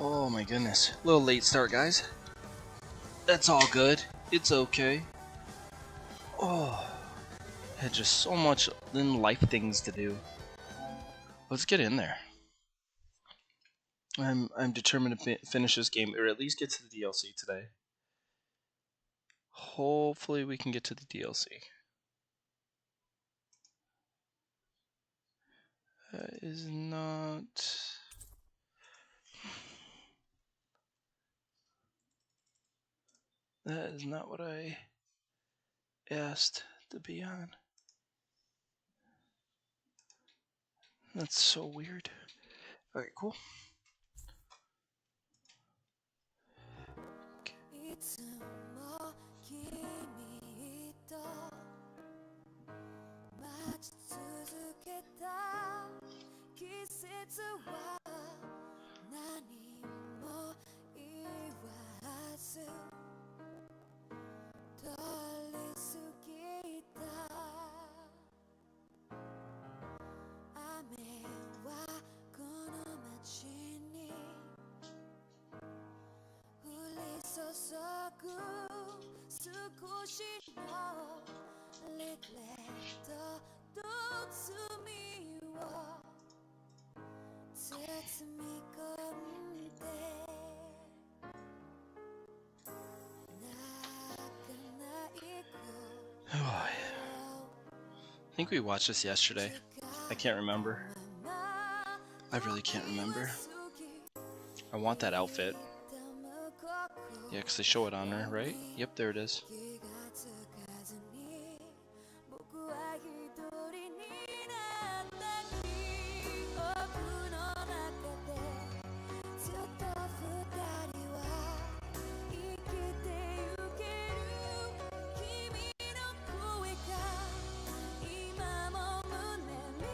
Oh my goodness. A little late start, guys. That's all good. It's okay. Oh, had just so much in life things to do. Let's get in there. I'm determined to finish this game, or at least get to the DLC today. Hopefully we can get to the DLC. That is not... That is not what I asked to be on. That's so weird. Alright, cool. I think we watched this yesterday. I can't remember. I really can't remember. I want that outfit. Yeah, because they show it on her, right? Yep, there it is.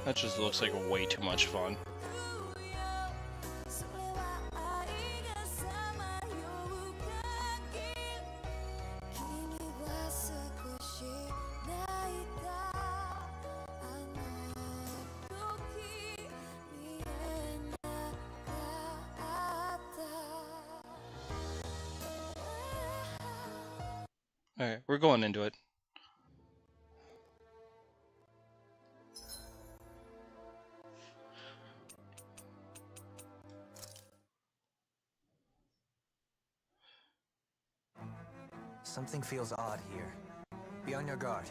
That just looks like way too much fun. Alright, we're going into it. Something feels odd here. Be on your guard.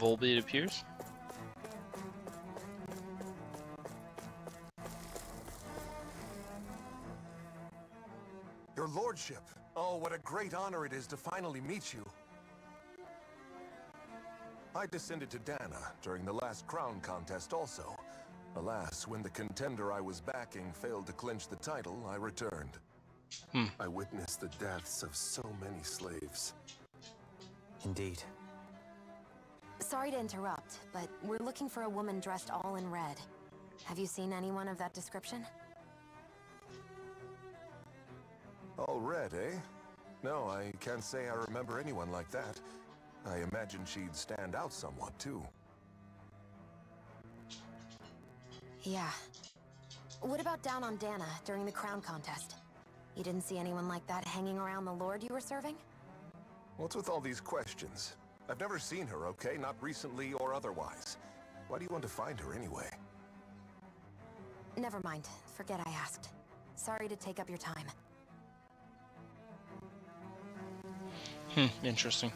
Volbeat appears. Your lordship. Oh, what a great honor it is to finally meet you. I descended to Dana during the last crown contest also. Alas, when the contender I was backing failed to clinch the title, I returned. I witnessed the deaths of so many slaves. Indeed. Sorry to interrupt, but we're looking for a woman dressed all in red. Have you seen anyone of that description? All red, eh? No, I can't say I remember anyone like that. I imagine she'd stand out somewhat, too. Yeah. What about down on Dana during the crown contest? You didn't see anyone like that hanging around the lord you were serving? What's with all these questions? I've never seen her, okay? Not recently or otherwise. Why do you want to find her anyway? Never mind. Forget I asked. Sorry to take up your time. Interesting.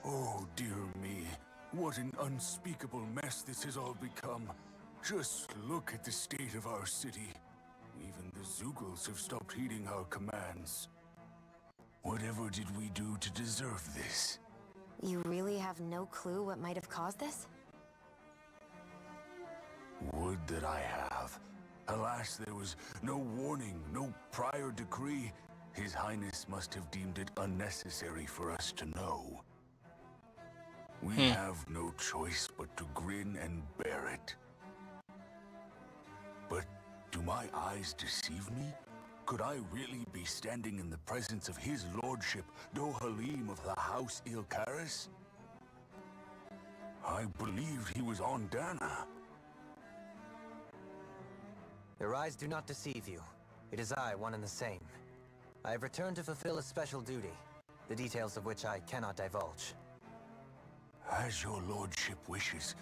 Oh, dear me. What an unspeakable mess this has all become. Just look at the state of our city. Even the Zeugles have stopped heeding our commands. Whatever did we do to deserve this? You really have no clue what might have caused this? Would that I have. Alas, there was no warning, no prior decree. His Highness must have deemed it unnecessary for us to know. We have no choice but to grin and bear it. But do my eyes deceive me? Could I really be standing in the presence of his lordship, Dohalim of the House Ilkaris? I believed he was on Dana. Your eyes do not deceive you. It is I, one and the same. I have returned to fulfill a special duty, the details of which I cannot divulge. As your lordship wishes.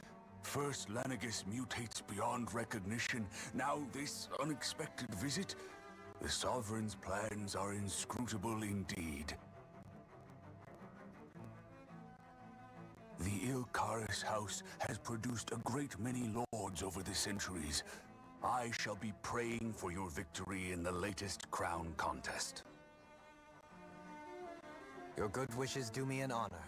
First Lenegis mutates beyond recognition, now this unexpected visit. The Sovereign's plans are inscrutable indeed. The Ilkaris house has produced a great many lords over the centuries. I shall be praying for your victory in the latest crown contest. Your good wishes do me an honor.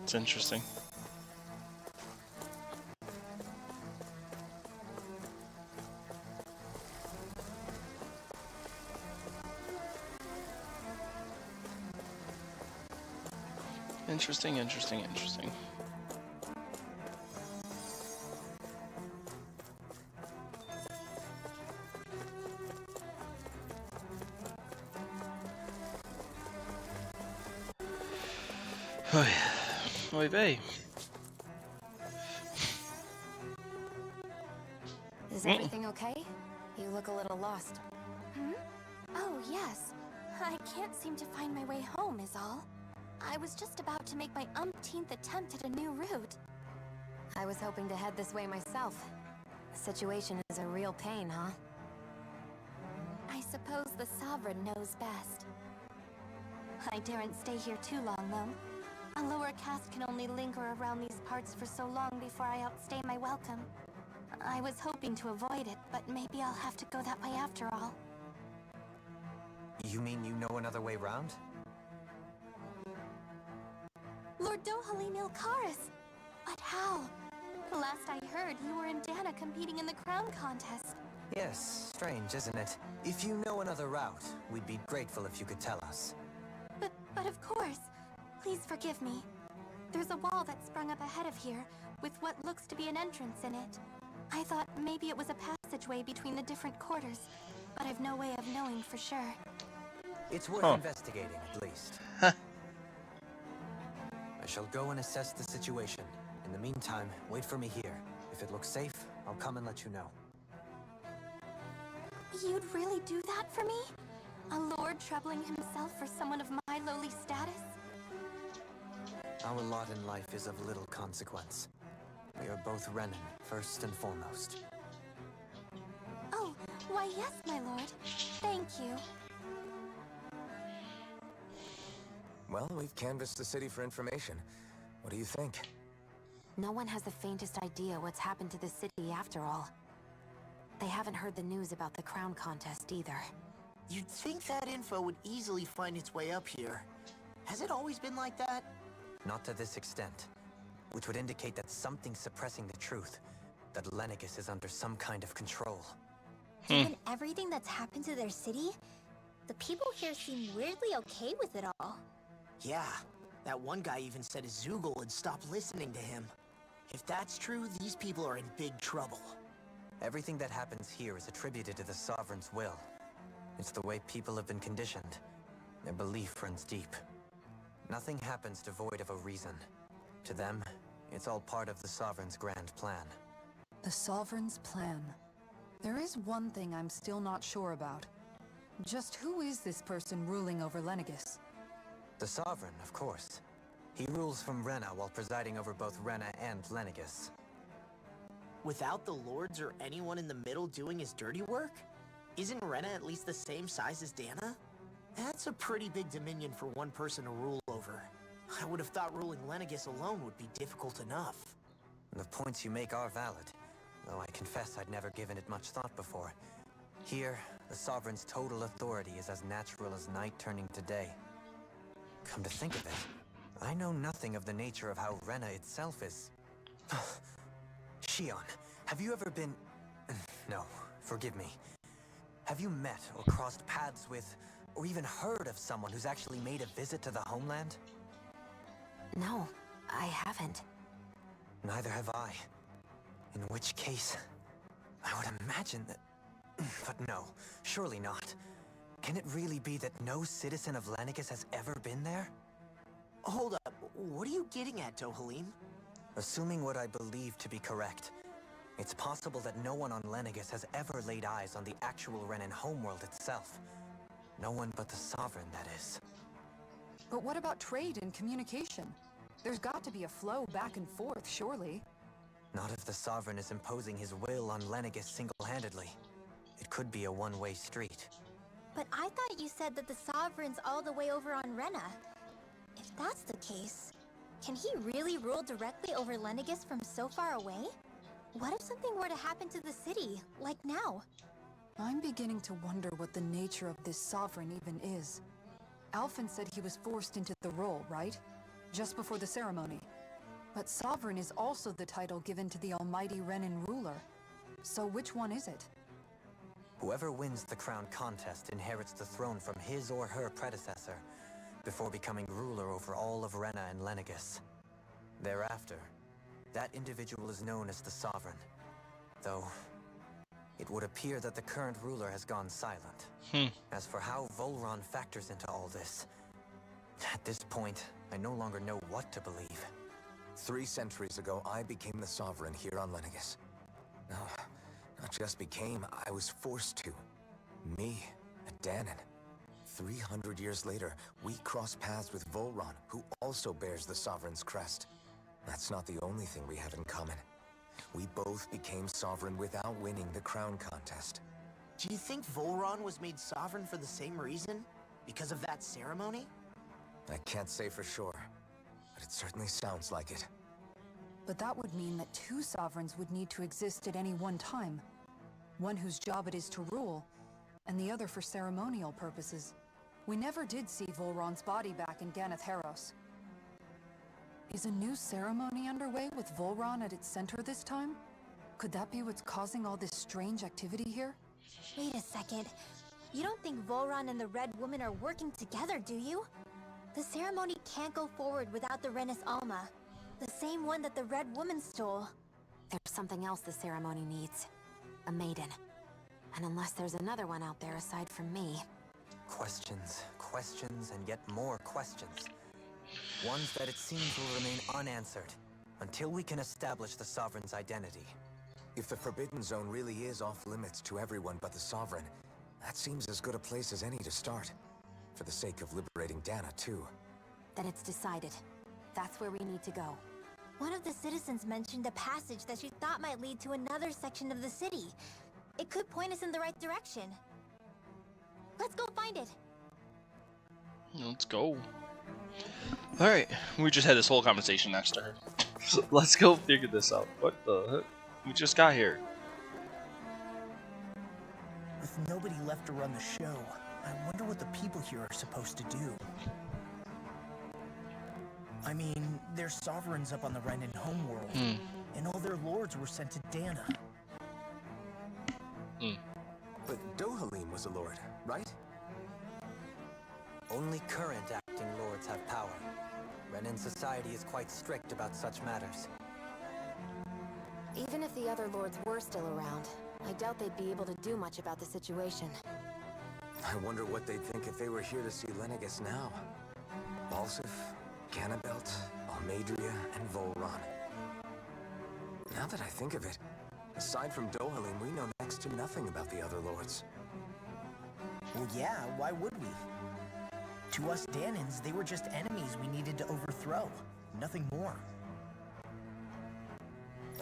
It's interesting. Interesting. Oy vey. Is everything okay? You look a little lost. Oh, yes. I can't seem to find my way home, is all. I was just about to make my umpteenth attempt at a new route. I was hoping to head this way myself. The situation is a real pain, huh? I suppose the Sovereign knows best. I daren't stay here too long, though. A lower caste can only linger around these parts for so long before I outstay my welcome. I was hoping to avoid it, but maybe I'll have to go that way after all. You mean you know another way round? Lord Dohalim Ilkaris! But how? Last I heard, you were in Dana competing in the crown contest. Yes, strange, isn't it? If you know another route, we'd be grateful if you could tell us. But of course. Please forgive me. There's a wall that sprung up ahead of here, with what looks to be an entrance in it. I thought maybe it was a passageway between the different quarters, but I've no way of knowing for sure. It's worth investigating, at least. I shall go and assess the situation. In the meantime, wait for me here. If it looks safe, I'll come and let you know. You'd really do that for me? A lord troubling himself for someone of my lowly status? Our lot in life is of little consequence. We are both Renan, first and foremost. Oh, why yes, my lord. Thank you. Well, we've canvassed the city for information. What do you think? No one has the faintest idea what's happened to the city after all. They haven't heard the news about the crown contest either. You'd think that info would easily find its way up here. Has it always been like that? Not to this extent. Which would indicate that something's suppressing the truth. That Lenegis is under some kind of control. Given everything that's happened to their city, the people here seem weirdly okay with it all. Yeah, that one guy even said his Zoogle had stopped listening to him. If that's true, these people are in big trouble. Everything that happens here is attributed to the Sovereign's will. It's the way people have been conditioned. Their belief runs deep. Nothing happens devoid of a reason. To them, it's all part of the Sovereign's grand plan. The Sovereign's plan. There is one thing I'm still not sure about. Just who is this person ruling over Lenegis? The Sovereign, of course. He rules from Rena while presiding over both Rena and Lenegis. Without the lords or anyone in the middle doing his dirty work? Isn't Rena at least the same size as Dana? That's a pretty big dominion for one person to rule over. I would have thought ruling Lenegis alone would be difficult enough. The points you make are valid, though I confess I'd never given it much thought before. Here, the Sovereign's total authority is as natural as night turning to day. Come to think of it, I know nothing of the nature of how Rena itself is. Shionne, have you ever been... No, forgive me. Have you met or crossed paths with, or even heard of someone who's actually made a visit to the homeland? No, I haven't. Neither have I. In which case, I would imagine that... But no, surely not. Can it really be that no citizen of Lenegis has ever been there? Hold up, what are you getting at, Dohalim? Assuming what I believe to be correct, it's possible that no one on Lenegis has ever laid eyes on the actual Renan homeworld itself. No one but the Sovereign, that is. But what about trade and communication? There's got to be a flow back and forth, surely. Not if the Sovereign is imposing his will on Lenegis single-handedly. It could be a one-way street. But I thought you said that the Sovereign's all the way over on Rena. If that's the case, can he really rule directly over Lenegis from so far away? What if something were to happen to the city, like now? I'm beginning to wonder what the nature of this Sovereign even is. Alphen said he was forced into the role, right? Just before the ceremony. But Sovereign is also the title given to the almighty Renan ruler. So which one is it? Whoever wins the crown contest inherits the throne from his or her predecessor, before becoming ruler over all of Rena and Lenegis. Thereafter, that individual is known as the Sovereign. Though, it would appear that the current ruler has gone silent. As for how Volron factors into all this, at this point, I no longer know what to believe. 3 centuries ago, I became the Sovereign here on Lenegis. No, not just became, I was forced to. Me, a Danon. 300 years later, we cross paths with Volron, who also bears the Sovereign's crest. That's not the only thing we have in common. We both became Sovereign without winning the crown contest. Do you think Volron was made sovereign for the same reason? Because of that ceremony? I can't say for sure, but it certainly sounds like it. But that would mean that 2 sovereigns would need to exist at any one time. One whose job it is to rule, and the other for ceremonial purposes. We never did see Volron's body back in Ganath Haros. Is a new ceremony underway with Volron at its center this time? Could that be what's causing all this strange activity here? Wait a second. You don't think Volron and the Red Woman are working together, do you? The ceremony can't go forward without the Renis Alma. The same one that the Red Woman stole. There's something else the ceremony needs. A maiden. And unless there's another one out there aside from me... Questions, questions, and yet more questions. Ones that it seems will remain unanswered, until we can establish the Sovereign's identity. If the Forbidden Zone really is off limits to everyone but the Sovereign, that seems as good a place as any to start. For the sake of liberating Dana, too. Then it's decided. That's where we need to go. One of the citizens mentioned a passage that she thought might lead to another section of the city. It could point us in the right direction. Let's go find it. Let's go. Alright, we just had this whole conversation next to her. So let's go figure this out. What the heck? We just got here. With nobody left to run the show, I wonder what the people here are supposed to do. I mean, there's sovereigns up on the Renan homeworld, and all their lords were sent to Dana. But Dohalim was a lord, right? Only current acting lords have power. Renan society is quite strict about such matters. Even if the other lords were still around, I doubt they'd be able to do much about the situation. I wonder what they'd think if they were here to see Lenegis now. Balsif, Ganabelt, Almadria, and Volron. Now that I think of it, aside from Dohalim, we know next to nothing about the other lords. Well, yeah, why would we? To us Danans, they were just enemies we needed to overthrow. Nothing more.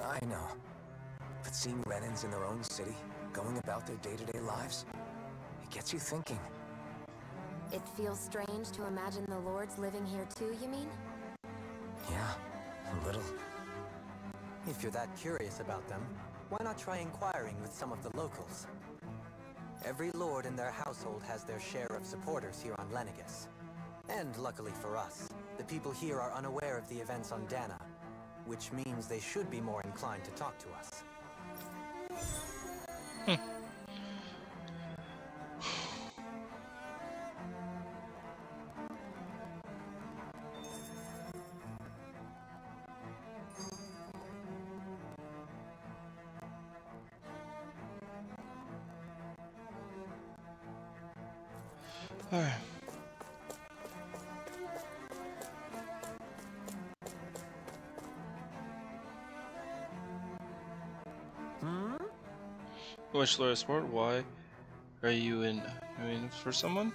I know. But seeing Renans in their own city, going about their day-to-day lives, it gets you thinking. It feels strange to imagine the lords living here too, you mean? Yeah, a little. If you're that curious about them, why not try inquiring with some of the locals? Every lord in their household has their share of supporters here on Lenegis. And luckily for us, The people here are unaware of the events on Dana, which means they should be more inclined to talk to us. Alright. Which Laura Sport? Why are you in for someone?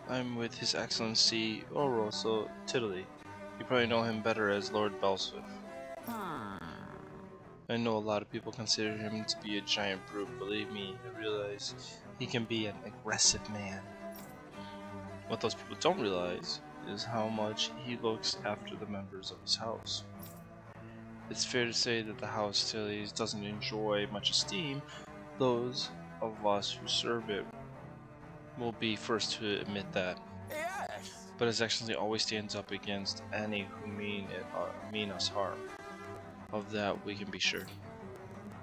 I'm with His Excellency Oroso Tiddly. You probably know him better as Lord Belswiff. I know a lot of people consider him to be a giant brute. Believe me, I realize he can be an aggressive man. What those people don't realize is how much he looks after the members of his house. It's fair to say that the House Tillies doesn't enjoy much esteem. Those of us who serve it will be first to admit that. Yes! But His Excellency always stands up against any who mean us harm. Of that we can be sure.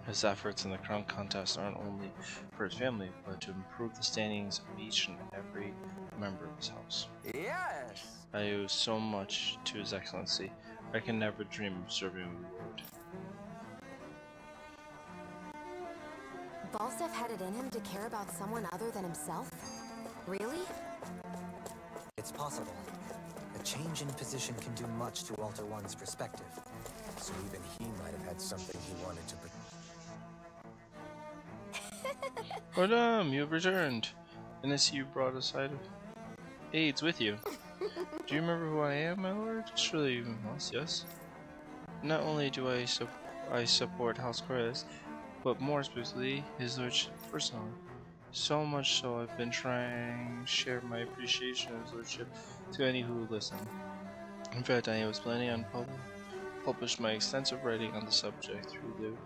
His efforts in the crown contest aren't only for his family, but to improve the standings of each and every member of his house. Yes! I owe so much to His Excellency. I can never dream of serving the Lord. Balsef had it in him to care about someone other than himself? Really? It's possible. A change in position can do much to alter one's perspective. So even he might have had something he wanted to Madame, you have returned. And I see you brought a side of aids with you. Do you remember who I am, my lord? Surely you must, yes? Not only do I support House Chris, but more specifically, his lordship personally. So much so I've been trying to share my appreciation of his lordship to any who will listen. In fact, I was planning on publish my extensive writing on the subject through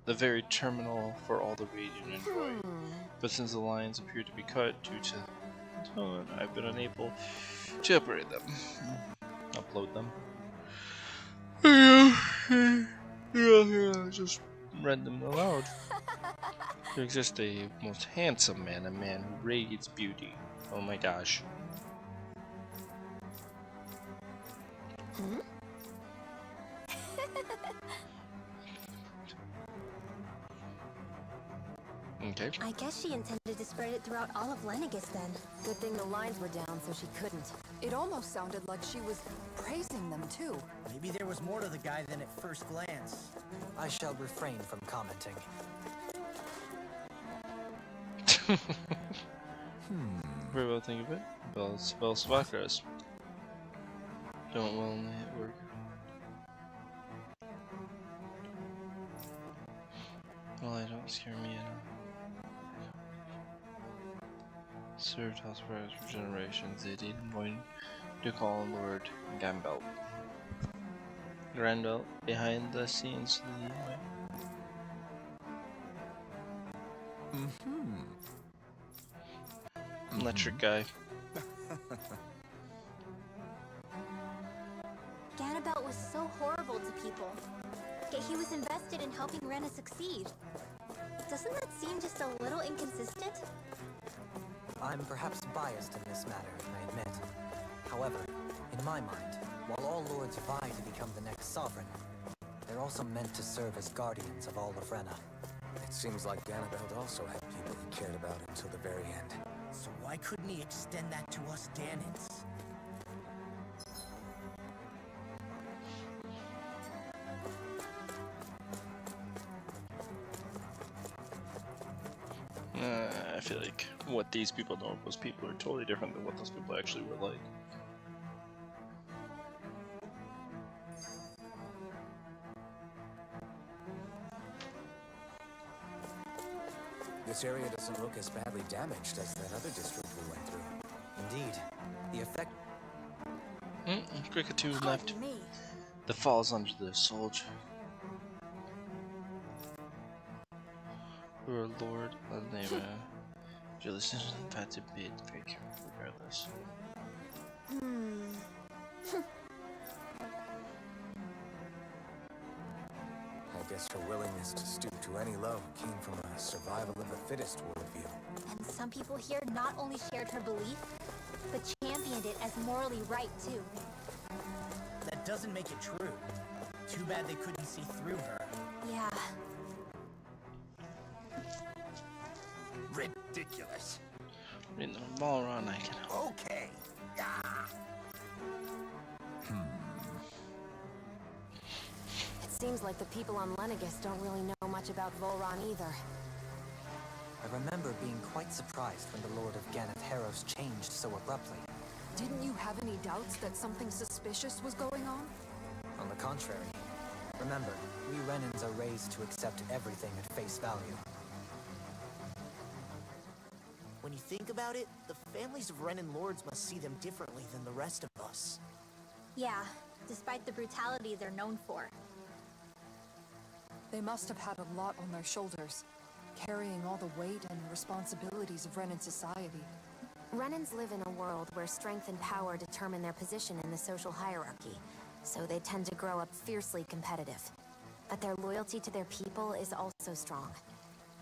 the very terminal for all to read and enjoy. But since the lines appear to be cut due to tone, I've been unable to upload them. Just read them aloud. There exists a most handsome man, a man who radiates beauty. Oh my gosh. Okay. I guess she intended to spread it throughout all of Lenegis then. Good thing the lines were down so she couldn't. It almost sounded like she was praising them too. Maybe there was more to the guy than at first glance. I shall refrain from commenting. Very well, think of it. Bell Swackers. Don't well it work. Well, I don't scare me at all. Served House Brothers for generations. They didn't going to call Lord Gambelt. Grandbelt behind the scenes to the way. Electric guy. Ganabelt was so horrible to people, yet he was invested in helping Rena succeed. Doesn't that seem just a little inconsistent? I'm perhaps biased in this matter, I admit. However, in my mind, while all lords vie to become the next sovereign, they're also meant to serve as guardians of all of Rena. It seems like Ganabelt also had people he cared about until the very end. So why couldn't he extend that to us Danans? I feel like what these people know of those people are totally different than what those people actually were like. This area doesn't look as badly damaged as that other district we went through. Indeed, the effect... Cricket 2 left. Me. The falls under the soldier. Who are Lord Alema. If you listen to the fact a bit, very careful regardless. I guess her willingness to stoop to any low came from a survival of the fittest worldview. And some people here not only shared her belief, but championed it as morally right too. That doesn't make it true. Too bad they couldn't see through her. Yeah. Ridiculous. In the ball run, I can. Okay. Ah. It seems like the people on Lenegis don't really know much about Volron either. I remember being quite surprised when the Lord of Ganath Harros changed so abruptly. Didn't you have any doubts that something suspicious was going on? On the contrary. Remember, we Renans are raised to accept everything at face value. When you think about it, the families of Renan lords must see them differently than the rest of us. Yeah, despite the brutality they're known for. They must have had a lot on their shoulders, carrying all the weight and responsibilities of Renan society. Renans live in a world where strength and power determine their position in the social hierarchy, so they tend to grow up fiercely competitive. But their loyalty to their people is also strong.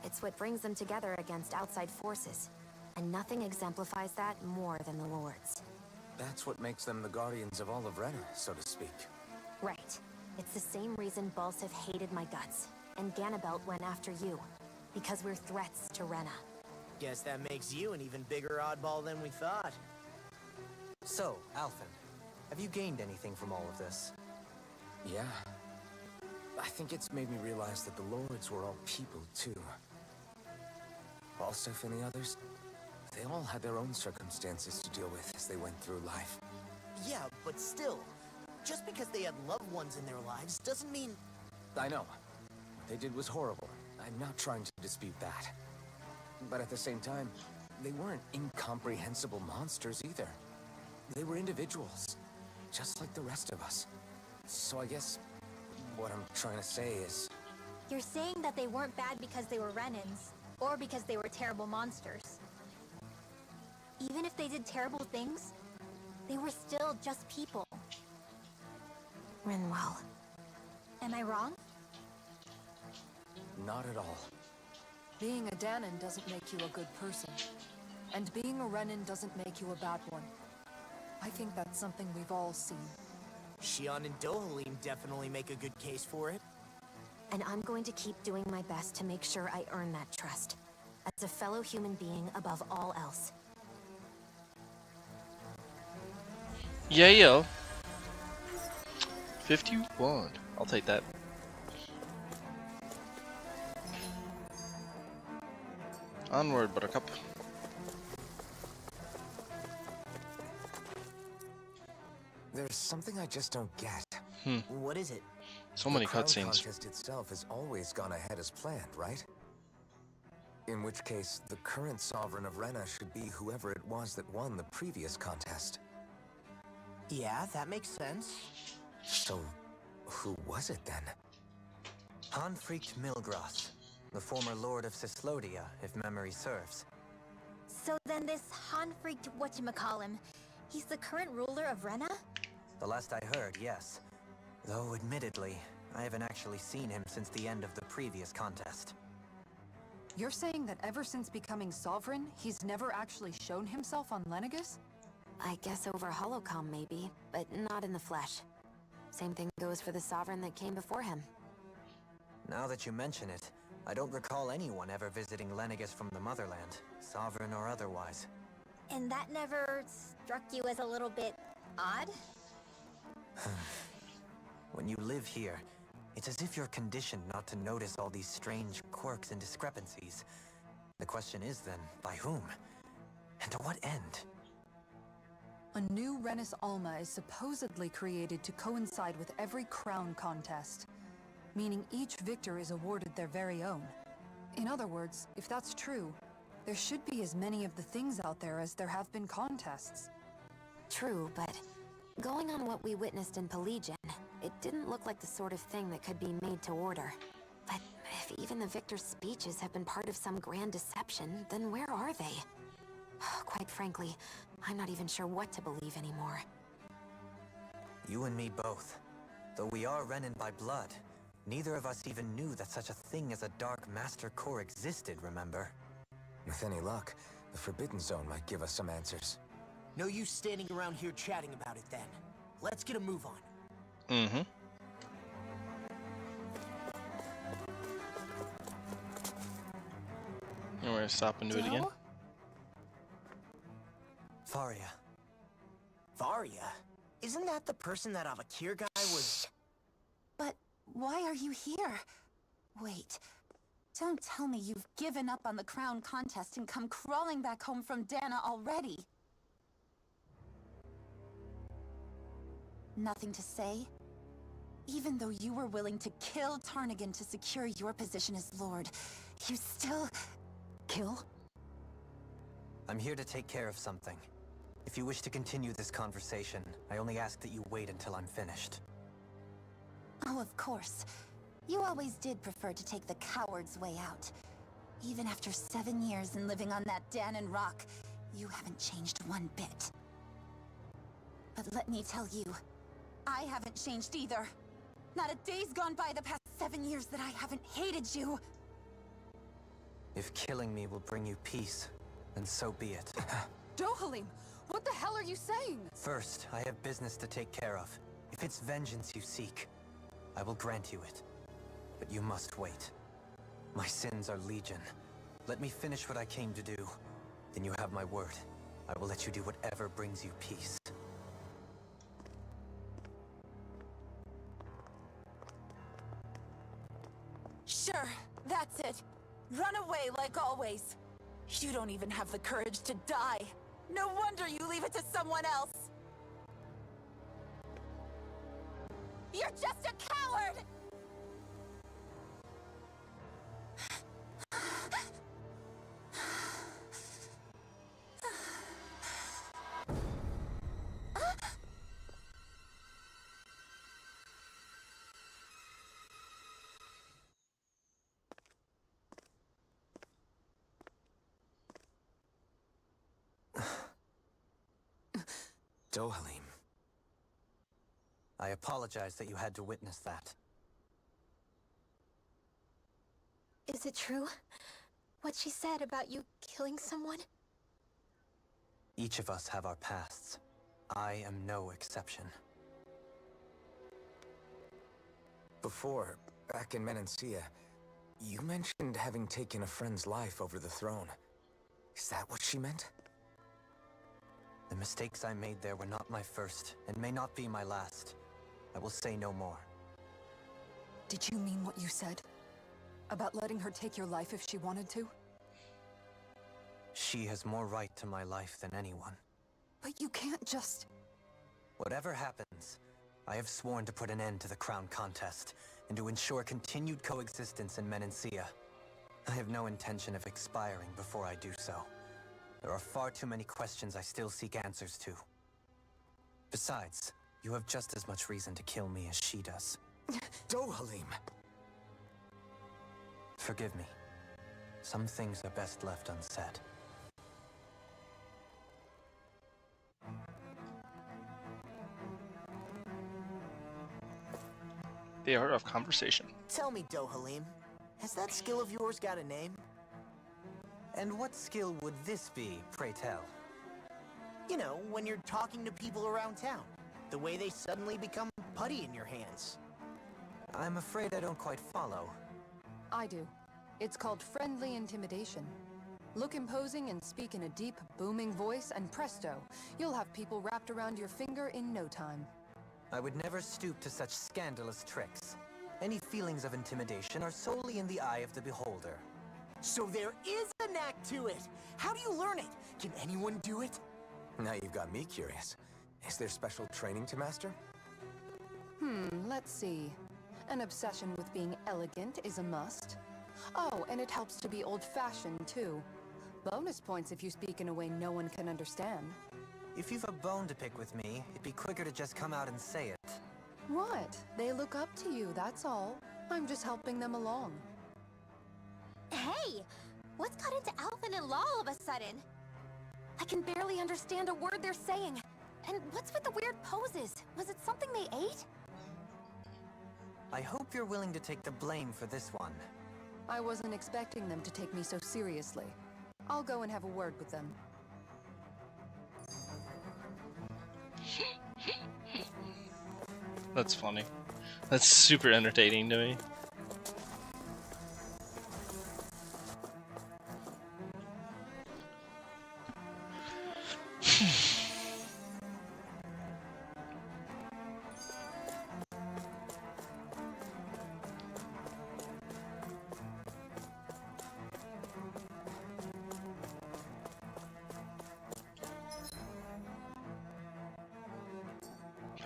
It's what brings them together against outside forces, and nothing exemplifies that more than the Lords. That's what makes them the guardians of all of Rena, so to speak. Right. It's the same reason Balsif hated my guts, and Ganabelt went after you. Because we're threats to Rena. Guess that makes you an even bigger oddball than we thought. So, Alphen, have you gained anything from all of this? Yeah. I think it's made me realize that the Lords were all people, too. Balsif and the others, they all had their own circumstances to deal with as they went through life. Yeah, but still, just because they had loved ones in their lives doesn't mean... I know. What they did was horrible. I'm not trying to dispute that. But at the same time, they weren't incomprehensible monsters either. They were individuals, just like the rest of us. So I guess what I'm trying to say is... You're saying that they weren't bad because they were Renans, or because they were terrible monsters. Even if they did terrible things, they were still just people. Rinwell. Am I wrong? Not at all. Being a Danon doesn't make you a good person. And being a Renan doesn't make you a bad one. I think that's something we've all seen. Shionne and Dohalim definitely make a good case for it. And I'm going to keep doing my best to make sure I earn that trust. As a fellow human being above all else. Yeah, yo. 51. I'll take that. Onward, Buttercup. There's something I just don't get. What is it? So many The crown cutscenes. contest itself has always gone ahead as planned, right? In which case, the current sovereign of Rena should be whoever it was that won the previous contest. Yeah, that makes sense. So, who was it then? Hanfricht Milgroth, the former Lord of Cislodia, if memory serves. So then this Hanfricht whatchamacallem, he's the current ruler of Rena? The last I heard, yes. Though, admittedly, I haven't actually seen him since the end of the previous contest. You're saying that ever since becoming sovereign, he's never actually shown himself on Lenegis? I guess over holocom maybe, but not in the flesh. Same thing goes for the sovereign that came before him. Now that you mention it, I don't recall anyone ever visiting Lenegis from the motherland, sovereign or otherwise. And that never struck you as a little bit odd? When you live here, it's as if you're conditioned not to notice all these strange quirks and discrepancies. The question is then, by whom? And to what end? A new Renis Alma is supposedly created to coincide with every crown contest, meaning each victor is awarded their very own. In other words, if that's true, there should be as many of the things out there as there have been contests. True, but going on what we witnessed in Pelagian, it didn't look like the sort of thing that could be made to order. But if even the victor's speeches have been part of some grand deception, then where are they? Quite frankly, I'm not even sure what to believe anymore. You and me both. Though we are Renin by blood, neither of us even knew that such a thing as a Dark Master Core existed, remember? With any luck, the Forbidden Zone might give us some answers. No use standing around here chatting about it then. Let's get a move on. Mm-hmm. And we're gonna stop and do it again. Faria. Varia? Isn't that the person that Avakir guy was... But why are you here? Wait. Don't tell me you've given up on the crown contest and come crawling back home from Dana already. Nothing to say? Even though you were willing to kill Tarnigan to secure your position as Lord, you still... Kill? I'm here to take care of something. If you wish to continue this conversation, I only ask that you wait until I'm finished. Oh, of course. You always did prefer to take the coward's way out. Even after 7 years and living on that Danon rock, you haven't changed one bit. But let me tell you, I haven't changed either. Not a day's gone by the past 7 years that I haven't hated you. If killing me will bring you peace, then so be it. Dohalim, what the hell are you saying? First, I have business to take care of. If it's vengeance you seek, I will grant you it. But you must wait. My sins are legion. Let me finish what I came to do. Then you have my word. I will let you do whatever brings you peace. Sure, that's it. Run away like always. You don't even have the courage to die. No wonder you leave it to someone else. You're just a coward! Dohalim. I apologize that you had to witness that. Is it true? What she said about you killing someone? Each of us have our pasts. I am no exception. Before, back in Menancia, you mentioned having taken a friend's life over the throne. Is that what she meant? The mistakes I made there were not my first, and may not be my last. I will say no more. Did you mean what you said? About letting her take your life if she wanted to? She has more right to my life than anyone. But you can't just... Whatever happens, I have sworn to put an end to the crown contest, and to ensure continued coexistence in Menancia. I have no intention of expiring before I do so. There are far too many questions I still seek answers to. Besides, you have just as much reason to kill me as she does. Dohalim! Forgive me. Some things are best left unsaid. The art of conversation. Tell me, Dohalim, has that skill of yours got a name? And what skill would this be, pray tell? You know, when you're talking to people around town. The way they suddenly become putty in your hands. I'm afraid I don't quite follow. I do. It's called friendly intimidation. Look imposing and speak in a deep, booming voice, and presto, you'll have people wrapped around your finger in no time. I would never stoop to such scandalous tricks. Any feelings of intimidation are solely in the eye of the beholder. So there is a knack to it. How do you learn it? Can anyone do it? Now you've got me curious. Is there special training to master? Let's see. An obsession with being elegant is a must. Oh, and it helps to be old-fashioned, too. Bonus points if you speak in a way no one can understand. If you've a bone to pick with me, it'd be quicker to just come out and say it. What? They look up to you, that's all. I'm just helping them along. Hey! What's got into Alvin and Law all of a sudden? I can barely understand a word they're saying. And what's with the weird poses? Was it something they ate? I hope you're willing to take the blame for this one. I wasn't expecting them to take me so seriously. I'll go and have a word with them. That's funny. That's super entertaining to me.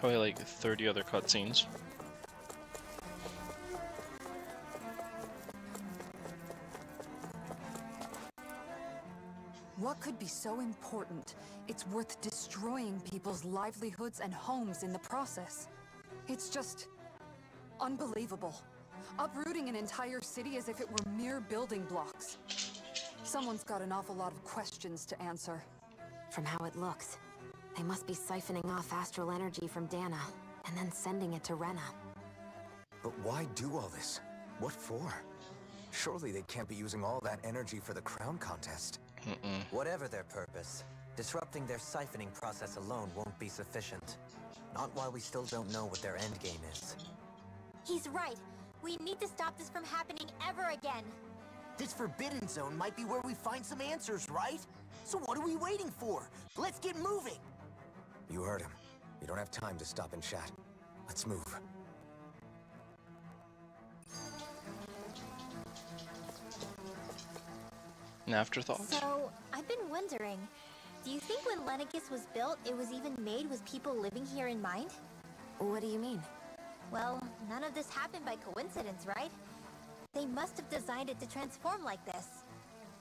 Probably like 30 other cutscenes. What could be so important? It's worth destroying people's livelihoods and homes in the process. It's just unbelievable. Uprooting an entire city as if it were mere building blocks. Someone's got an awful lot of questions to answer. From how it looks, they must be siphoning off astral energy from Dana, and then sending it to Rena. But why do all this? What for? Surely they can't be using all that energy for the crown contest. Whatever their purpose, disrupting their siphoning process alone won't be sufficient. Not while we still don't know what their endgame is. He's right. We need to stop this from happening ever again. This Forbidden Zone might be where we find some answers, right? So what are we waiting for? Let's get moving! You heard him. You don't have time to stop and chat. Let's move. An afterthought? So, I've been wondering, do you think when Lenegis was built, it was even made with people living here in mind? What do you mean? Well, none of this happened by coincidence, right? They must have designed it to transform like this.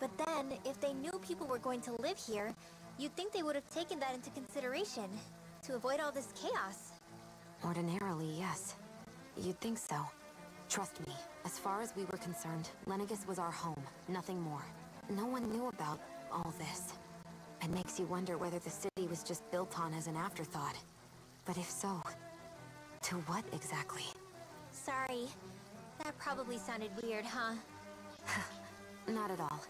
But then, if they knew people were going to live here, you'd think they would have taken that into consideration, to avoid all this chaos. Ordinarily, yes. You'd think so. Trust me, as far as we were concerned, Lenegis was our home, nothing more. No one knew about all this. It makes you wonder whether the city was just built on as an afterthought. But if so, to what exactly? Sorry, that probably sounded weird, huh? Not at all.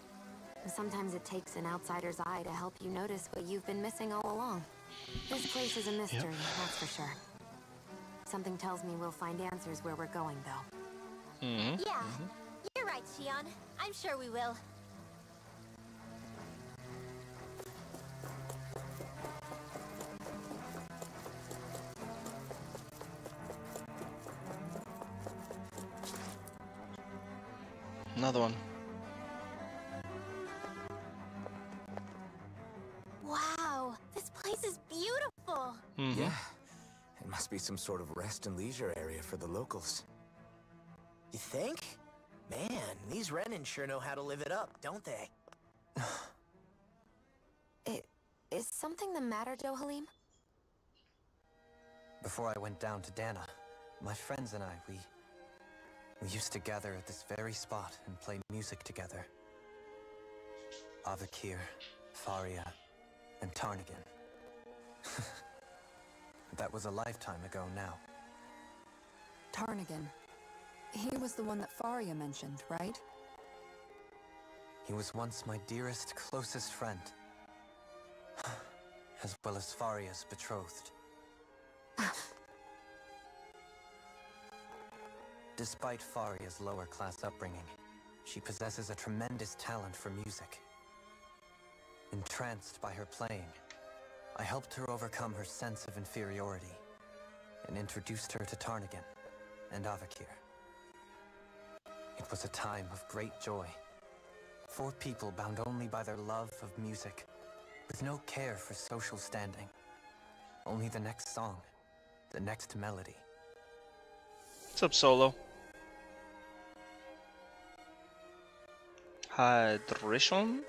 Sometimes it takes an outsider's eye to help you notice what you've been missing all along. This place is a mystery, that's for sure. Something tells me we'll find answers where we're going, though. Yeah, you're right, Shionne. I'm sure we will. Another one. Wow, this place is beautiful. Yeah. It must be some sort of rest and leisure area for the locals. You think? Man, these Renan sure know how to live it up, don't they? Is something the matter, Dohalim? Before I went down to Dana, my friends and I, we used to gather at this very spot and play music together. Avakir, Faria, and Tarnigan. That was a lifetime ago now. Tarnigan. He was the one that Faria mentioned, right? He was once my dearest, closest friend. As well as Faria's betrothed. Despite Faria's lower-class upbringing, she possesses a tremendous talent for music. Entranced by her playing, I helped her overcome her sense of inferiority and introduced her to Tarnigan and Avakir. It was a time of great joy. 4 people bound only by their love of music, with no care for social standing. Only the next song, the next melody. What's up, Solo? Hydration?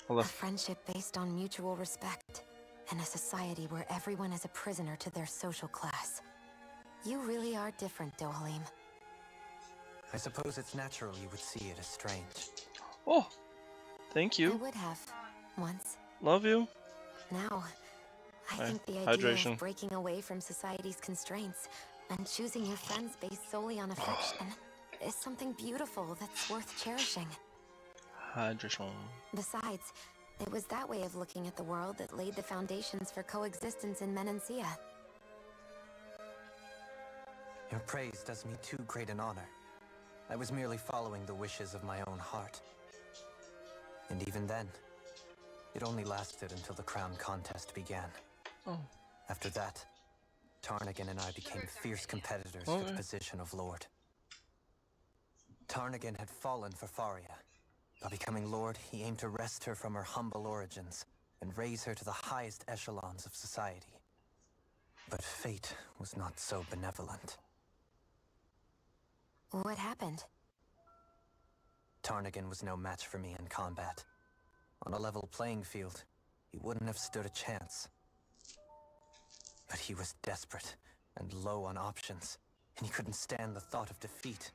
A friendship based on mutual respect, and a society where everyone is a prisoner to their social class. You really are different, Dohalim. I suppose it's natural you would see it as strange. Oh, thank I you. would have, once. Love you. Now, I think the idea Hydration. of breaking away from society's constraints and choosing your friends based solely on affection is something beautiful that's worth cherishing. Hydration. Besides, it was that way of looking at the world that laid the foundations for coexistence in Menancia. Your praise does me too great an honor. I was merely following the wishes of my own heart. And even then, it only lasted until the crown contest began. Oh. After that, Tarnagin and I became fierce competitors for the position of Lord. Tarnagin had fallen for Faria. By becoming Lord, he aimed to wrest her from her humble origins and raise her to the highest echelons of society. But fate was not so benevolent. What happened? Tarnagin was no match for me in combat. On a level playing field, he wouldn't have stood a chance. But he was desperate and low on options, and he couldn't stand the thought of defeat.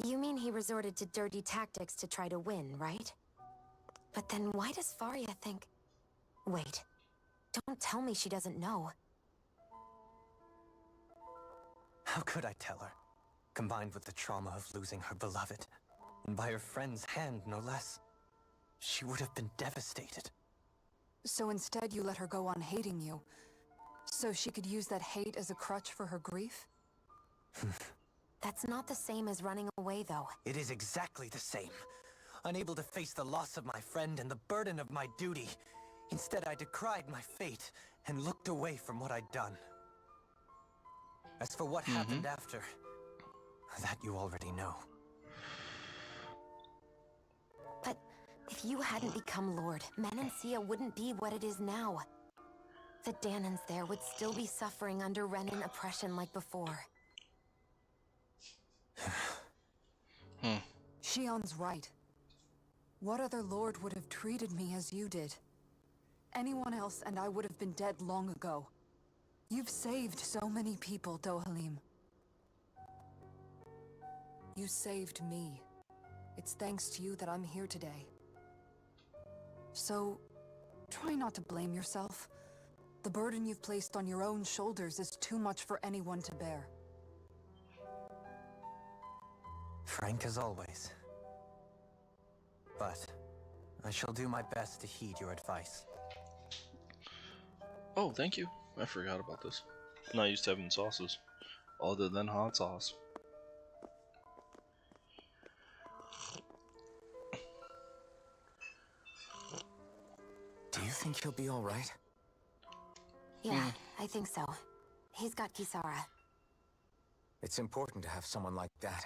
You mean he resorted to dirty tactics to try to win, right? But then why does Faria think... Wait, don't tell me she doesn't know. How could I tell her? Combined with the trauma of losing her beloved, and by her friend's hand, no less, she would have been devastated. So instead you let her go on hating you, so she could use that hate as a crutch for her grief? That's not the same as running away, though. It is exactly the same. Unable to face the loss of my friend and the burden of my duty, instead I decried my fate and looked away from what I'd done. As for what happened after, that you already know. But if you hadn't become Lord, Menancia wouldn't be what it is now. The Danans there would still be suffering under Renan oppression like before. Shionne's right. What other lord would have treated me as you did? Anyone else and I would have been dead long ago. You've saved so many people, Dohalim. You saved me. It's thanks to you that I'm here today. So, try not to blame yourself. The burden you've placed on your own shoulders is too much for anyone to bear. Frank as always. But I shall do my best to heed your advice. Oh, thank you. I forgot about this. I'm not used to having sauces other than hot sauce. Do you think he'll be all right? Yeah, I think so. He's got Kisara. It's important to have someone like that.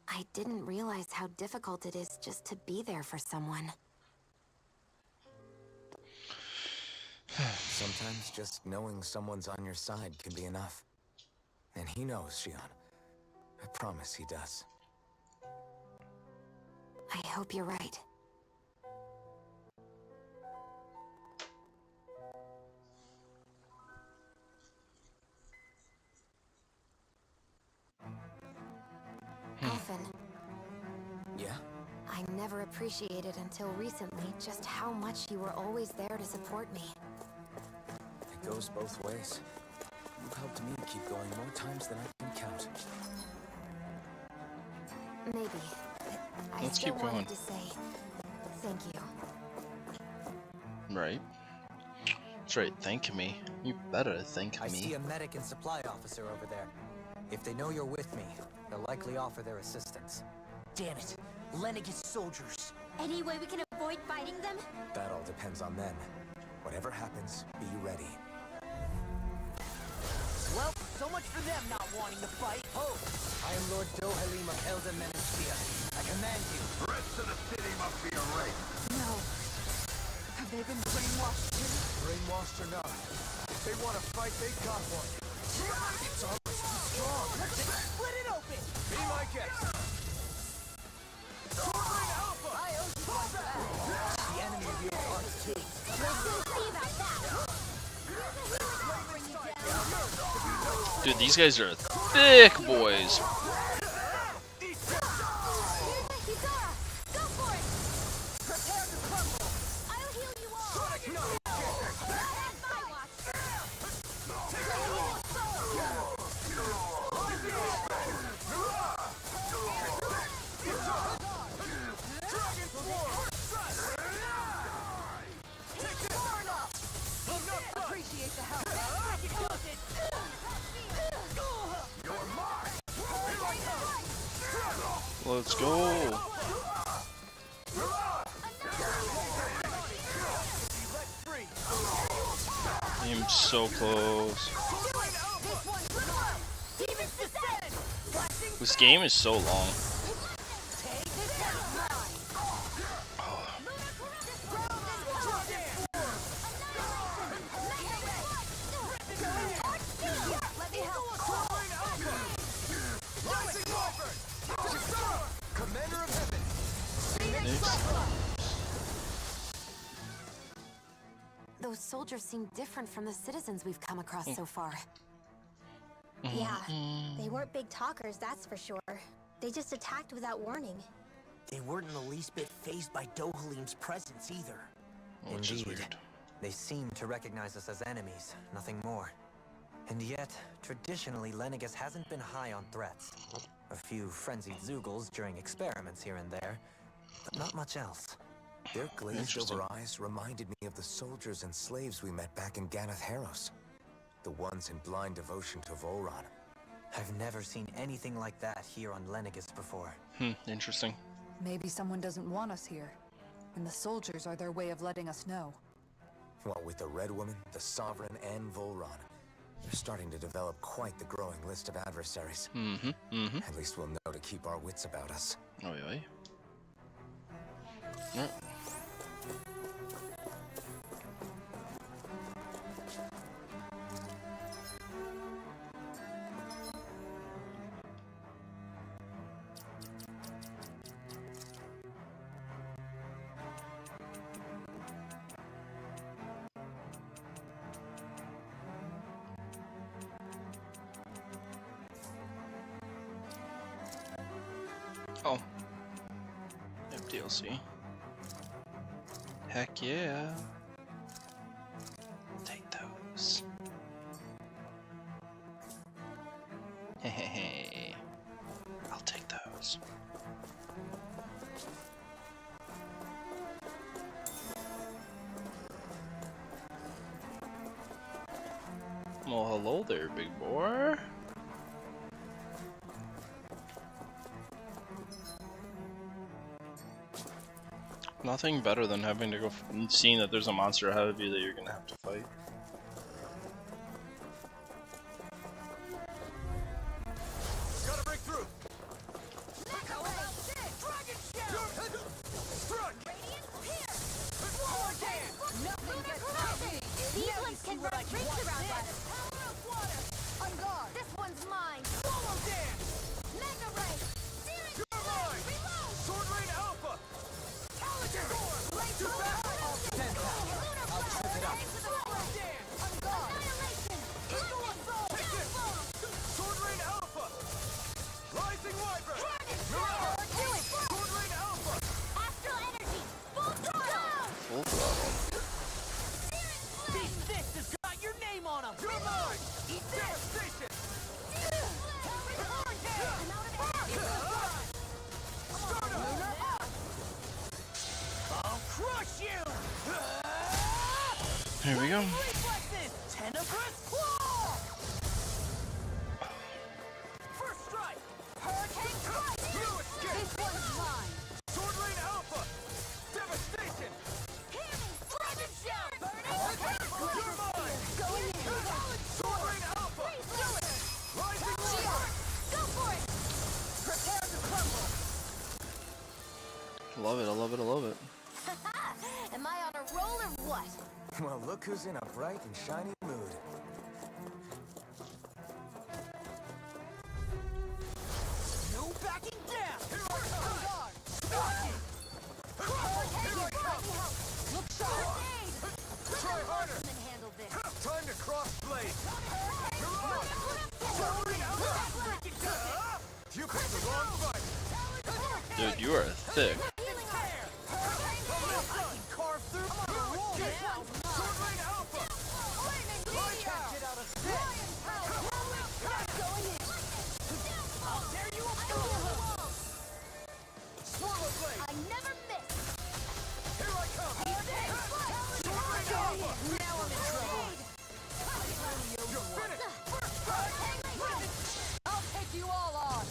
I didn't realize how difficult it is just to be there for someone. Sometimes just knowing someone's on your side can be enough. And he knows, Shionne. I promise he does. I hope you're right. Elfin. Yeah? I never appreciated until recently just how much you were always there to support me. It goes both ways. You've helped me keep going more times than I can count. Maybe. But I still wanted to say thank you. Right. That's right, thank me. You better thank me. I see a medic and supply officer over there. If they know you're with me, they'll likely offer their assistance. Damn it! Lenegis soldiers! Any way we can avoid fighting them? That all depends on them. Whatever happens, be ready. Well, so much for them not wanting to fight. Ho! I am Lord Dohalim of Elden Menancia. I command you. The rest of the city must be erased. No. Have they been brainwashed too? Brainwashed or not, if they want to fight, they got one. It's almost too strong. Split it open! Be my guest. Soaring Alpha! I owe you one for that. The enemy wields arts too. We'll soon see about that. Dude, these guys are thick boys. Kisara, go for it! Prepare to crumble! I'll heal you all! Let's go. I'm so close. This game is so long. Those soldiers seem different from the citizens we've come across so far. Yeah, they weren't big talkers, that's for sure. They just attacked without warning. They weren't in the least bit fazed by Dohalim's presence either. Which is Indeed. weird. They seem to recognize us as enemies, nothing more. And yet, traditionally, Lenegus hasn't been high on threats. A few frenzied Zoogles during experiments here and there, but not much else. Their glazed-over eyes reminded me of the soldiers and slaves we met back in Ganath Haros. The ones in blind devotion to Volron. I've never seen anything like that here on Lenegus before. Interesting. Maybe someone doesn't want us here, and the soldiers are their way of letting us know. Well, with the Red Woman, the Sovereign, and Volron, they're starting to develop quite the growing list of adversaries. At least we'll know to keep our wits about us. Oh, yeah. Yep. Oh. DLC. Heck yeah. Take those. Hey, I'll take those. Well, hello there, big boy. Nothing better than having to go and seeing that there's a monster ahead of you that you're gonna have to fight. Gotta break through. These ones can run rings around us. On guard. This one's mine. Mega ray. Reload. Sword Rain Alpha. Sword Rain Alpha. Rising Wyvern. Sword Rain Alpha. Astral energy. Full throttle. Full throttle. These fists has got your name on them! You're mine. Devastation. I'll crush you! Here we go. Reflexes! Tenebrous Claw! First strike! Hurricane strike. You escape. This one's mine. Sword Rain Alpha. Devastation. Flash shout. You're mine. Going in. Sword Rain Alpha. Rising Wyvern. Go for it. Prepare to crumble! Love it, I love it, I love it. Am I on a roll or what? Well, look who's in a bright and shiny mood. No backing down! Here I come. Look sharp. Try harder. And handle this. Time to cross blade. You're on. Sword Rain Alpha. You picked the wrong fight. Dude, you are thick. Carve through my roll now! Sword Rain Alpha. I'll tear you apart! Swirl blade. I never miss. Here I come. Sword Rain Alpha. Now I'm in trouble. You're finished. I'll take you all on!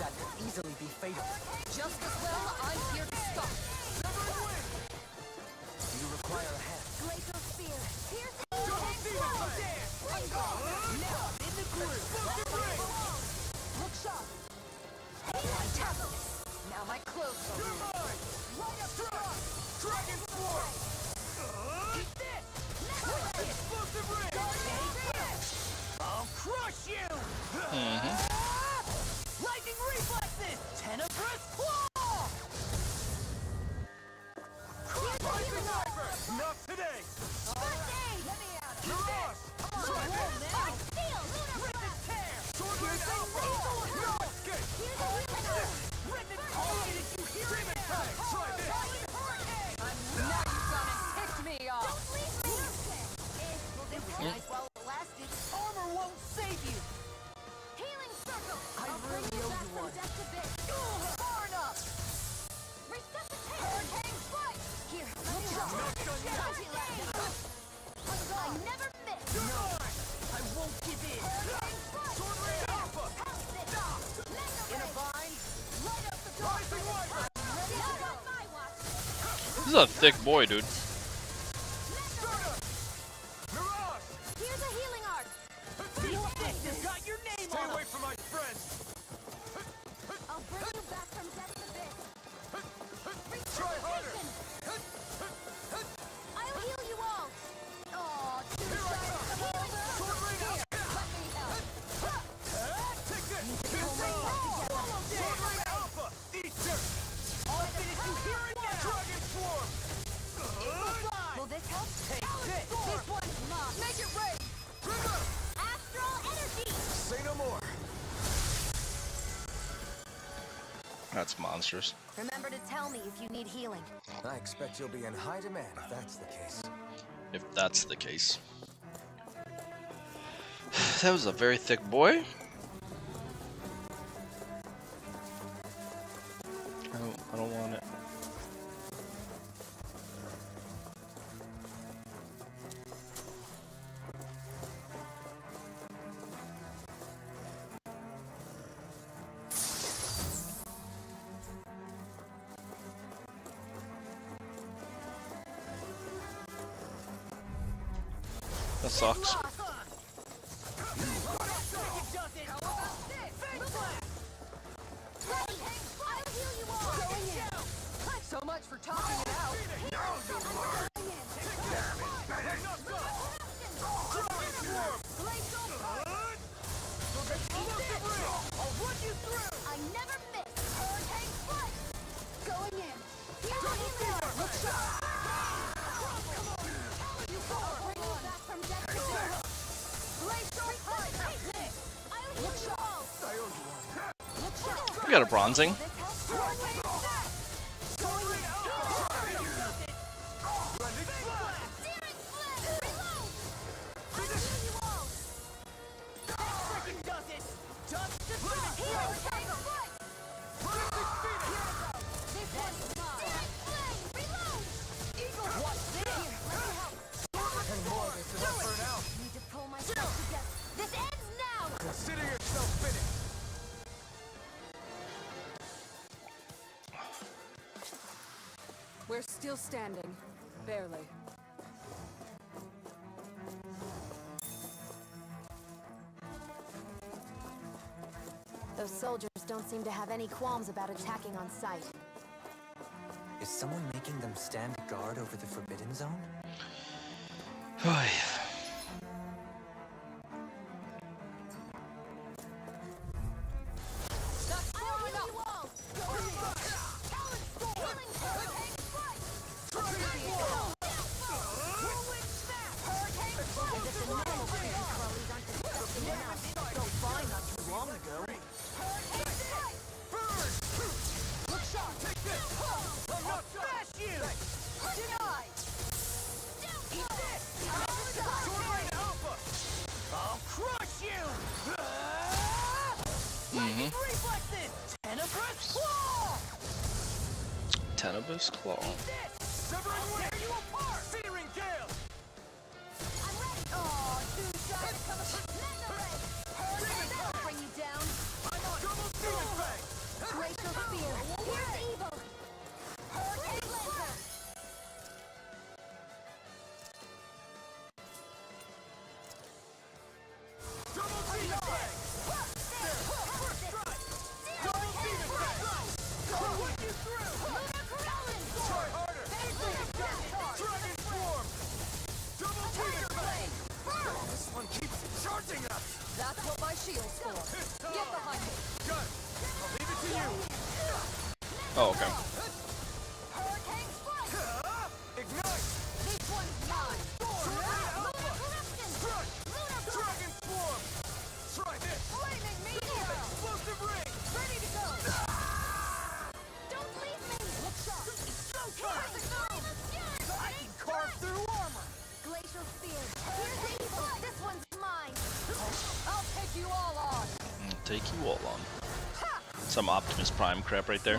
that could easily be fatal. Just as well, I'm here to stop. You require a hand. Glacial Spear. Here's Now, in the groove. Look sharp. Now my clothes are ruined. Light up strong. Dragon Swarm! Eat this! Explosive ring! I'll crush you! Lightning reflexes! Tenebrous claw! Rising Sniper! Not today! Mirage! Rip and tear! Sword Rain Alpha! No escape! Rip and tear! Did you hear it? Demon Tag! Try this! Now you gonna tick me off! It was nice while it lasted. Armor won't save you! Healing circle. I really owe you one. Far enough! Hurricane strike. Here, let me help. I never miss. I won't give in! Sword Rain Alpha! In a bind? Rising Wyvern! This is a thick boy, dude. Mirage! Here's a healing arc. This has got your name Stay on away it! from my friends! I'll bring you back from death's abyss. Try harder! I'll heal you all. Aw, too Here I come! Sword Rain Alpha! Take this! Sword Rain Alpha! Eat dirt! I'll finish you here and now! Dragon Swarm! Will this help? Take this! This one's mine. Make it rain! Astral energy. Say no more. That's monstrous. Remember to tell me if you need healing. I expect you'll be in high demand if that's the case. If that's the case. That was a very thick boy. I don't want it. That sucks. So much for talking it out! I'll run you through. I never miss. Hurricane strike. Going in. Here's a healing arc. Look sharp. You go. I'll bring you back from death to zero. Glacial Tide. I'll heal you all. Look sharp. We got a bronzing. This helps. Hurricane strike. Going in. Searing flame. Reload. I'll heal you all. Freaking does it! Just to Hurricane strike. This one's mine. Searing flame. Reload. Eagle, watch this! Here, let me help. Need to pull myself together. This ends now. Consider yourself finished. We're still standing. Barely. Those soldiers don't seem to have any qualms about attacking on sight. Is someone making them stand guard over the Forbidden Zone? I'll heal you all. Going in. Talon Storm. Healing hurricane strike. Whirlwind snap. Hurricane strike. As if the normal creepy crawlies aren't disgusting enough. So fine not too long ago. Hurricane strike. Look sharp! Take this! I'll not smash you! Denied! Eat this! Sword Rain Alpha! I'll crush you! Lightning reflexes! Tenebrous claw! Tenebrous claw. Eat this! Severing I'll Wing! tear you apart! Searing Gale! I'm ready. Aw, too shy to come Mega ray. Hurricane that'll bring you down. I'm on! Double Demon Fang! Oh, okay. Take you all on. Some Optimus Prime crap right there.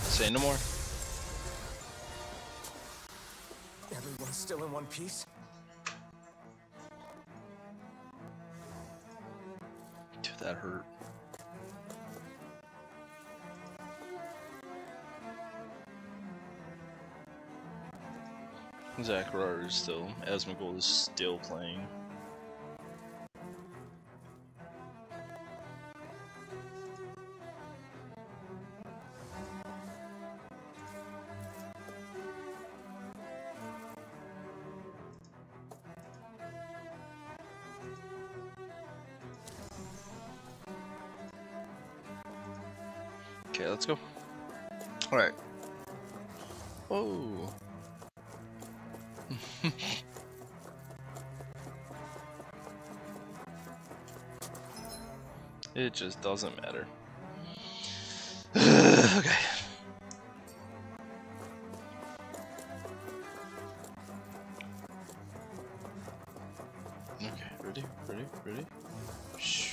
Say no more. Everyone's still in one piece? Dude, that hurt. Zachariah is still, Asmongold is still playing. Okay, let's go. Alright. Oh. It just doesn't matter. Okay. Okay, ready? Shh.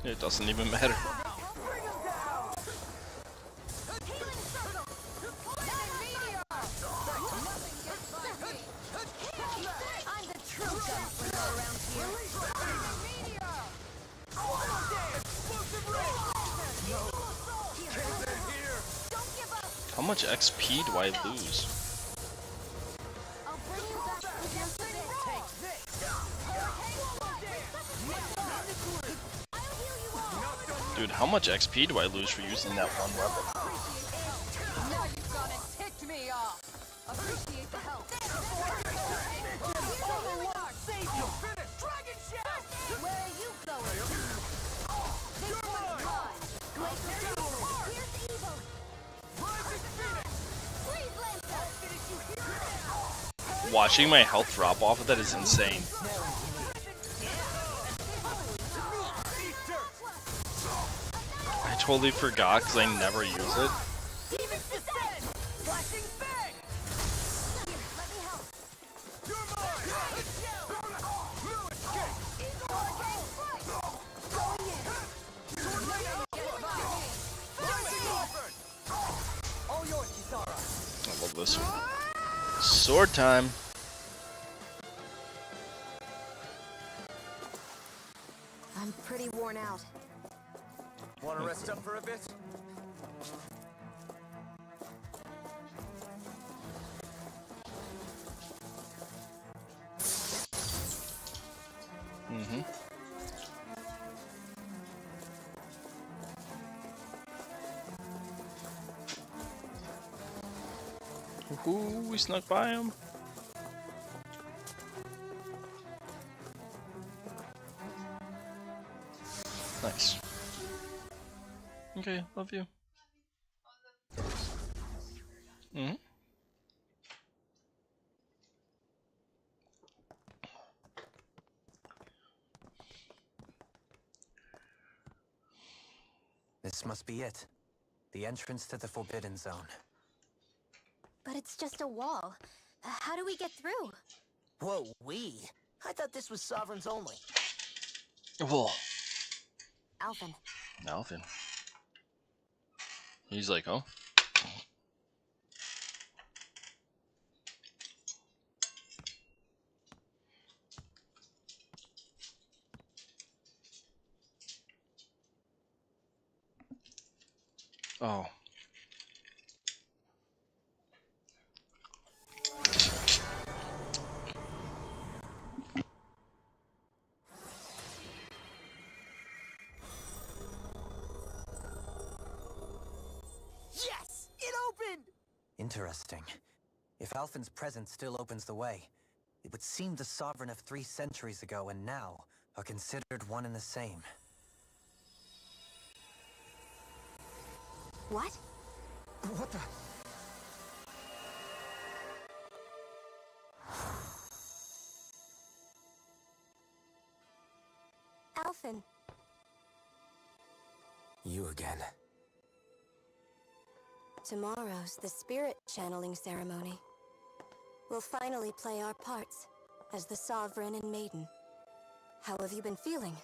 It doesn't even matter. How much XP do I lose? Dude, how much XP do I lose for using that one weapon? Now you've gone and ticked me off. Appreciate the help. Save you. Dragon Shaft. Where are you going? This one's mine. Here's evil. Freeze Lancer. Watching my health drop off of that is insane. I totally forgot because I never use it. this one. Sword time. I'm pretty worn out. Want to rest up for a bit? Mm-hmm. Ooh, we snuck by him. Nice. Okay, love you. Mm-hmm. This must be it. The entrance to the Forbidden Zone. But it's just a wall. How do we get through? Whoa, we? I thought this was Sovereigns only. Whoa. Alphen. Alphen. He's like, oh. Oh. Yes! It opened! Interesting. If Alphen's presence still opens the way, it would seem the Sovereign of 3 centuries ago and now are considered one and the same. What? What the? Alphen. You again. Tomorrow's the spirit channeling ceremony. We'll finally play our parts as the Sovereign and Maiden. How have you been feeling?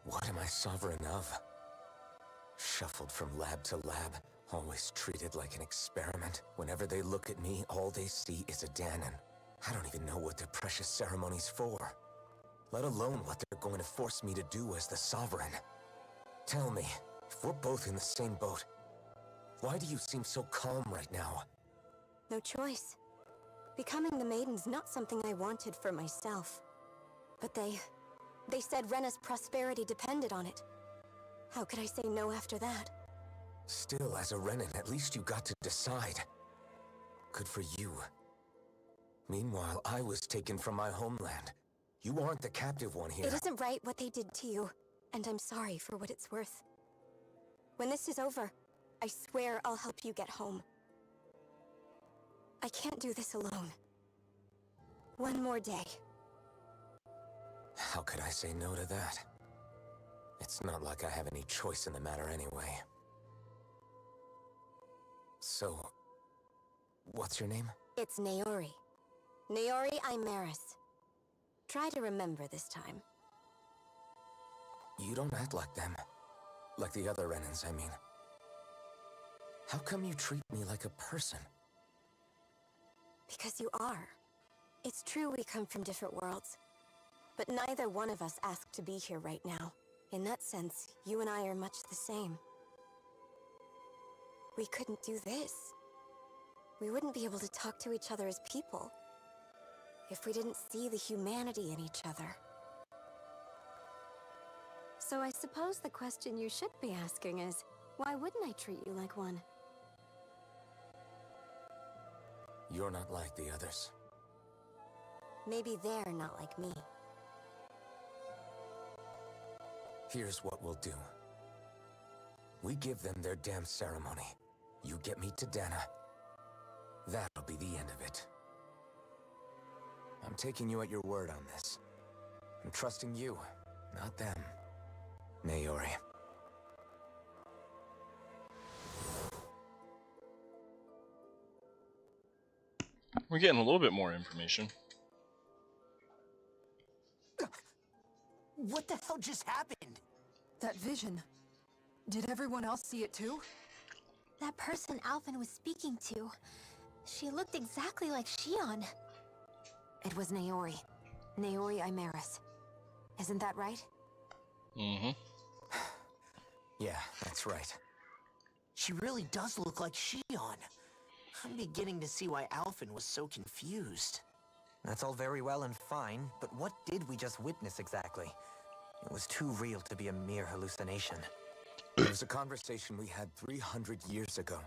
What am I sovereign of? Shuffled from lab to lab, always treated like an experiment. Whenever they look at me, all they see is a Dahnan. I don't even know what their precious ceremony's for, let alone what they're going to force me to do as the Sovereign. Tell me, if we're both in the same boat, why do you seem so calm right now? No choice. Becoming the Maiden's not something I wanted for myself. But they said Rena's prosperity depended on it. How could I say no after that? Still, as a Renan, at least you got to decide. Good for you. Meanwhile, I was taken from my homeland. You aren't the captive one here. It isn't right what they did to you, and I'm sorry for what it's worth. When this is over, I swear I'll help you get home. I can't do this alone. One more day. How could I say no to that? It's not like I have any choice in the matter anyway. So, what's your name? It's Naori. Naori Imaris. Try to remember this time. You don't act like them. Like the other Renans, I mean. How come you treat me like a person? Because you are. It's true we come from different worlds. But neither one of us asked to be here right now. In that sense, you and I are much the same. We couldn't do this. We wouldn't be able to talk to each other as people if we didn't see the humanity in each other. So I suppose the question you should be asking is, why wouldn't I treat you like one? You're not like the others. Maybe they're not like me. Here's what we'll do. We give them their damn ceremony. You get me to Dana. That'll be the end of it. I'm taking you at your word on this. I'm trusting you, not them. Naori. We're getting a little bit more information. What the hell just happened? That vision. Did everyone else see it too? That person Alphen was speaking to, She looked exactly like Shionne. It was Naori. Naori Imaris. Isn't that right? Mm-hmm. Yeah, that's right. She really does look like Shionne. I'm beginning to see why Alphen was so confused. That's all very well and fine, but what did we just witness exactly? It was too real to be a mere hallucination. It was a conversation we had 300 years ago.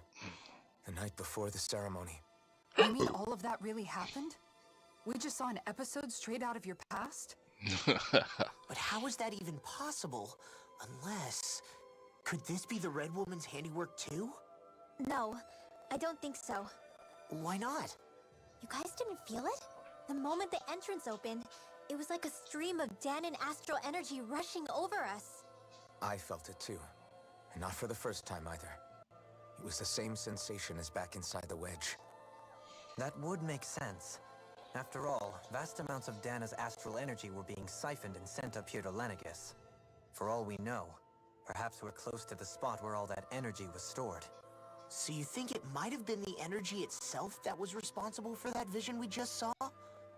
The night before the ceremony. You mean all of that really happened? We just saw an episode straight out of your past? But how is that even possible? Unless... Could this be the Red Woman's handiwork too? No, I don't think so. Why not? You guys didn't feel it? The moment the entrance opened, it was like a stream of Danon astral energy rushing over us. I felt it too. And not for the first time either. It was the same sensation as back inside the wedge. That would make sense. After all, vast amounts of Dana's astral energy were being siphoned and sent up here to Lenegus. For all we know, perhaps we're close to the spot where all that energy was stored. So you think it might have been the energy itself that was responsible for that vision we just saw?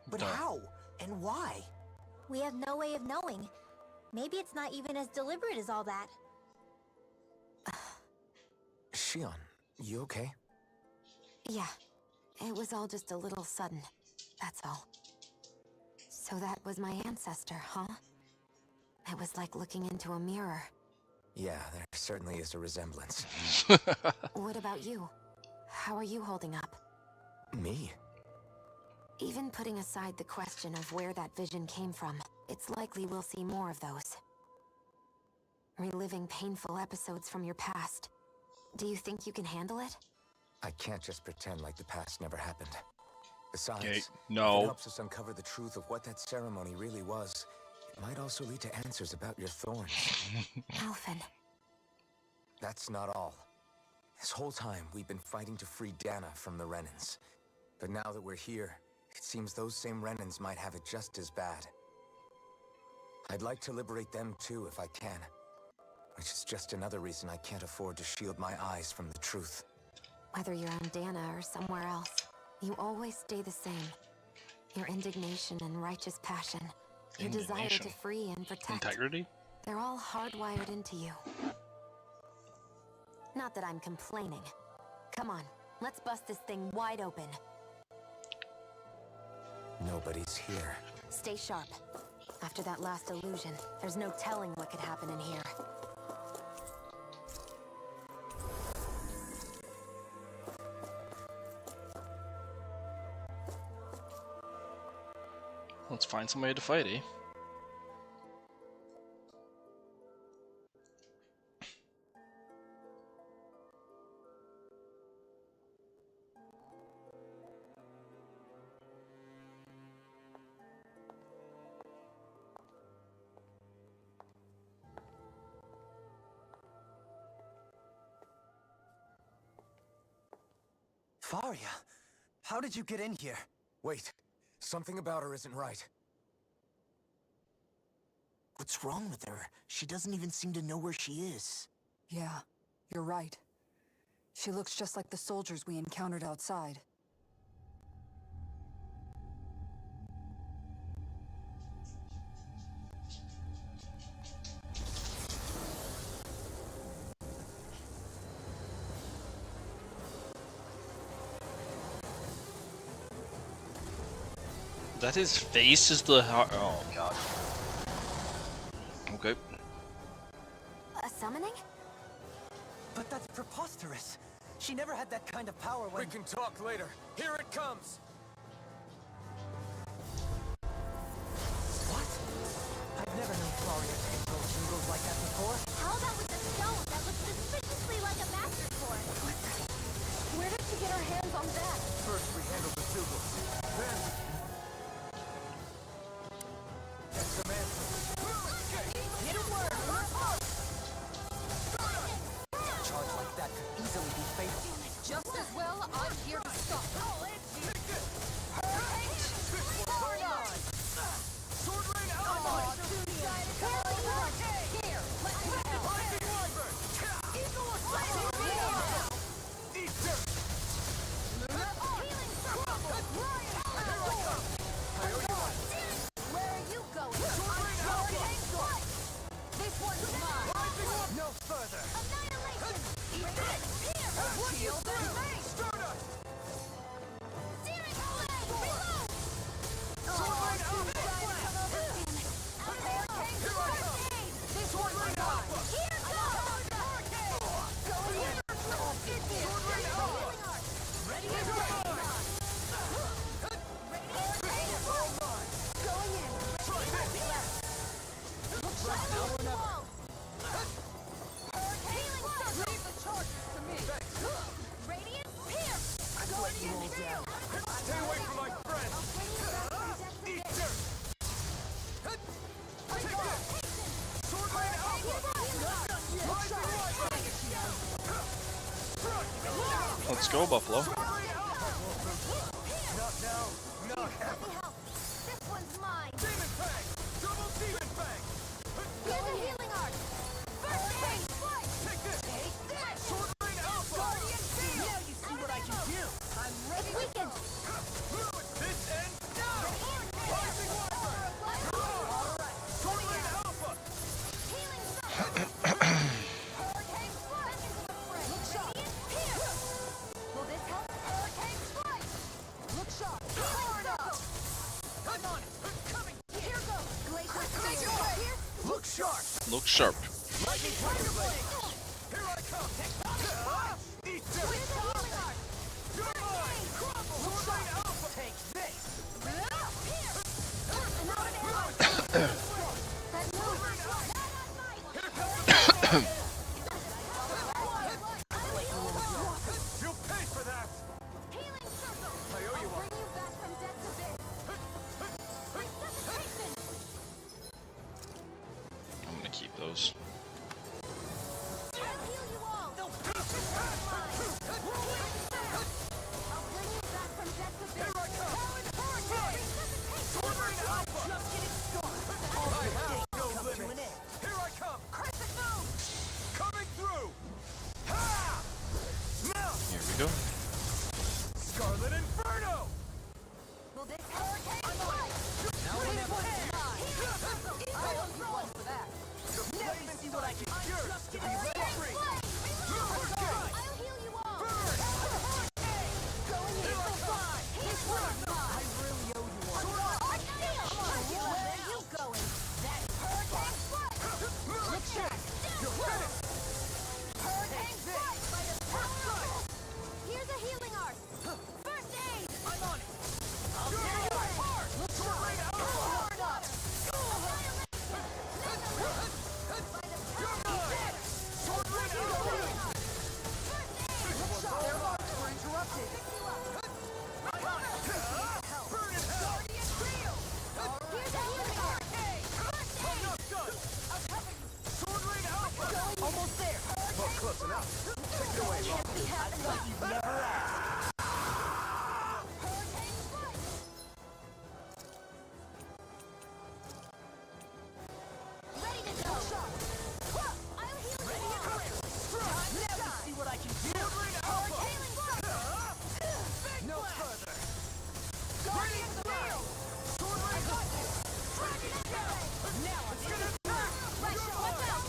But how? And why? We have no way of knowing. Maybe it's not even as deliberate as all that. Shionne, you okay? Yeah. It was all just a little sudden. That's all. So that was my ancestor, huh? It was like looking into a mirror. Yeah, there certainly is a resemblance. What about you? How are you holding up? Me? Even putting aside the question of where that vision came from, it's likely we'll see more of those. Reliving painful episodes from your past. Do you think you can handle it? I can't just pretend like the past never happened. Besides, Okay, if no. it helps us uncover the truth of what that ceremony really was, it might also lead to answers about your thorns. Alphen. That's not all. This whole time, we've been fighting to free Dana from the Renans. But now that we're here, it seems those same Renans might have it just as bad. I'd like to liberate them too if I can. Which is just another reason I can't afford to shield my eyes from the truth. Whether you're on Dana or somewhere else, you always stay the same. Your indignation and righteous passion. Your desire to free and protect. Integrity? They're all hardwired into you. Not that I'm complaining. Come on, let's bust this thing wide open. Nobody's here. Stay sharp. After that last illusion, there's no telling what could happen in here. Let's find somebody to fight, eh? Faria, how did you get in here? Wait, something about her isn't right. What's wrong with her? She doesn't even seem to know where she is. Yeah, you're right. She looks just like the soldiers we encountered outside. That his face is the oh god. Okay. A summoning? But that's preposterous. She never had that kind of power when... We can talk later. Here it comes! What? I've never known Faria to control symbols like that before. How about with the stone that looks suspiciously like a master sword? What the... Where did she get her hands on that? First we handle the Zugals. Then... That's the man. Hit a word! Charge like that could easily be fatal. Just as well, I'm here to stop her. Sword rain out! Here! one's mine. No further. Annihilation. Eat this. Here. Shield and face. Searing blade. Reload. Oh, two sides come over. Damn it. Hurricane first aid. This one's mine. Here goes. Going in. Get here. Healing art. Ready and ready. Going in. Healing art. Leave the charges to me. Radiant pierce. Guardian trail. Stay away from my friend! Eat dirt! Take this! Sword Lane Alpha! Let's go, Buffalo. Not now, not ever! This one's mine. Demon Fang! Double Demon Fang! Here's a healing art. First aid. Take this! Take this. Sword Lane Alpha! Guardian shield. Now you see what I can do. I'm ready. Weakened. This ends now! Rising Wyvern! Sword Lane Alpha! Healing Hurricane strike. Look sharp. Pierce. Will this help? Hurricane strike. Look sharp. Power up. I'm on it! Coming! Here goes. Glacier steel. Here. Look sharp! Look sharp. Lightning Tiger Blade! Here I come! Eat dirt! Here's a healing art. You're mine! Sword Lane Alpha! Take this. Pierce. Another arrow. That moves. You'll pay for that! Healing circle. I owe you one. Bring you back from death's abyss. Resuscitation. I'm gonna keep those. I'll heal you all. I'll bring you back from death's abyss. Here I come! Hurricane. Sword Lane Alpha! Just getting started. I have no Come to an limits! end. Here I come! Crescent moon. Coming through! Ha! Now! Here we go. Scarlet Inferno! Will this hurricane strike? Now or never. Healing circle. I owe you one for that. Now you see what I can do. Just getting Hurricane started. flame. Reload. I'll heal you all. Hurricane. Going in. This one's mine. I really owe you one. Arc steel. Where are you going? That hurricane strike. Look sharp. Hurricane strike by the power of Earth. Here's a healing art. First aid. I'm on it. I'll tear you apart. Look sharp. Powered up. Annihilation. By the power of Earth. Sword Lane Alpha! First aid. Look sharp. Their arcs were interrupted. Pick you up. Burn in hell! Guardian shield. Here's a healing art. First I'm aid. not done! I'll cover you. Sword Lane Alpha! Almost there. Well, close enough. Take it away, Mom. Can't be happening. You've never asked. Hurricane strike. Ready to go. I'll heal you all. Now you see what I can do. Healing circle. No further. Guardian shield. I got you. Dragon arrow. Now I'm gonna Watch out.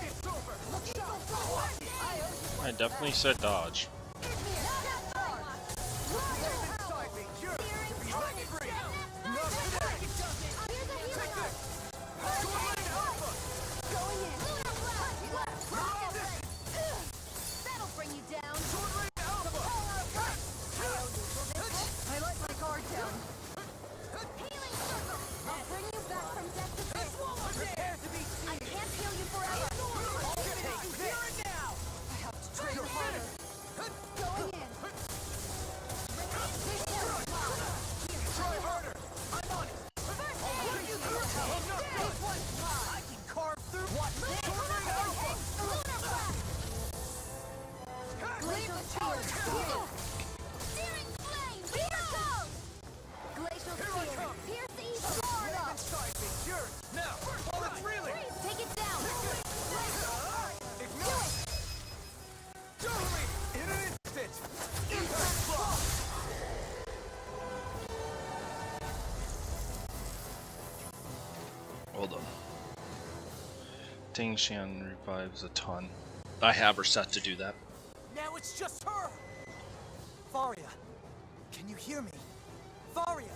It's over! Look sharp. I definitely said dodge. Inside me! You're to be let free! Not today! Here's a healing art. Sword Lane Alpha! Going in. Lunar blast. Rocket ray. That'll bring you down. Sword Lane Alpha! I let my guard down. Healing circle. I'll bring you back from death to this. prepare to be I can't heal you forever. Take this. Here and now. I have to train harder. Taunting shionne revives a ton. I have her set to do that. Now it's just her! Faria, can you hear me? Faria!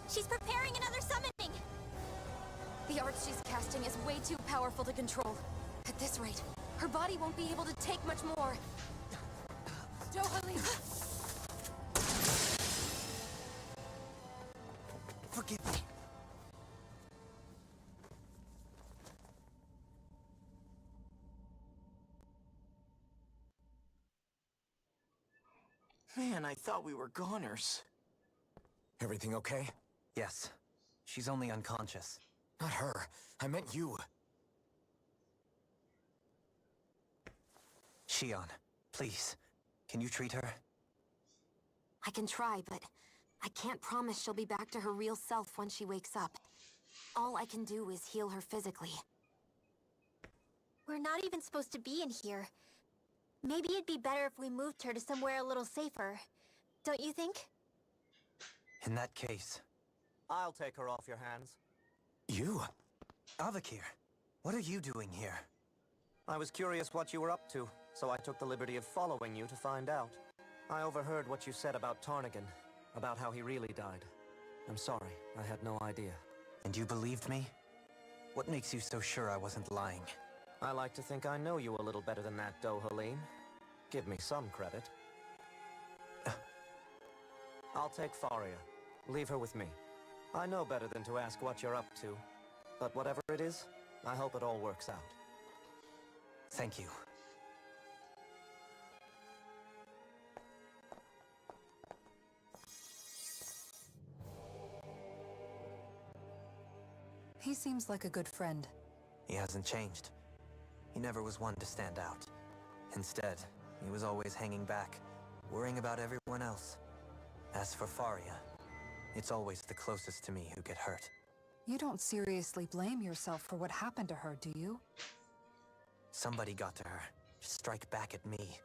She's preparing another summoning! The art she's casting is way too powerful to control. At this rate, her body won't be able to take much more. Dohalim! Forgive me. Man, I thought we were goners. Everything okay? Yes. She's only unconscious. Not her. I meant you. Shionne, please. Can you treat her? I can try, but I can't promise she'll be back to her real self when she wakes up. All I can do is heal her physically. We're not even supposed to be in here. Maybe it'd be better if we moved her to somewhere a little safer. Don't you think? In that case... I'll take her off your hands. You? Avakir, what are you doing here? I was curious what you were up to, so I took the liberty of following you to find out. I overheard what you said about Tarnigan, about how he really died. I'm sorry, I had no idea. And you believed me? What makes you so sure I wasn't lying? I like to think I know you a little better than that, Dohalim. Give me some credit. I'll take Faria. Leave her with me. I know better than to ask what you're up to. But whatever it is, I hope it all works out. Thank you. He seems like a good friend. He hasn't changed. He never was one to stand out. Instead, he was always hanging back, worrying about everyone else. As for Faria, it's always the closest to me who get hurt. You don't seriously blame yourself for what happened to her, do you? Somebody got to her, to strike back at me.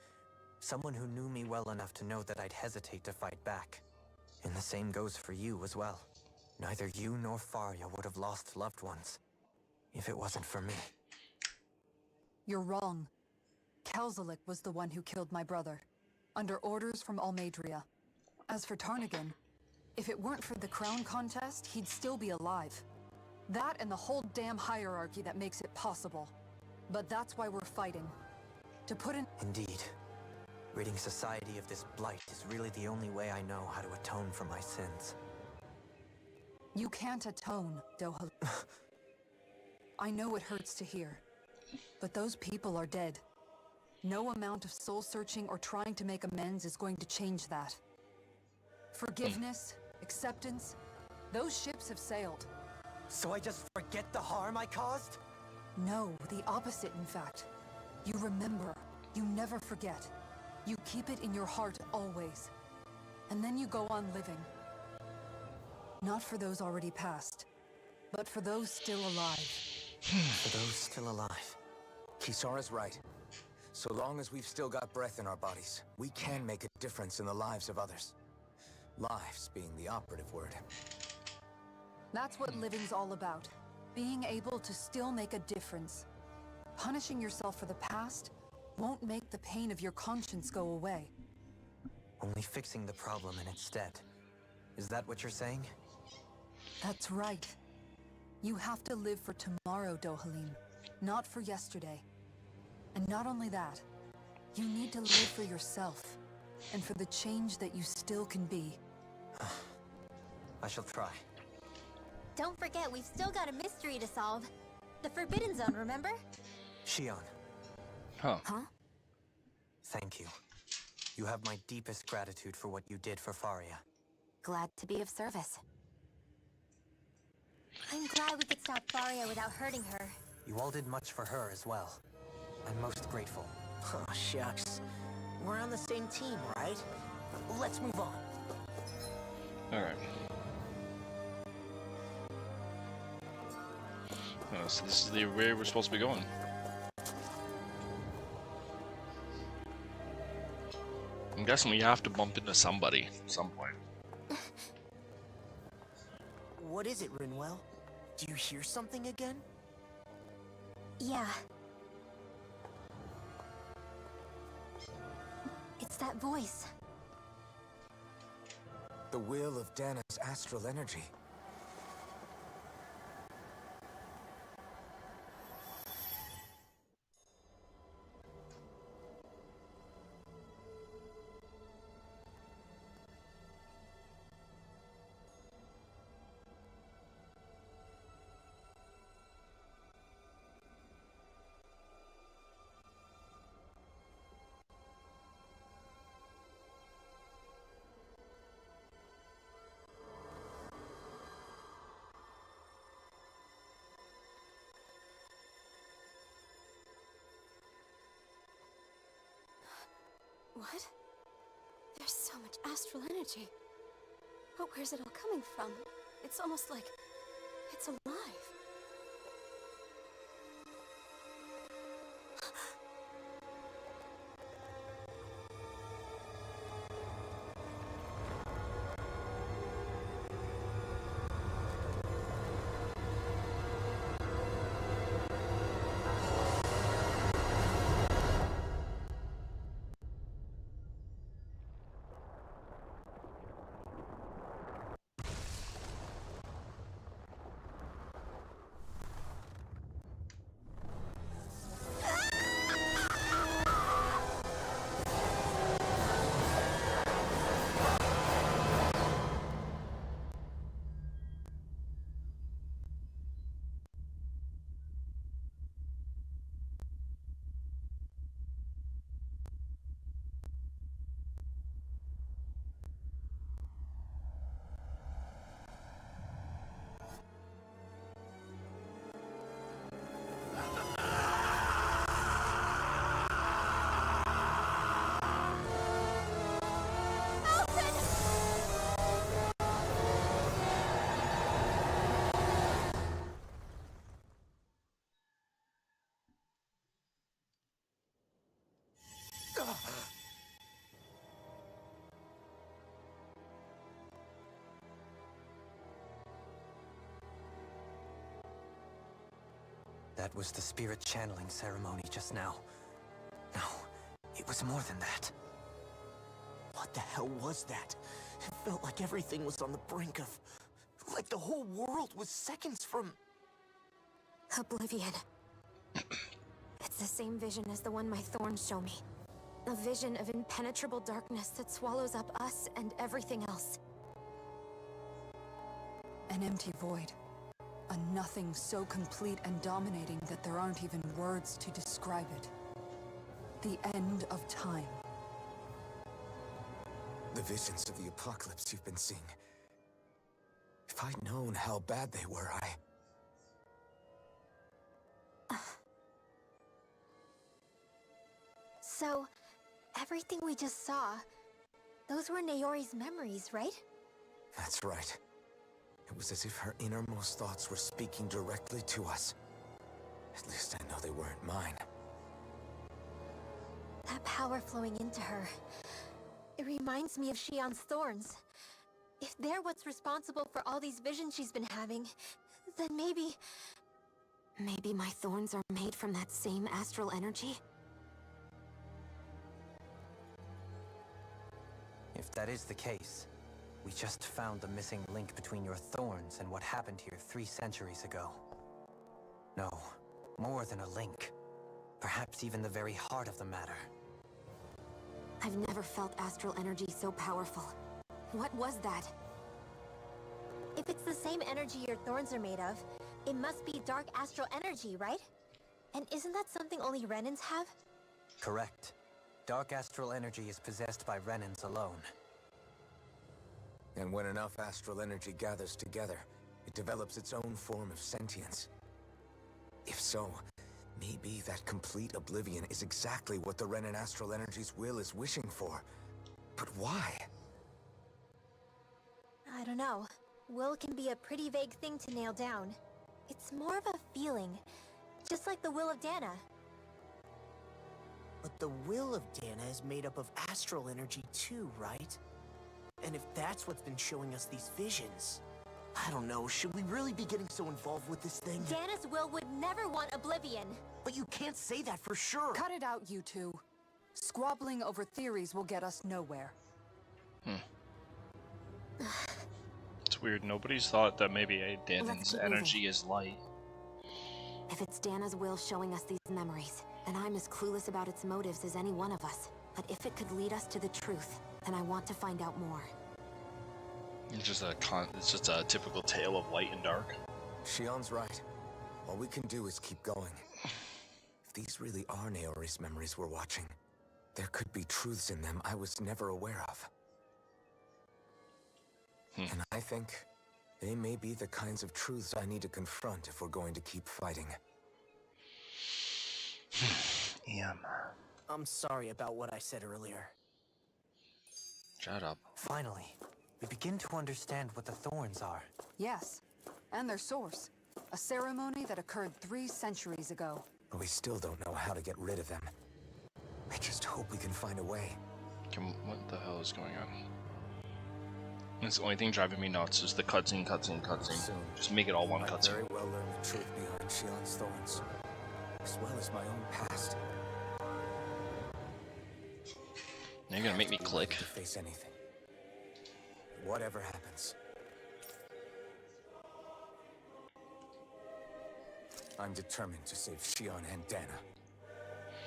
Someone who knew me well enough to know that I'd hesitate to fight back. And the same goes for you as well. Neither you nor Faria would have lost loved ones, if it wasn't for me. You're wrong. Kelzelik was the one who killed my brother, under orders from Almadria. As for Tarnigan, if it weren't for the crown contest, he'd still be alive. That and the whole damn hierarchy that makes it possible. But that's why we're fighting. To put in... Indeed. Ridding society of this blight is really the only way I know how to atone for my sins. You can't atone, Dohal. I know it hurts to hear, but those people are dead. No amount of soul-searching or trying to make amends is going to change that. Forgiveness, acceptance, those ships have sailed. So I just forget the harm I caused? No, the opposite, in fact. You remember. You never forget. You keep it in your heart always. And then you go on living. Not for those already passed, but for those still alive. For those still alive. Kisara's right. So long as we've still got breath in our bodies, we can make a difference in the lives of others. Lives being the operative word. That's what living's all about. Being able to still make a difference. Punishing yourself for the past won't make the pain of your conscience go away. Only fixing the problem in its stead. Is that what you're saying? That's right. You have to live for tomorrow, Dohalim, not for yesterday. And not only that, you need to live for yourself, and for the change that you still can be. I shall try. Don't forget, we've still got a mystery to solve. The Forbidden Zone, remember? Shionne. Huh. Thank you. You have my deepest gratitude for what you did for Faria. Glad to be of service. I'm glad we could stop Faria without hurting her. You all did much for her as well. I'm most grateful. Oh, shucks. We're on the same team, right? Let's move on. Alright. So this is the way we're supposed to be going. I'm guessing we have to bump into somebody at some point. What is it, Rinwell? Do you hear something again? Yeah. It's that voice. The will of Dana's astral energy. What? There's so much astral energy. But where's it all coming from? It's almost like it's alive. That was the spirit channeling ceremony just now. No, it was more than that. What the hell was that? It felt like everything was on the brink of... like the whole world was seconds from... Oblivion. It's the same vision as the one my thorns show me. A vision of impenetrable darkness that swallows up us and everything else. An empty void. A nothing so complete and dominating that there aren't even words to describe it. The end of time. The visions of the apocalypse you've been seeing. If I'd known how bad they were, So, everything we just saw, those were Naori's memories, right? That's right. It was as if her innermost thoughts were speaking directly to us. At least I know they weren't mine. That power flowing into her, it reminds me of Shionne's thorns. If they're what's responsible for all these visions she's been having, then maybe... Maybe my thorns are made from that same astral energy? If that is the case, we just found the missing link between your thorns and what happened here 3 centuries ago. No, more than a link. Perhaps even the very heart of the matter. I've never felt astral energy so powerful. What was that? If it's the same energy your thorns are made of, it must be dark astral energy, right? And isn't that something only Renans have? Correct. Dark astral energy is possessed by Renans alone. And when enough astral energy gathers together, it develops its own form of sentience. If so, maybe that complete oblivion is exactly what the Renan astral energy's will is wishing for. But why? I don't know. Will can be a pretty vague thing to nail down. It's more of a feeling, just like the will of Dana. But the will of Dana is made up of astral energy too, right? And if that's what's been showing us these visions... I don't know, should we really be getting so involved with this thing? Dana's will would never want Oblivion. But you can't say that for sure. Cut it out, you two. Squabbling over theories will get us nowhere. It's weird. Nobody's thought that maybe Danon's keep energy moving. is light. If it's Dana's will showing us these memories, then I'm as clueless about its motives as any one of us. But if it could lead us to the truth, then I want to find out more. It's just a typical tale of light and dark. Shionne's right. All we can do is keep going. If these really are Naori's memories we're watching, there could be truths in them I was never aware of. And I think they may be the kinds of truths I need to confront if we're going to keep fighting. I'm sorry about what I said earlier. Shut up. Finally, we begin to understand what the thorns are. Yes, and their source. A ceremony that occurred 3 centuries ago. But we still don't know how to get rid of them. I just hope we can find a way. What the hell is going on? It's the only thing driving me nuts is the cutscene. Soon, Just make it all one I cutscene. very well learn the truth behind Shionne's thorns, as well as my own past. Now you're gonna make me Be click. ready to face anything. Whatever happens. I'm determined to save Shionne and Dana.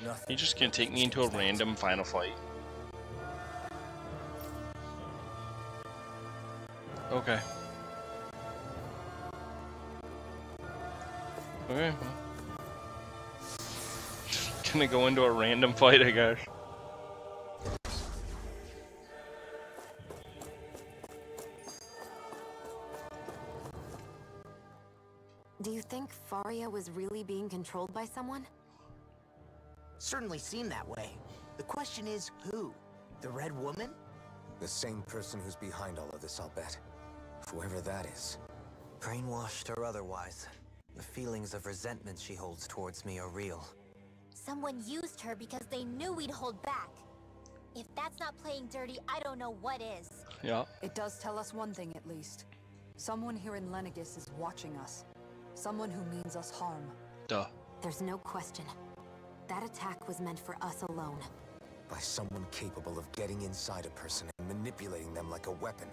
Nothing. You're just gonna take me into a random final fight. Okay. Okay. Gonna go into a random fight, I guess. Do you think Faria was really being controlled by someone? Certainly seemed that way. The question is, who? The Red Woman? The same person who's behind all of this, I'll bet. Whoever that is. Brainwashed or otherwise, the feelings of resentment she holds towards me are real. Someone used her because they knew we'd hold back. If that's not playing dirty, I don't know what is. Yeah. It does tell us one thing at least. Someone here in Lenegis is watching us. Someone who means us harm. Duh. There's no question. That attack was meant for us alone. By someone capable of getting inside a person and manipulating them like a weapon.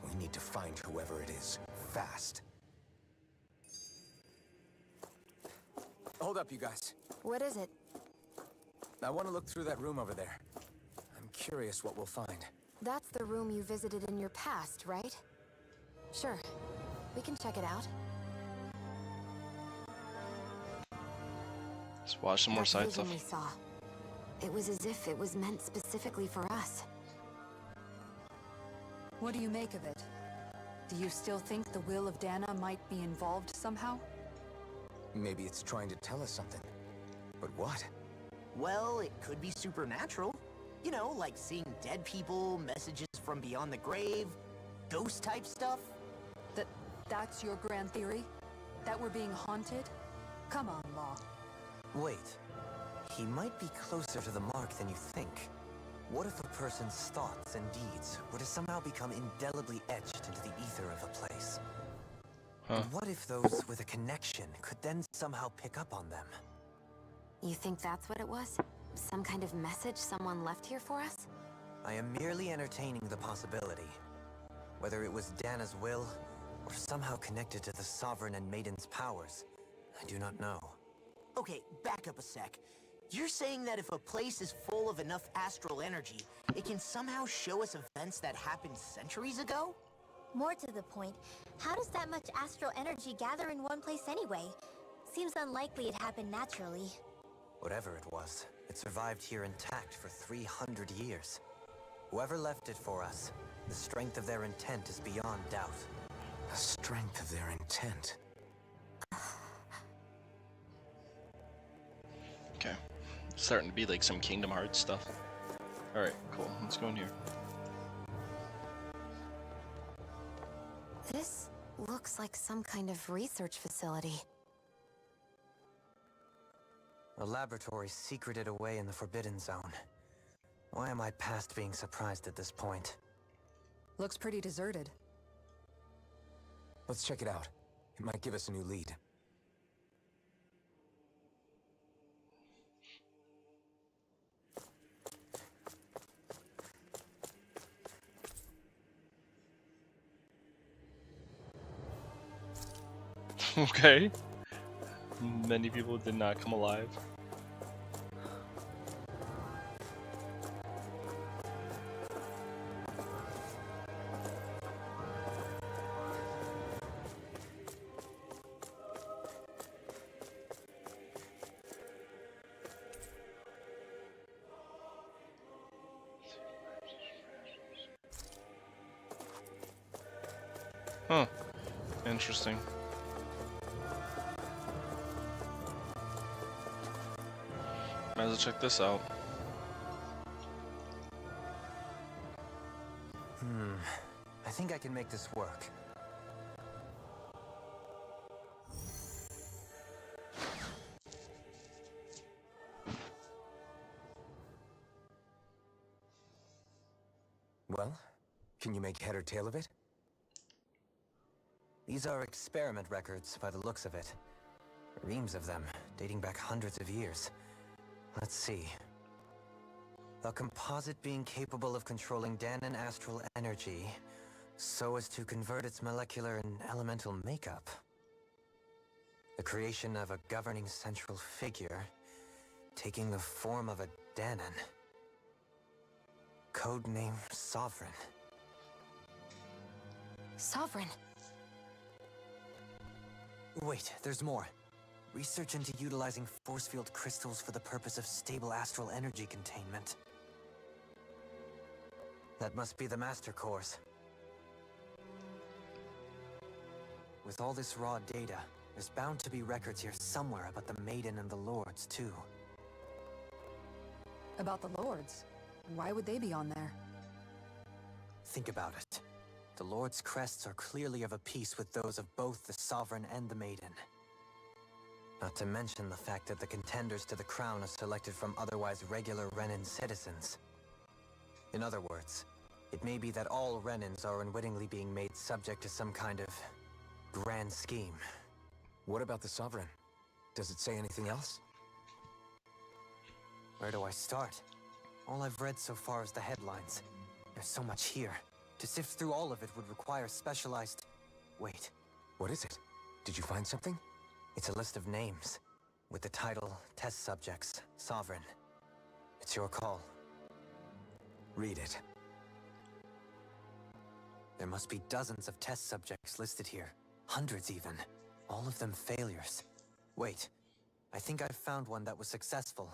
We need to find whoever it is, fast. Hold up, you guys. What is it? I want to look through that room over there. I'm curious what we'll find. That's the room you visited in your past, right? Sure. We can check it out. Let's watch some more That side vision stuff. we saw. It was as if it was meant specifically for us. What do you make of it? Do you still think the will of Dana might be involved somehow? Maybe it's trying to tell us something. But what? Well, it could be supernatural. You know, like seeing dead people, messages from beyond the grave, ghost-type stuff. That's your grand theory? That we're being haunted? Come on, Law. Wait, he might be closer to the mark than you think. What if a person's thoughts and deeds were to somehow become indelibly etched into the ether of a place? And what if those with a connection could then somehow pick up on them? You think that's what it was? Some kind of message someone left here for us? I am merely entertaining the possibility. Whether it was Dana's will, or somehow connected to the Sovereign and Maiden's powers, I do not know. Okay, back up a sec. You're saying that if a place is full of enough astral energy, it can somehow show us events that happened centuries ago? More to the point, how does that much astral energy gather in one place anyway? Seems unlikely it happened naturally. Whatever it was, it survived here intact for 300 years. Whoever left it for us, the strength of their intent is beyond doubt. The strength of their intent. Okay. Starting to be like some Kingdom Hearts stuff. Alright, cool. Let's go in here. This looks like some kind of research facility. A laboratory secreted away in the Forbidden Zone. Why am I past being surprised at this point? Looks pretty deserted. Let's check it out. It might give us a new lead. Okay. Many people did not come alive. Huh. Interesting. Might as well check this out. I think I can make this work. Well, can you make head or tail of it? These are experiment records by the looks of it. Reams of them, dating back hundreds of years. Let's see. A composite being capable of controlling Danon astral energy so as to convert its molecular and elemental makeup. The creation of a governing central figure taking the form of a Danon. Codename Sovereign. Sovereign. Wait, there's more. Research into utilizing force field crystals for the purpose of stable astral energy containment. That must be the master course. With all this raw data, there's bound to be records here somewhere about the Maiden and the Lords, too. About the Lords? Why would they be on there? Think about it. The Lord's crests are clearly of a piece with those of both the Sovereign and the Maiden. Not to mention the fact that the contenders to the crown are selected from otherwise regular Renan citizens. In other words, it may be that all Renans are unwittingly being made subject to some kind of grand scheme. What about the Sovereign? Does it say anything else? Where do I start? All I've read so far is the headlines. There's so much here. To sift through all of it would require specialized... Wait. What is it? Did you find something? It's a list of names, with the title, Test Subjects, Sovereign. It's your call. Read it. There must be dozens of test subjects listed here. Hundreds even. All of them failures. Wait, I think I've found one that was successful.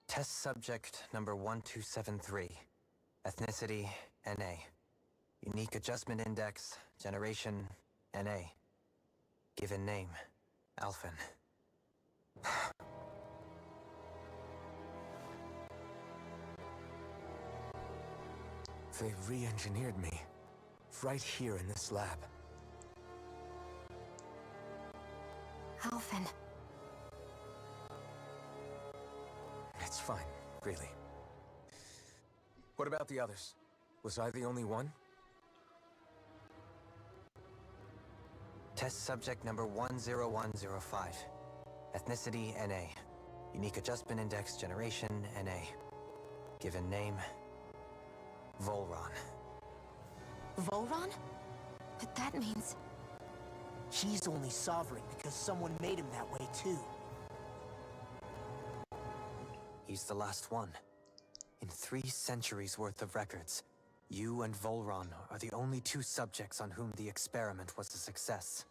Test subject number 1273. Ethnicity, NA. Unique adjustment index, generation, NA. Given name, Alphen. They re-engineered me. Right here in this lab. Alphen. It's fine, really. What about the others? Was I the only one? Test subject number 10105. Ethnicity, NA. Unique adjustment index, generation, NA. Given name, Volron. Volron? But that means... He's only sovereign because someone made him that way too. He's the last one. In 3 centuries worth of records, you and Volron are the only 2 subjects on whom the experiment was a success.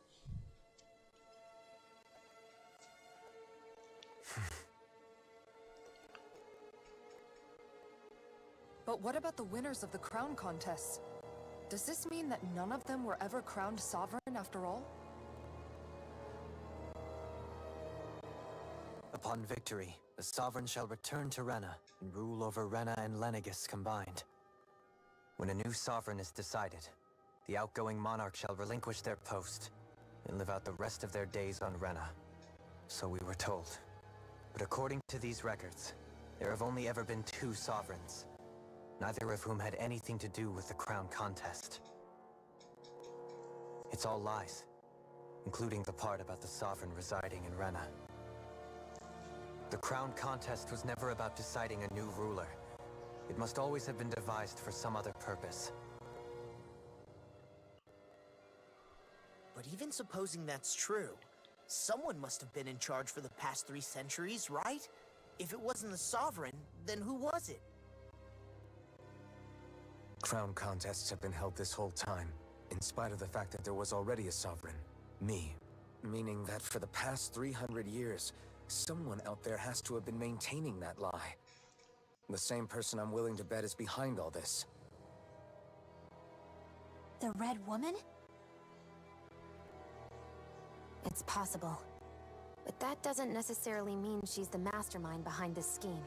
But what about the winners of the crown contests? Does this mean that none of them were ever crowned sovereign after all? Upon victory, the Sovereign shall return to Rena and rule over Rena and Lenegis combined. When a new Sovereign is decided, the outgoing monarch shall relinquish their post and live out the rest of their days on Rena. So we were told. But according to these records, there have only ever been 2 Sovereigns, neither of whom had anything to do with the crown contest. It's all lies, including the part about the Sovereign residing in Rena. The crown contest was never about deciding a new ruler. It must always have been devised for some other purpose. But even supposing that's true, someone must have been in charge for the past 3 centuries, right? If it wasn't the Sovereign, then who was it? Crown contests have been held this whole time, in spite of the fact that there was already a Sovereign. Me. Meaning that for the past 300 years, someone out there has to have been maintaining that lie. The same person I'm willing to bet is behind all this. The Red Woman? It's possible. But that doesn't necessarily mean she's the mastermind behind this scheme.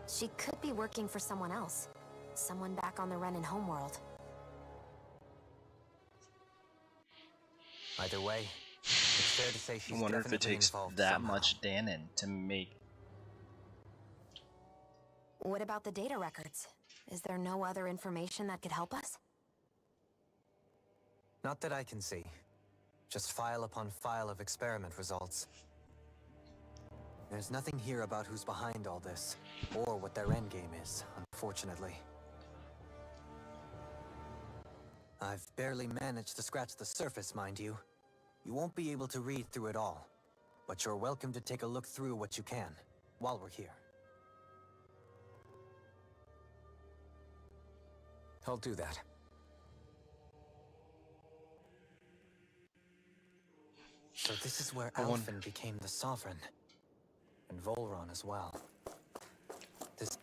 She could be working for someone else. Someone back on the Renan homeworld. Either way, it's fair to say she's I wonder if it definitely takes involved that somehow. much Danon to make. What about the data records? Is there no other information that could help us? Not that I can see. Just file upon file of experiment results. There's nothing here about who's behind all this, or what their endgame is, unfortunately. I've barely managed to scratch the surface, mind you. You won't be able to read through it all, but you're welcome to take a look through what you can, while we're here. I'll do that. So this is where I wonder- Alphen became the Sovereign. And Volron as well. This...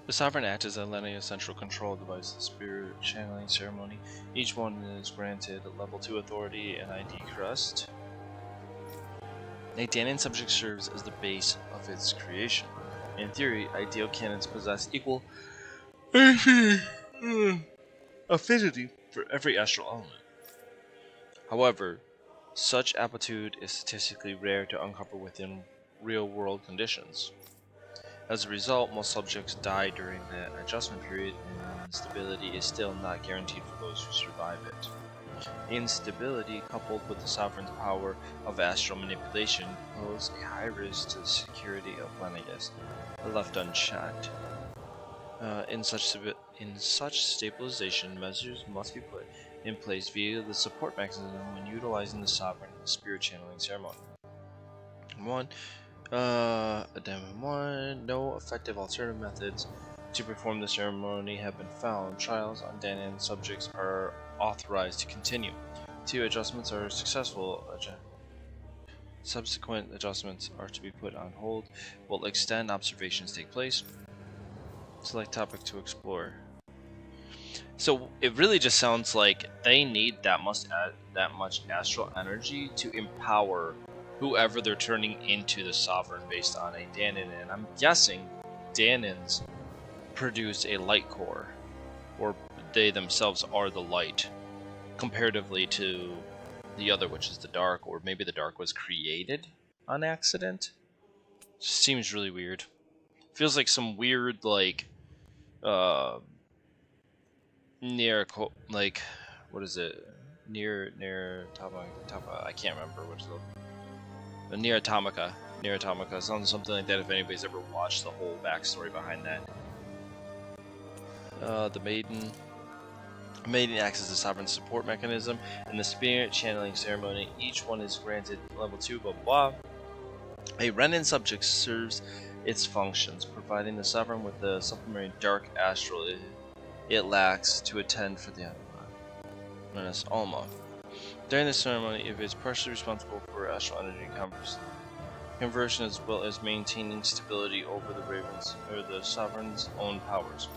The Sovereign Act is Alenia's central control device, the spirit channeling ceremony. Each one is granted a level 2 authority and ID crest. A Danon subject serves as the base of its creation. In theory, ideal canons possess equal affinity for every astral element. However, such aptitude is statistically rare to uncover within real-world conditions. As a result, most subjects die during the adjustment period, and stability is still not guaranteed for those who survive it. Instability, coupled with the Sovereign's power of astral manipulation, pose a high risk to the security of Leonidas, left unchecked. In such stabilization, measures must be put in place via the support mechanism when utilizing the Sovereign in the spirit channeling ceremony. 1. Addendum 1. No effective alternative methods to perform the ceremony have been found. Trials on Danon subjects are authorized to continue. 2. Adjustments are successful. Subsequent adjustments are to be put on hold while extend observations take place. Select topic to explore. So it really just sounds like they need that much astral energy to empower whoever they're turning into the Sovereign based on a Danon, and I'm guessing Danons produce a light core, or they themselves are the light, comparatively to the other, which is the dark, or maybe the dark was created on accident. Seems really weird. Feels like some weird, like, near, like, what is it? Near Tama, I can't remember which the Near Automata sounds something like that. If anybody's ever watched the whole backstory behind that. The Maiden acts as a Sovereign support mechanism in the spirit channeling ceremony. Each one is granted level 2, blah blah. A Renan subject serves its functions, providing the Sovereign with the supplementary dark astral it lacks to attend for the Renas Alma. During the ceremony, it is partially responsible for astral energy conversion as well as maintaining stability over the Sovereign's own powers.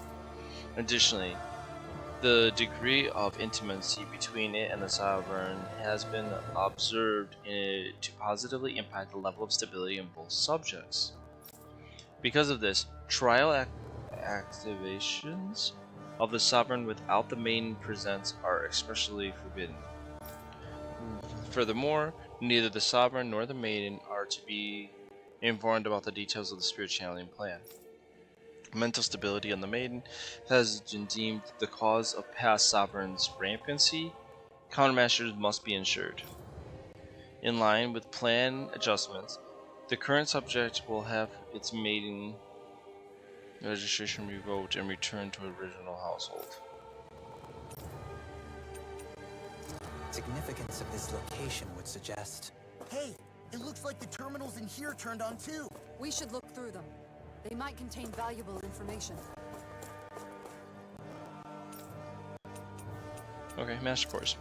Additionally, the degree of intimacy between it and the Sovereign has been observed to positively impact the level of stability in both subjects. Because of this, trial activations of the Sovereign without the Maiden presence are especially forbidden. Furthermore, neither the Sovereign nor the Maiden are to be informed about the details of the spirit channeling plan. Mental stability on the Maiden has been deemed the cause of past sovereigns' rampancy. Countermeasures must be ensured. In line with plan adjustments, the current subject will have its maiden registration revoked and returned to original household. Significance of this location would suggest... Hey, it looks like the terminals in here turned on too. We should look through them. They might contain valuable information. Okay, Master Cores.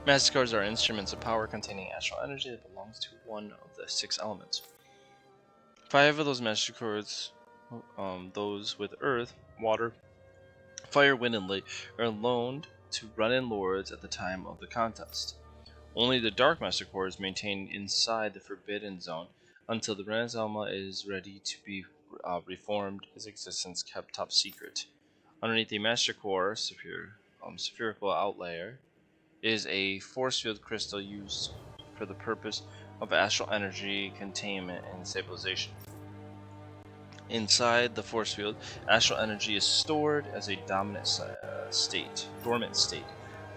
Master Cores are instruments of power containing astral energy that belongs to one of the 6 elements. 5 of those Master Cores, those with earth, water, fire, wind, and light, are loaned to Renan Lords at the time of the contest. Only the Dark Master Core is maintained inside the Forbidden Zone until the Renan's Alma is ready to be reformed, his existence kept top secret. Underneath the Master Core, spherical outlayer, is a force field crystal used for the purpose of astral energy containment and stabilization. Inside the force field, astral energy is stored as a dormant state.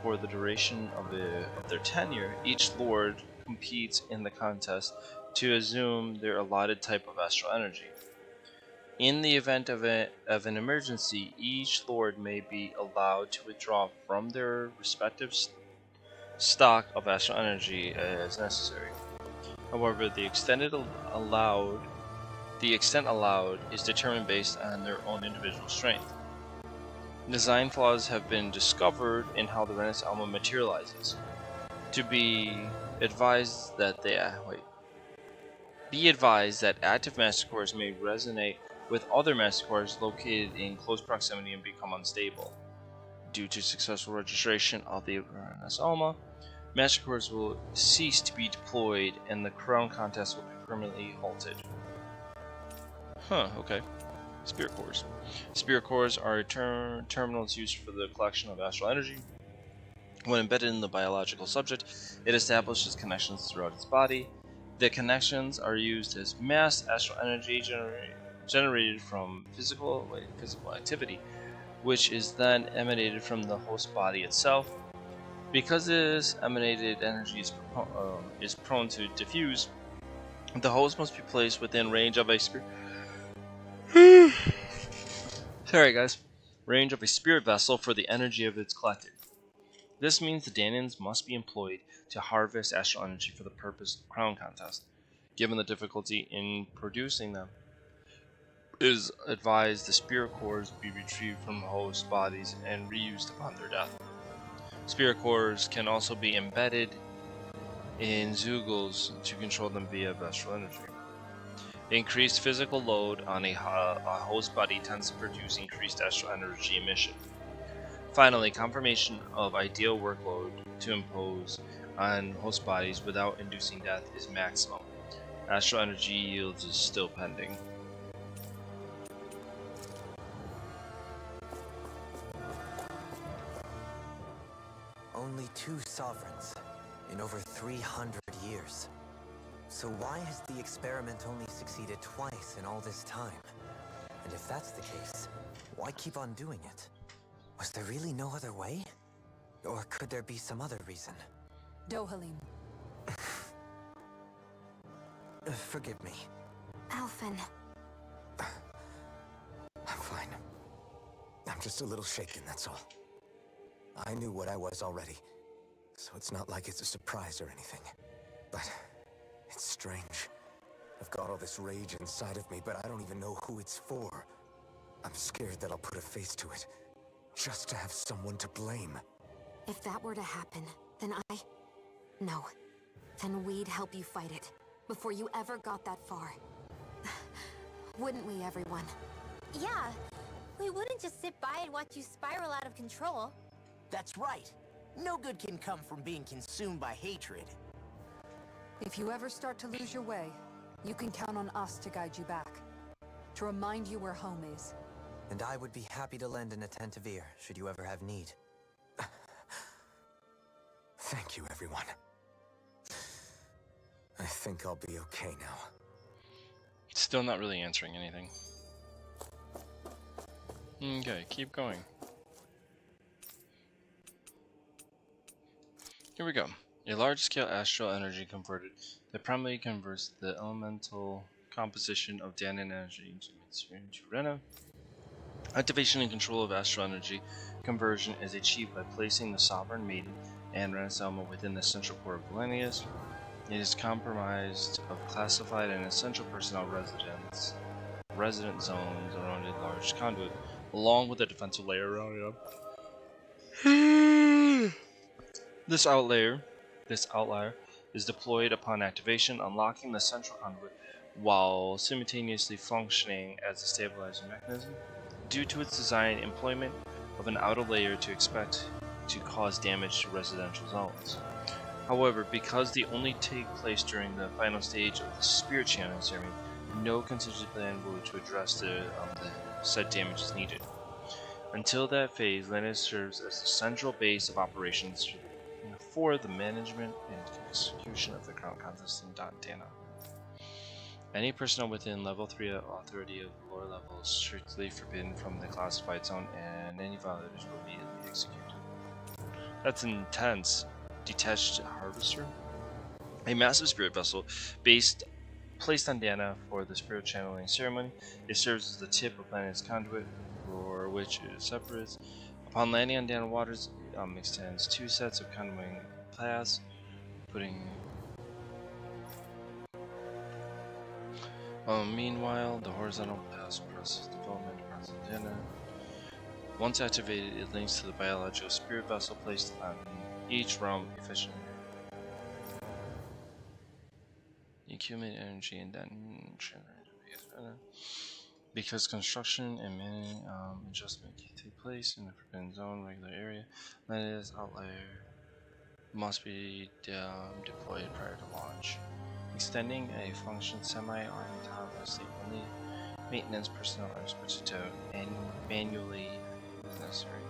For the duration of their tenure, each lord competes in the contest to assume their allotted type of astral energy. In the event of an emergency, each lord may be allowed to withdraw from their respective stock of astral energy as necessary. However, the extent allowed is determined based on their own individual strength. Design flaws have been discovered in how the Renan's Alma materializes. Be advised that active Master Cores may resonate with other Master Cores located in close proximity and become unstable. Due to successful registration of the Renan's Alma, Master Cores will cease to be deployed and the crown contest will be permanently halted. Okay. Spirit Cores. Spirit Cores are terminals used for the collection of astral energy. When embedded in the biological subject, it establishes connections throughout its body. The connections are used as mass astral energy generated from physical activity, which is then emanated from the host body itself. Because this emanated energy is prone to diffuse, the host must be placed within range of a spirit. Sorry, guys. Range of a spirit vessel for the energy of its collected. This means the Danians must be employed to harvest astral energy for the purpose of the crown contest. Given the difficulty in producing them, it is advised the spirit cores be retrieved from the host bodies and reused upon their death. Spirit cores can also be embedded in Zeugles to control them via astral energy. Increased physical load on a host body tends to produce increased astral energy emission. Finally, confirmation of ideal workload to impose on host bodies without inducing death is maximum. Astral energy yields is still pending. Only 2 sovereigns in over 300 years. So why has the experiment only succeeded twice in all this time? And if that's the case, why keep on doing it? Was there really no other way? Or could there be some other reason? Dohalim. Forgive me. Alphen. I'm fine. I'm just a little shaken, that's all. I knew what I was already, so it's not like it's a surprise or anything. But it's strange. I've got all this rage inside of me, but I don't even know who it's for. I'm scared that I'll put a face to it, just to have someone to blame. If that were to happen, then No. Then we'd help you fight it, before you ever got that far. Wouldn't we, everyone? Yeah, we wouldn't just sit by and watch you spiral out of control. That's right. No good can come from being consumed by hatred. If you ever start to lose your way, you can count on us to guide you back. To remind you where home is. And I would be happy to lend an attentive ear, should you ever have need. Thank you, everyone. I think I'll be okay now. Still not really answering anything. Okay, keep going. Here we go. A large-scale astral energy converter that primarily converts the elemental composition of Danon energy into Rena. Activation and control of astral energy conversion is achieved by placing the Sovereign Maiden and Rena Selma within the central core of Valenius. It is comprised of classified and essential personnel resident zones around a large conduit, along with a defensive layer around them. This outlier is deployed upon activation, unlocking the central conduit while simultaneously functioning as a stabilizing mechanism. Due to its design, employment of an outer layer to expect to cause damage to residential zones. However, because they only take place during the final stage of the Spirit Shionne ceremony, no contingency plan will to address the said damage is needed. Until that phase, Lennis serves as the central base of operations for the management and execution of the Crown Contest in Dana. Any personnel within level 3 authority of the lower level is strictly forbidden from the classified zone, and any violators will be immediately executed. That's intense. Detached Harvester. A massive spirit vessel placed on Dana for the spirit channeling ceremony. It serves as the tip of planet's conduit, for which it separates. Upon landing on Dana waters, it extends 2 sets of conduit paths, putting. Meanwhile, the horizontal path process development across Dana. Once activated, it links to the biological spirit vessel placed on each realm efficiently. You accumulate energy and then because construction and many adjustment can take place in the forbidden zone regular area, that is outlier must be deployed prior to launch. Extending a function semi-autonomously, only maintenance personnel are expected to manually if necessary.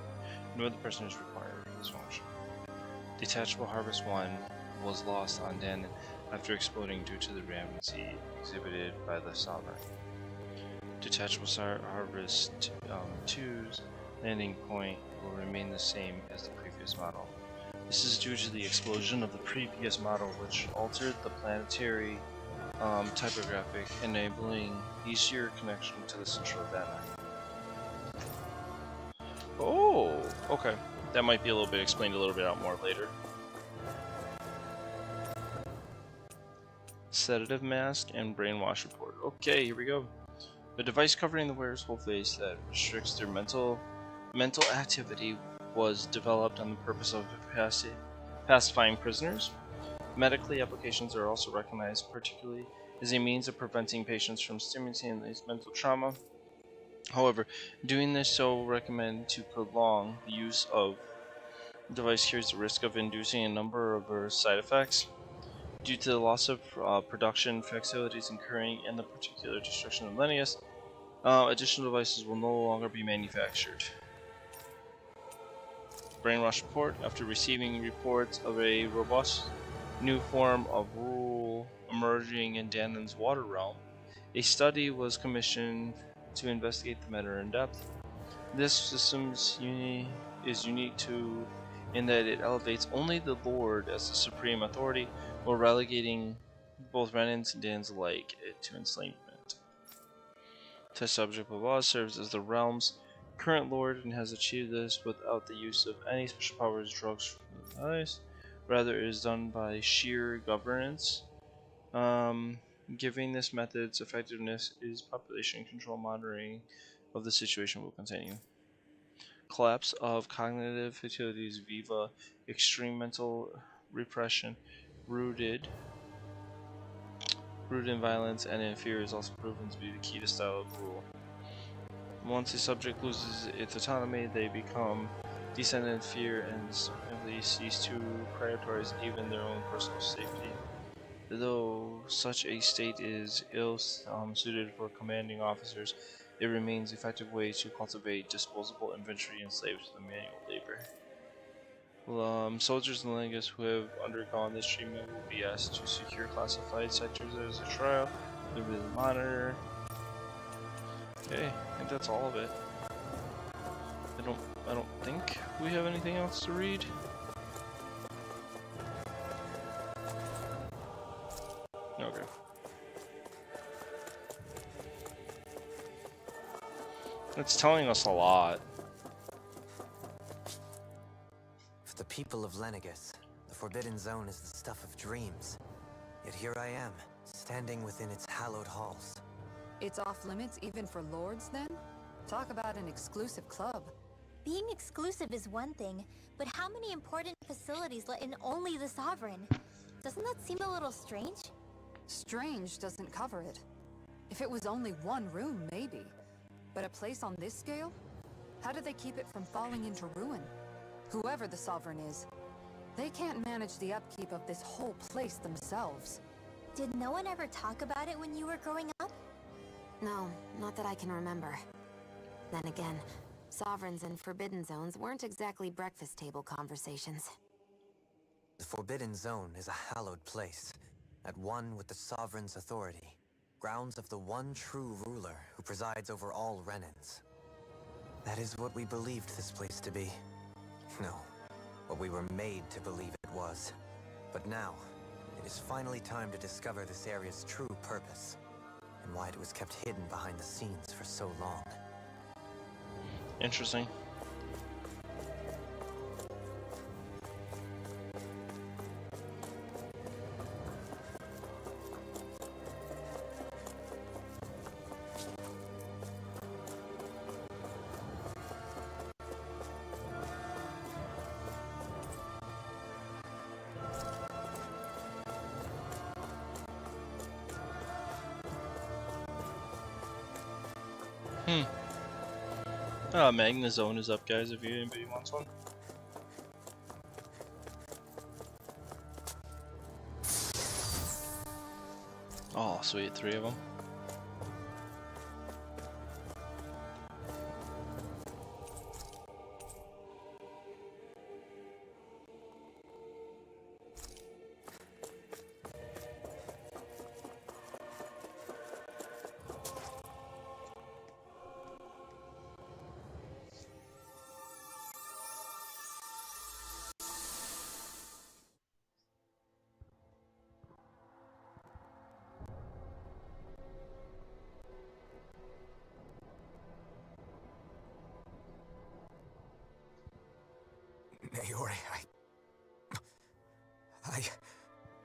No other person is required for this function. Detachable Harvest 1 was lost on Dan after exploding due to the redundancy exhibited by the Sovereign. Detachable Harvest 2's landing point will remain the same as the previous model. This is due to the explosion of the previous model, which altered the planetary typographic, enabling easier connection to the central data. Oh, okay. That might be a little bit explained a little bit out more later. Sedative mask and brainwash report. Okay, here we go. The device covering the wearer's whole face that restricts their mental activity was developed on the purpose of pacifying prisoners. Medically, applications are also recognized, particularly as a means of preventing patients from simultaneous mental trauma. However, doing this so recommend to prolong the use of the device carries the risk of inducing a number of side effects. Due to the loss of production facilities occurring and the particular destruction of Lennius, additional devices will no longer be manufactured. Brainwash report. After receiving reports of a robust new form of rule emerging in Danon's water realm, a study was commissioned to investigate the matter in depth. This system is unique in that it elevates only the Lord as the supreme authority, while relegating both Renans and Dans alike to enslavement. Test subject Baba serves as the realm's current lord and has achieved this without the use of any special powers, drugs, for the device. Rather, it is done by sheer governance. Giving this method's effectiveness is population control monitoring of the situation will continue. Collapse of cognitive facilities, viva extreme mental repression, rooted in violence and in fear is also proven to be the key to style of rule. Once a subject loses its autonomy, they become descended in fear and simply cease to prioritize even their own personal safety. Though such a state is ill suited for commanding officers, it remains an effective way to cultivate disposable inventory enslaved to the manual labor. Soldiers and Lengus who have undergone this treatment will be asked to secure classified sectors as a trial. They'll be the monitor. Okay, I think that's all of it. I don't think we have anything else to read. Okay. It's telling us a lot. For the people of Lenegus, the Forbidden Zone is the stuff of dreams. Yet here I am, standing within its hallowed halls. It's off limits even for lords, then? Talk about an exclusive club. Being exclusive is one thing, but how many important facilities let in only the Sovereign? Doesn't that seem a little strange? Strange doesn't cover it. If it was only one room, maybe. But a place on this scale? How do they keep it from falling into ruin? Whoever the Sovereign is, they can't manage the upkeep of this whole place themselves. Did no one ever talk about it when you were growing up? No, not that I can remember. Then again, Sovereigns and Forbidden Zones weren't exactly breakfast table conversations. The Forbidden Zone is a hallowed place, at one with the Sovereign's authority. Grounds of the one true ruler who presides over all Renans. That is what we believed this place to be. No, what we were made to believe it was. But now, it is finally time to discover this area's true purpose, and why it was kept hidden behind the scenes for so long. Interesting. Magna Zone is up, guys, if anybody wants one. Oh, sweet, 3 of them. Naori, I...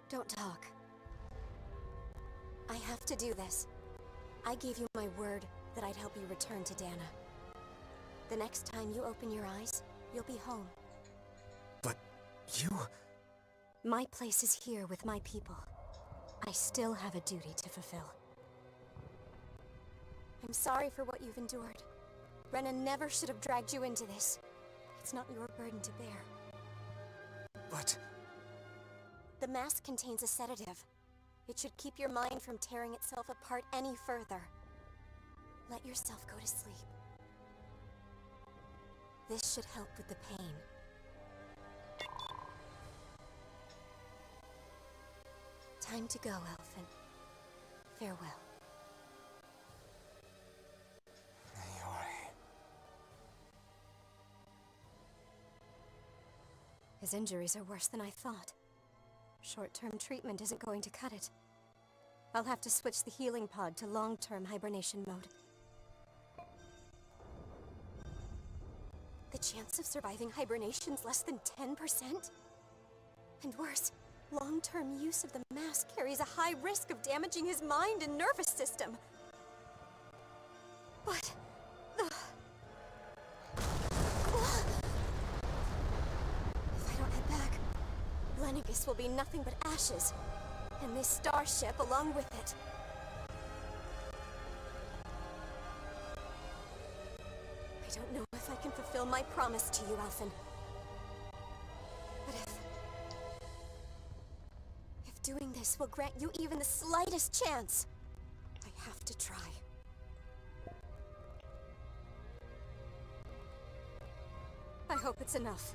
Don't talk. I have to do this. I gave you my word that I'd help you return to Dana. The next time you open your eyes, you'll be home. But you... My place is here with my people. I still have a duty to fulfill. I'm sorry for what you've endured. Rena never should have dragged you into this. It's not your burden to bear. But... The mask contains a sedative. It should keep your mind from tearing itself apart any further. Let yourself go to sleep. This should help with the pain. Time to go, Elfin. Farewell. Naori... His injuries are worse than I thought. Short-term treatment isn't going to cut it. I'll have to switch the healing pod to long-term hibernation mode. The chance of surviving hibernation's less than 10%? And worse, long-term use of the mask carries a high risk of damaging his mind and nervous system. But... If I don't head back, Lenegus will be nothing but ashes, and this starship along with it. I don't know if I can fulfill my promise to you, Elfin. But if doing this will grant you even the slightest chance, I have to try. I hope it's enough.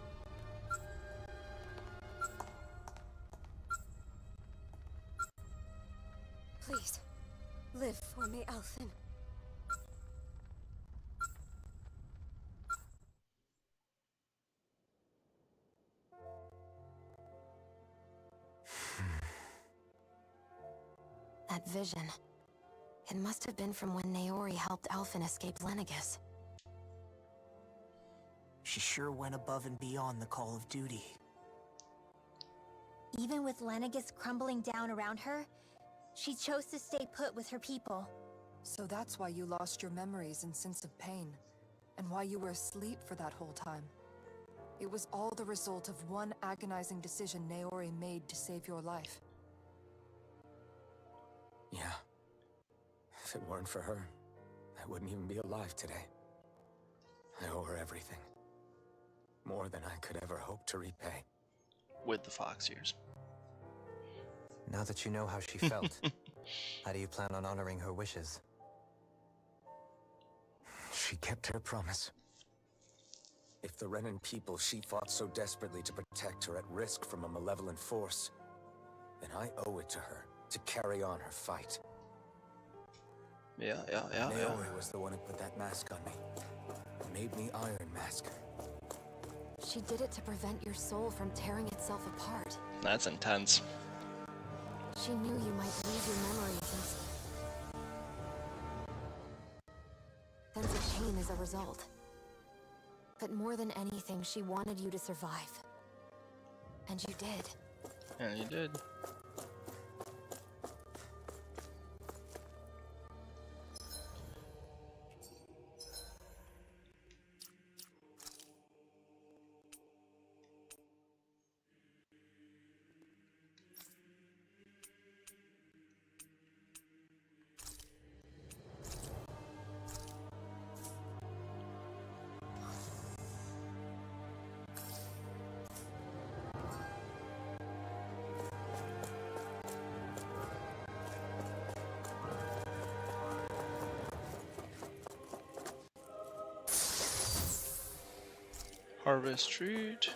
Please, live for me, Elfin. That vision. It must have been from when Naori helped Alphen escape Lenegis. She sure went above and beyond the call of duty. Even with Lenegis crumbling down around her, she chose to stay put with her people. So that's why you lost your memories and sense of pain, and why you were asleep for that whole time. It was all the result of one agonizing decision Naori made to save your life. Yeah. If it weren't for her, I wouldn't even be alive today. I owe her everything. More than I could ever hope to repay. With the fox ears. Now that you know how she felt, how do you plan on honoring her wishes? She kept her promise. If the Renan people she fought so desperately to protect are at risk from a malevolent force, then I owe it to her to carry on her fight. Yeah. Naori was the one who put that mask on me. Made me Iron Mask. She did it to prevent your soul from tearing itself apart. That's intense. She knew you might lose your memories and sense of pain as a result. But more than anything, she wanted you to survive. And you did. And you did. Harvest treat.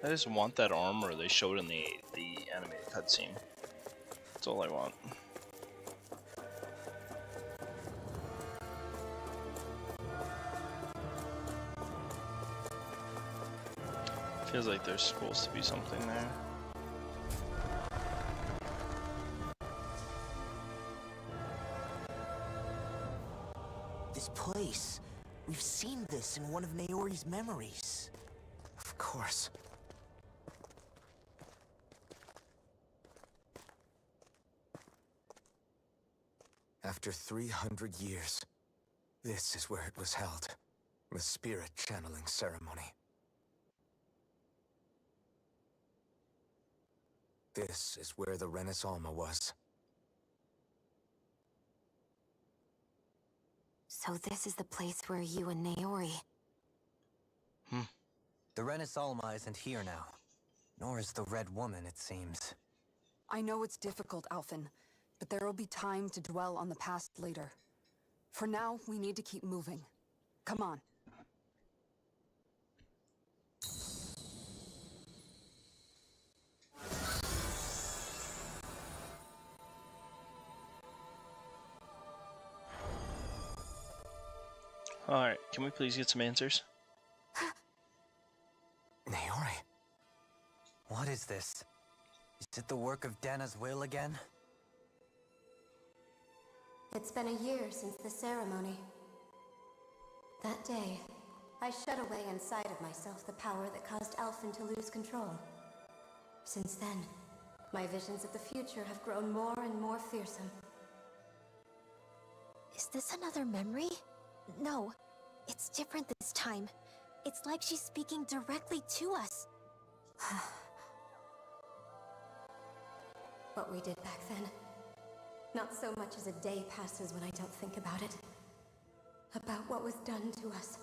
I just want that armor they showed in the animated cutscene. That's all I want. Feels like there's supposed to be something there. This place. We've seen this in one of Naori's memories. Of course. After 300 years, this is where it was held. The spirit channeling ceremony. This is where the Renis Alma was. So this is the place where you and Naori... The Renis Alma isn't here now. Nor is the Red Woman, it seems. I know it's difficult, Alphen, but there will be time to dwell on the past later. For now, we need to keep moving. Come on. Alright, can we please get some answers? Naori. What is this? Is it the work of Dana's will again? It's been a year since the ceremony. That day, I shut away inside of myself the power that caused Alphen to lose control. Since then, my visions of the future have grown more and more fearsome. Is this another memory? No, it's different this time. It's like she's speaking directly to us. What we did back then. Not so much as a day passes when I don't think about it. About what was done to us.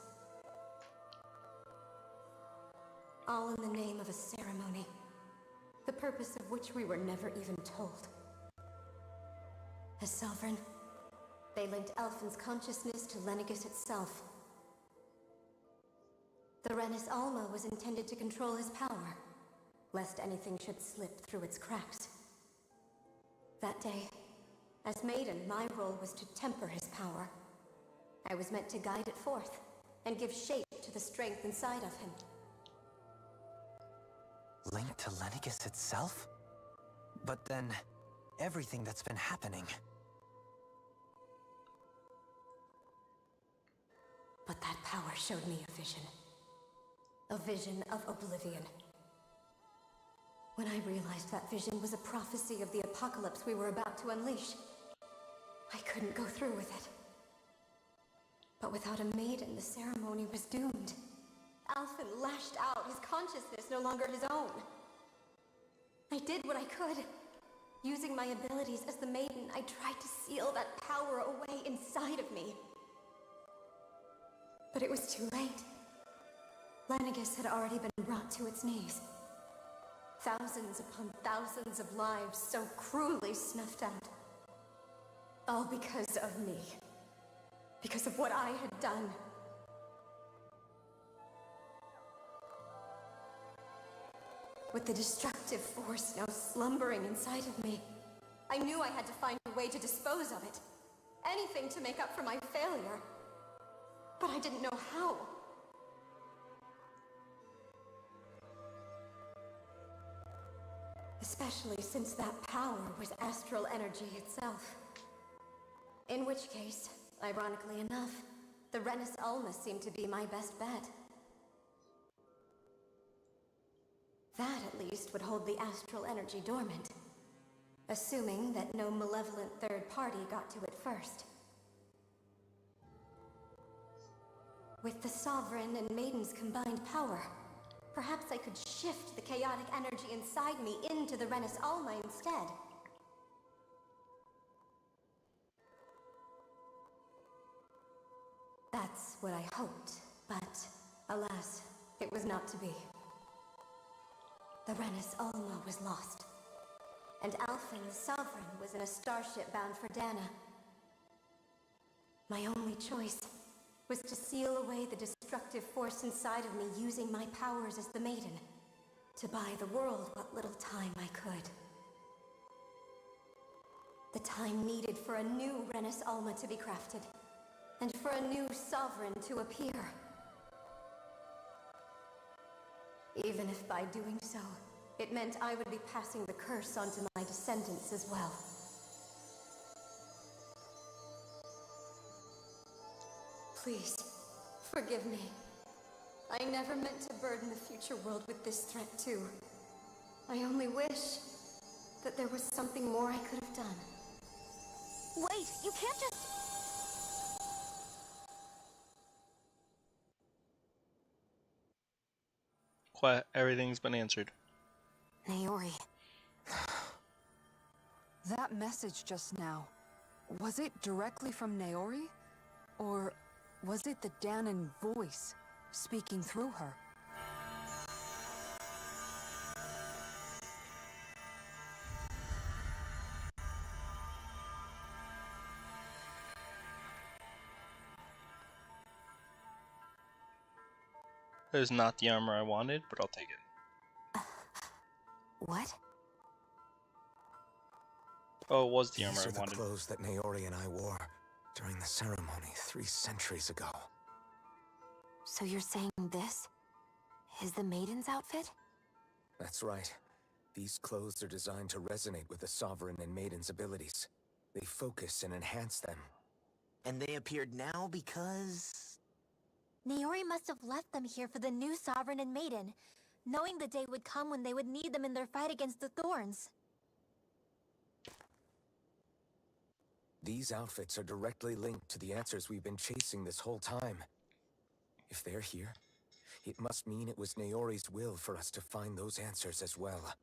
All in the name of a ceremony. The purpose of which we were never even told. As Sovereign, they linked Alphen's consciousness to Lenegis itself. The Renis Alma was intended to control his power, lest anything should slip through its cracks. That day, as Maiden, my role was to temper his power. I was meant to guide it forth, and give shape to the strength inside of him. Linked to Lenegis itself? But then, everything that's been happening. But that power showed me a vision. A vision of oblivion. When I realized that vision was a prophecy of the apocalypse we were about to unleash, I couldn't go through with it. But without a maiden, the ceremony was doomed. Alphen lashed out, his consciousness no longer his own. I did what I could. Using my abilities as the maiden, I tried to seal that power away inside of me. But it was too late. Lenegis had already been brought to its knees. Thousands upon thousands of lives so cruelly snuffed out. All because of me. Because of what I had done. With the destructive force now slumbering inside of me, I knew I had to find a way to dispose of it. Anything to make up for my failure. But I didn't know how. Especially since that power was astral energy itself. In which case, ironically enough, the Renus Alma seemed to be my best bet. That, at least, would hold the astral energy dormant. Assuming that no malevolent third party got to it first. With the Sovereign and Maiden's combined power, perhaps I could shift the chaotic energy inside me into the Renus Alma instead. That's what I hoped, but alas, it was not to be. The Renus Alma was lost, and Alphen the Sovereign was in a starship bound for Dana. My only choice was to seal away the destructive force inside of me using my powers as the Maiden, to buy the world what little time I could. The time needed for a new Renus Alma to be crafted, and for a new Sovereign to appear. Even if by doing so, it meant I would be passing the curse on to my descendants as well. Please, forgive me. I never meant to burden the future world with this threat too. I only wish that there was something more I could have done. Wait, you can't just... Quiet, everything's been answered. Naori. That message just now, was it directly from Naori? Or was it the Danan voice speaking through her? That is not the armor I wanted, but I'll take it. What? Oh, it was the armor These I are the wanted. clothes that Naori and I wore during the ceremony 3 centuries ago. So you're saying this is the Maiden's outfit? That's right. These clothes are designed to resonate with the Sovereign and Maiden's abilities. They focus and enhance them. And they appeared now because... Naori must have left them here for the new Sovereign and Maiden, knowing the day would come when they would need them in their fight against the Thorns. These outfits are directly linked to the answers we've been chasing this whole time. If they're here, it must mean it was Naori's will for us to find those answers as well.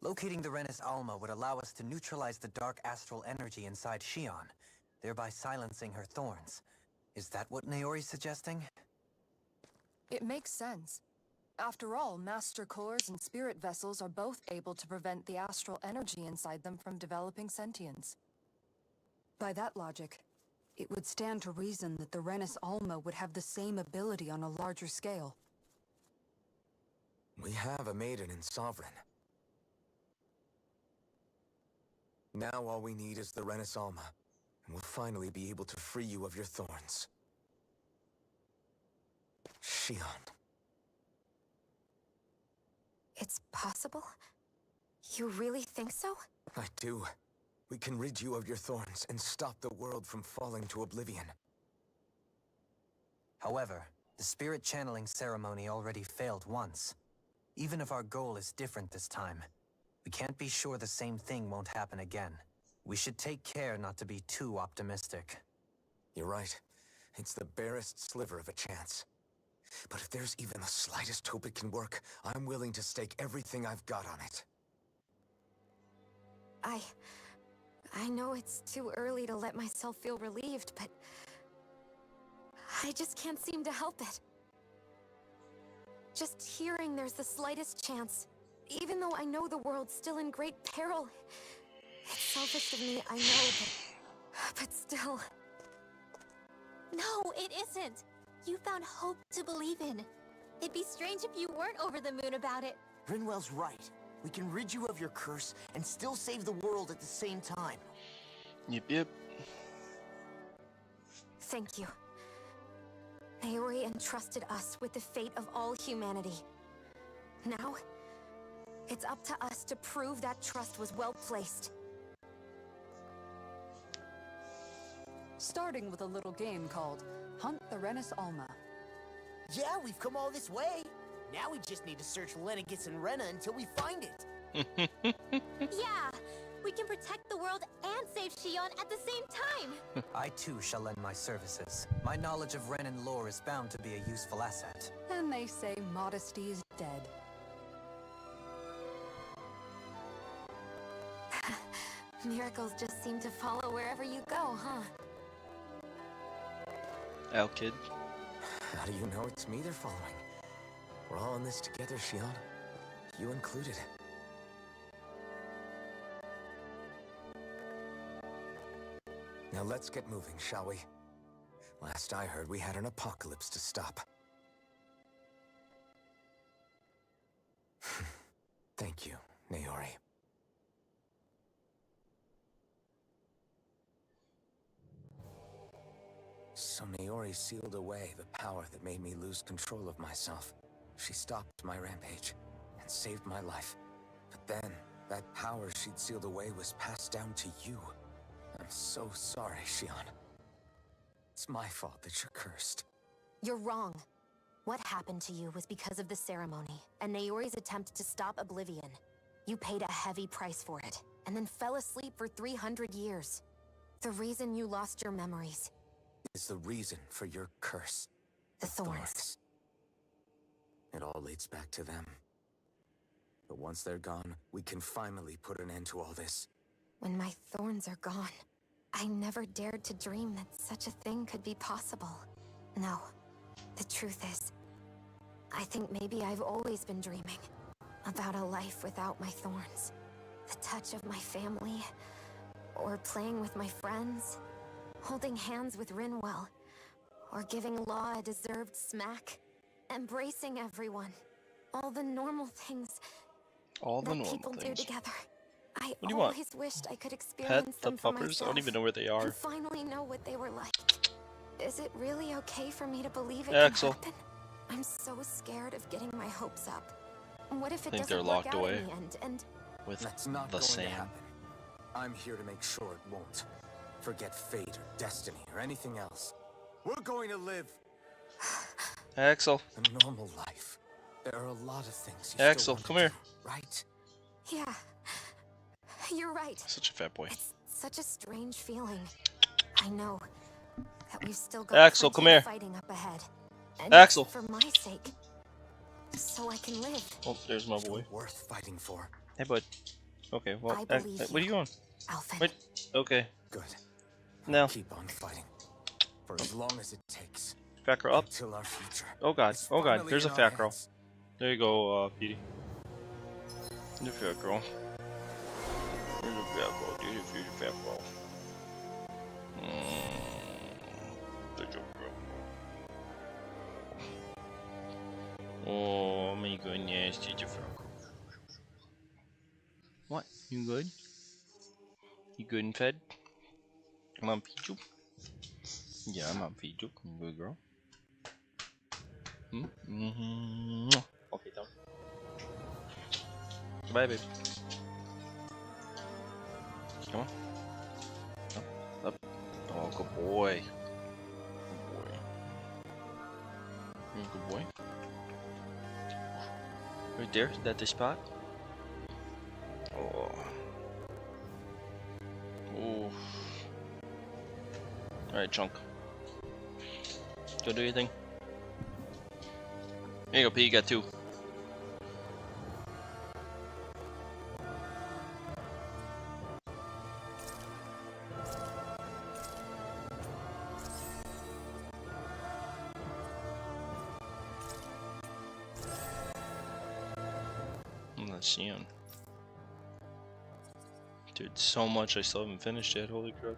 Locating the Renus Alma would allow us to neutralize the dark astral energy inside Shionne, thereby silencing her thorns. Is that what Naori's suggesting? It makes sense. After all, Master Cores and Spirit Vessels are both able to prevent the astral energy inside them from developing sentience. By that logic, it would stand to reason that the Renus Alma would have the same ability on a larger scale. We have a Maiden and Sovereign. Now all we need is the Renus Alma, and we'll finally be able to free you of your thorns. Shionne. It's possible? You really think so? I do. We can rid you of your thorns and stop the world from falling to oblivion. However, the spirit channeling ceremony already failed once. Even if our goal is different this time, we can't be sure the same thing won't happen again. We should take care not to be too optimistic. You're right. It's the barest sliver of a chance. But if there's even the slightest hope it can work, I'm willing to stake everything I've got on it. I know it's too early to let myself feel relieved, but I just can't seem to help it. Just hearing there's the slightest chance, even though I know the world's still in great peril. It's selfish of me, I know, but still. No, it isn't. You found hope to believe in. It'd be strange if you weren't over the moon about it. Rinwell's right. We can rid you of your curse and still save the world at the same time. Yep. Thank you. Naori entrusted us with the fate of all humanity. Now, it's up to us to prove that trust was well placed. Starting with a little game called Hunt the Renis Alma. Yeah, we've come all this way. Now we just need to search Lenegis and Rena until we find it. Yeah, we can protect the world and save Shionne at the same time. I too shall lend my services. My knowledge of Renan lore is bound to be a useful asset. And they say modesty is dead. Miracles just seem to follow wherever you go, huh? Ow, kid. How do you know it's me they're following? We're all in this together, Shionne. You included. Now let's get moving, shall we? Last I heard, we had an apocalypse to stop. Thank you, Naori. So Naori sealed away the power that made me lose control of myself. She stopped my rampage and saved my life. But then, that power she'd sealed away was passed down to you. I'm so sorry, Shionne. It's my fault that you're cursed. You're wrong. What happened to you was because of the ceremony, and Naori's attempt to stop Oblivion. You paid a heavy price for it, and then fell asleep for 300 years. The reason you lost your memories is the reason for your curse. The thorns. It all leads back to them. But once they're gone, we can finally put an end to all this. When my thorns are gone, I never dared to dream that such a thing could be possible. No, the truth is, I think maybe I've always been dreaming about a life without my thorns. The touch of my family, or playing with my friends, holding hands with Rinwell, or giving Law a deserved smack, embracing everyone. All the normal things that people do together. I always wished I could experience them for myself. I don't even know where they are. And finally know what they were like. Is it really okay for me to believe it can happen? I'm so scared of getting my hopes up. What if it doesn't work out in the end? And that's not going to happen. I'm here to make sure it won't. Forget fate or destiny or anything else. We're going to live Axel. a normal life. There are a lot of things you Axel, come here. Right? Yeah. You're right. Such a fat boy. It's such a strange feeling. I know that we've still got Axel, come here. Fighting up ahead. And Axel. For my sake. So I can live. Oh, there's my boy. Worth fighting for. Hey, bud. Okay, well, I believe where are you going? Alphen. Wait. Okay. Good. Now. Keep on fighting. For as long as it takes. Fat girl up. Until our future. Oh god. Oh god. There's a fat girl. There you go, Petey. The fat girl. There's a fat girl. There's a fat girl. There's a girl. Oh my goodness, there's a fat girl. What? You good? You good and fed? I'm on feed you? Yeah, I'm on feed you. You good girl? Okay, done. Bye, babe. Come on. Up, up. Oh, good boy. Good boy. Good boy. Right there, is that the spot? Oh. Ooh. Alright, Chunk. Go do your thing. There you go, P, you got 2. That's shionne. Dude, so much I still haven't finished yet, holy crud.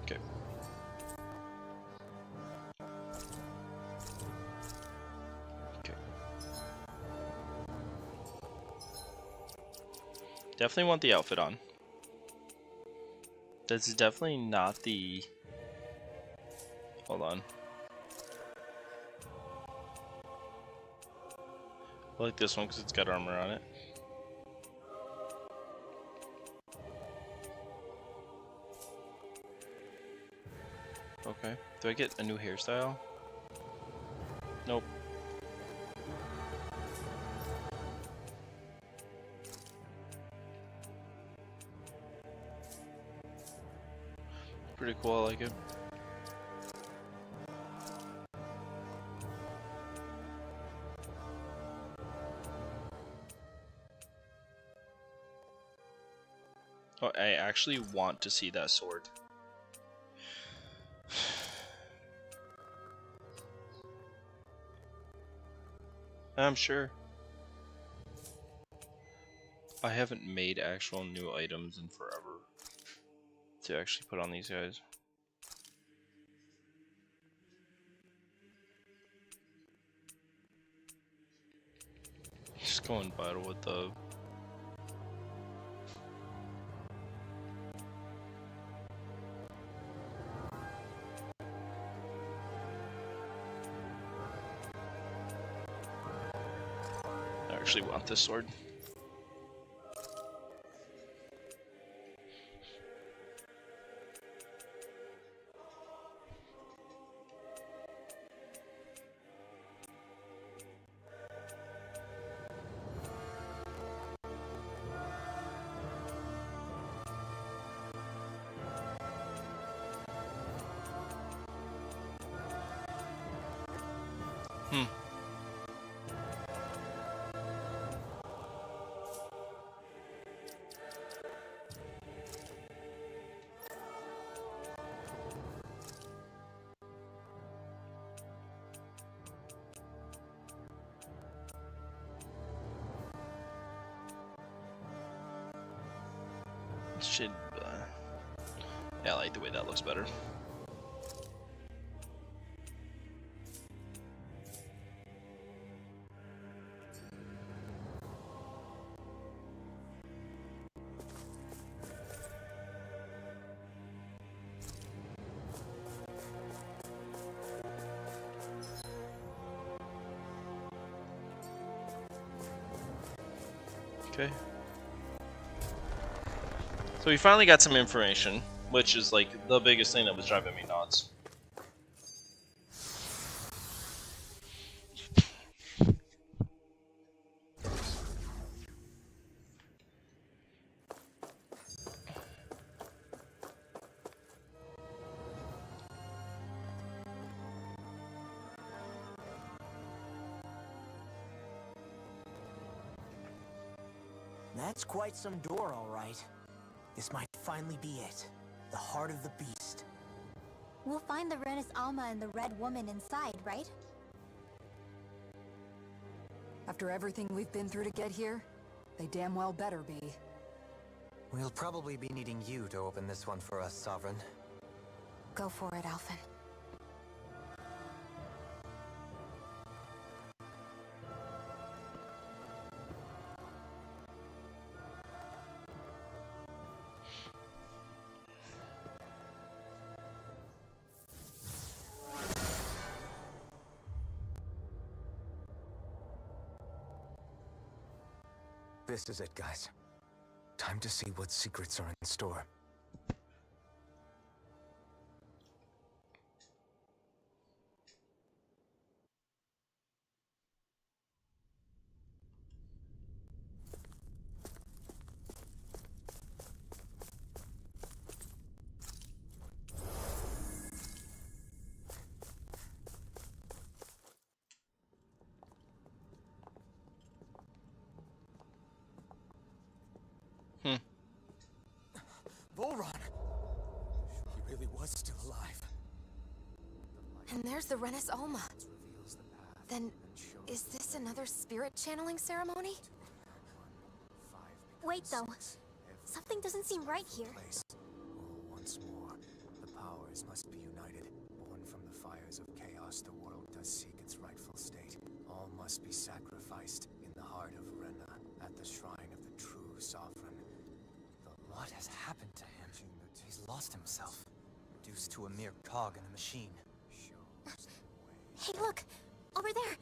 Okay. Okay. Definitely want the outfit on. That's definitely not the... Hold on. I like this one because it's got armor on it. Okay. Do I get a new hairstyle? Nope. Pretty cool, I like it. Oh, I actually want to see that sword. I'm sure. I haven't made actual new items in forever to actually put on these guys. Just go and battle with the... I actually want this sword. Should, yeah, I like the way that looks better. Okay. So we finally got some information, which is like the biggest thing that was driving me nuts. That's quite some door, all right. This might finally be it. The heart of the beast. We'll find the Renis Alma and the Red Woman inside, right? After everything we've been through to get here, they damn well better be. We'll probably be needing you to open this one for us, Sovereign. Go for it, Alphen. This is it, guys. Time to see what secrets are in store. Volron! He really was still alive. And there's the Renis Alma. Then, is this another spirit channeling ceremony? Wait, though. Something doesn't seem right here. Once more, the powers must be united. Born from the fires of chaos, the world does seek its rightful state. All must be sacrificed in the heart of Rena, at the shrine of the true sovereign. What has happened to him? He's lost himself, reduced to a mere cog in the machine. Hey, look! Over there!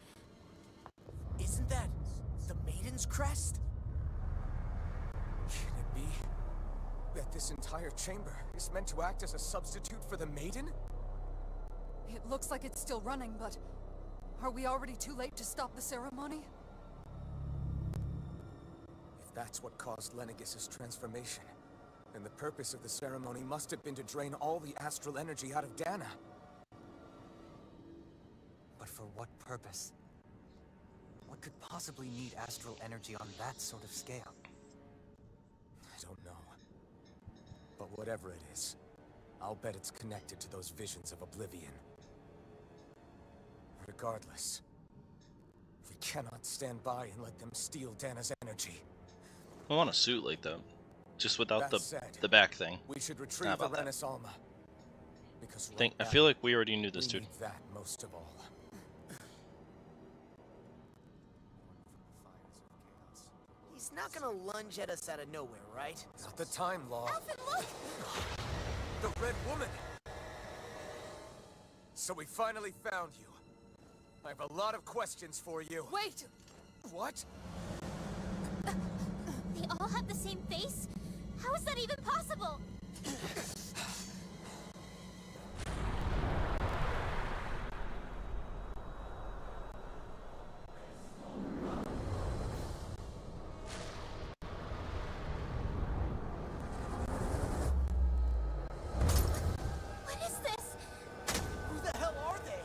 Isn't that the Maiden's crest? Can it be that this entire chamber is meant to act as a substitute for the Maiden? It looks like it's still running, but are we already too late to stop the ceremony? If that's what caused Lenegis' transformation, then the purpose of the ceremony must have been to drain all the astral energy out of Dana. But for what purpose? What could possibly need astral energy on that sort of scale? I don't know. But whatever it is, I'll bet it's connected to those visions of oblivion. Regardless, we cannot stand by and let them steal Dana's energy. I want a suit like that. Just without That said, the back thing. We should retrieve the Renis Alma. Because I feel like we already knew this, dude. need that most of all. He's not gonna lunge at us out of nowhere, right? Not the time, Law. Alvin, look! The Red Woman! So we finally found you. I have a lot of questions for you. Wait! What? They all have the same face? How is that even possible? What is this? Who the hell are they?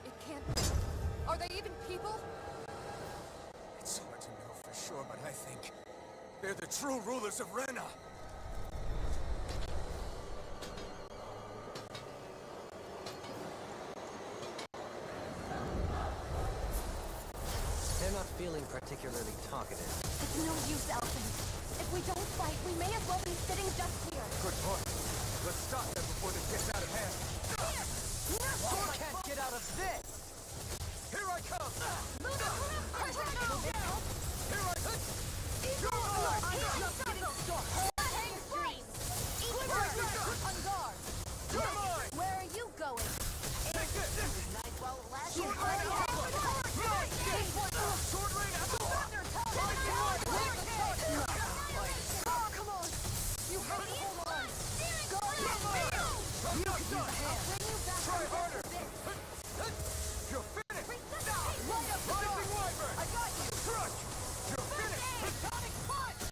It can't be. Are they even people? It's hard to know for sure, but I think they're the true rulers of Rena. They're not feeling particularly talkative. It's no use, Alvin. If we don't fight, we may as well be sitting just here. Good point. Let's stop them before this gets out of hand. Sword can't get out of this! Here I come! Move it! Here I come! On guard! You're mine! Where are you going? Take this! Nice while it lasts. Sword rain out! Sword rain out! Oh, come on! You have to hold on! Go! I'm not done! Bring you back. Try harder! You're finished! Light up the Rising Wyvern! I got you! Crush! You're finished!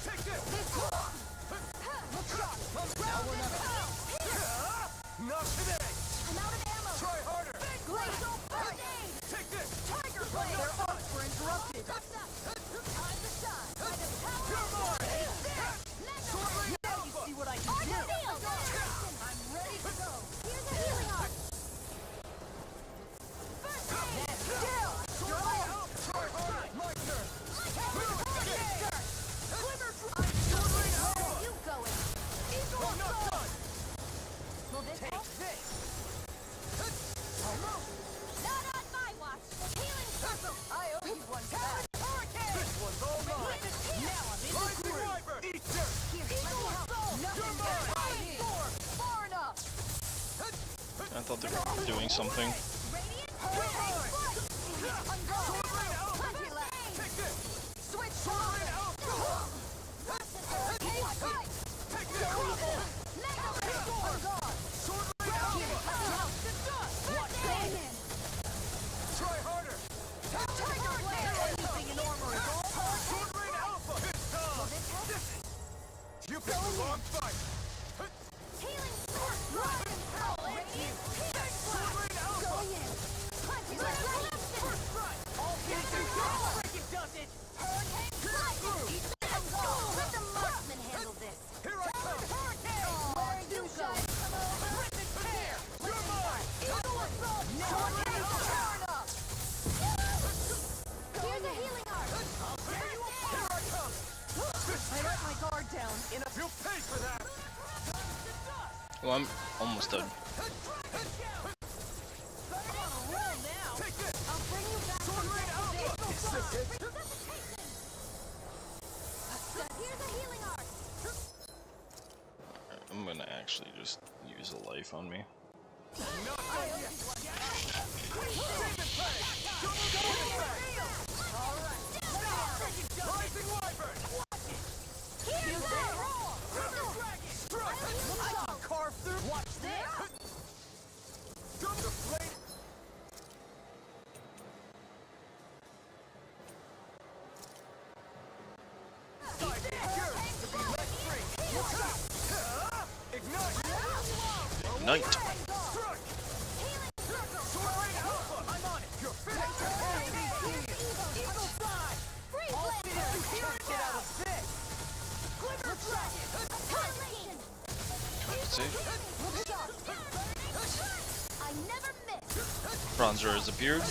Take this! Look shot! Now we're not... Not today! I'm out of ammo. Try harder! Glacial first aid. Take this! Tiger I'm blade. not done! We're interrupted! Time to shine. By the power You're of mine! Sword rain Now you alpha! see what I can Arc do! field. I'm ready to go! Here's a healing arc. First aid. Still! Sword rain out! Try harder! My turn! Sword rain out. Sword rain Where alpha! are you going? I'm not done! Will this help? This! Not on my watch. Healing circle. I owe you one for that! This one's all mine! Now I'm in the Rising groove! Wyvern! Eat dirt! Here, let me help! Nothing You're gets mine! by me! Far enough! I thought they were doing something. Radiant. On guard! Sword rain alpha! Relax. Take this! Switch Sword rain alpha! Lots of You'll pay for that! Well, I'm almost done. I'm gonna actually just use a life on me. Ignite! Bronzer has appeared.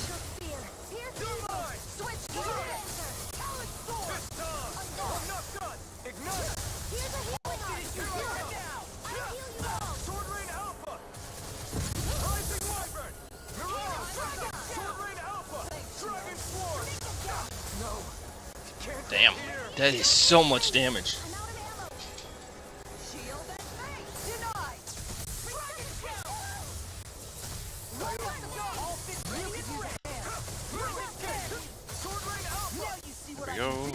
Damn, that is so much damage. Here we go.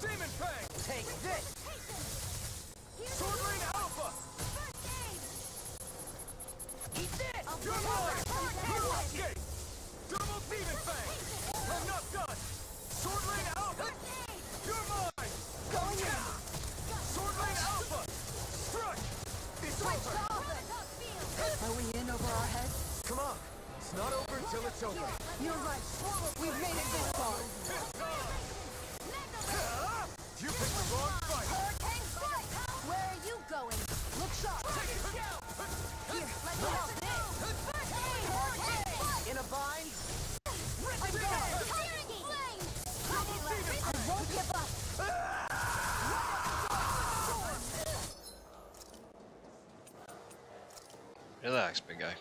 Demon Fang! Take this! Sword Rain Alpha! Eat this! You're mine! Blue Escape! Double Demon Fang! I'm not done! Sword Rain Alpha! You're mine! Going in! Sword Rain Alpha! Strike! It's over! Are we in over our heads? Come on! It's not over until it's over! You're right. We've made it this far. You picked the wrong fight! Where are you going? Look sharp! Here, let me help. In a bind? I'm dead! Flame! I won't give up! Relax, big guy.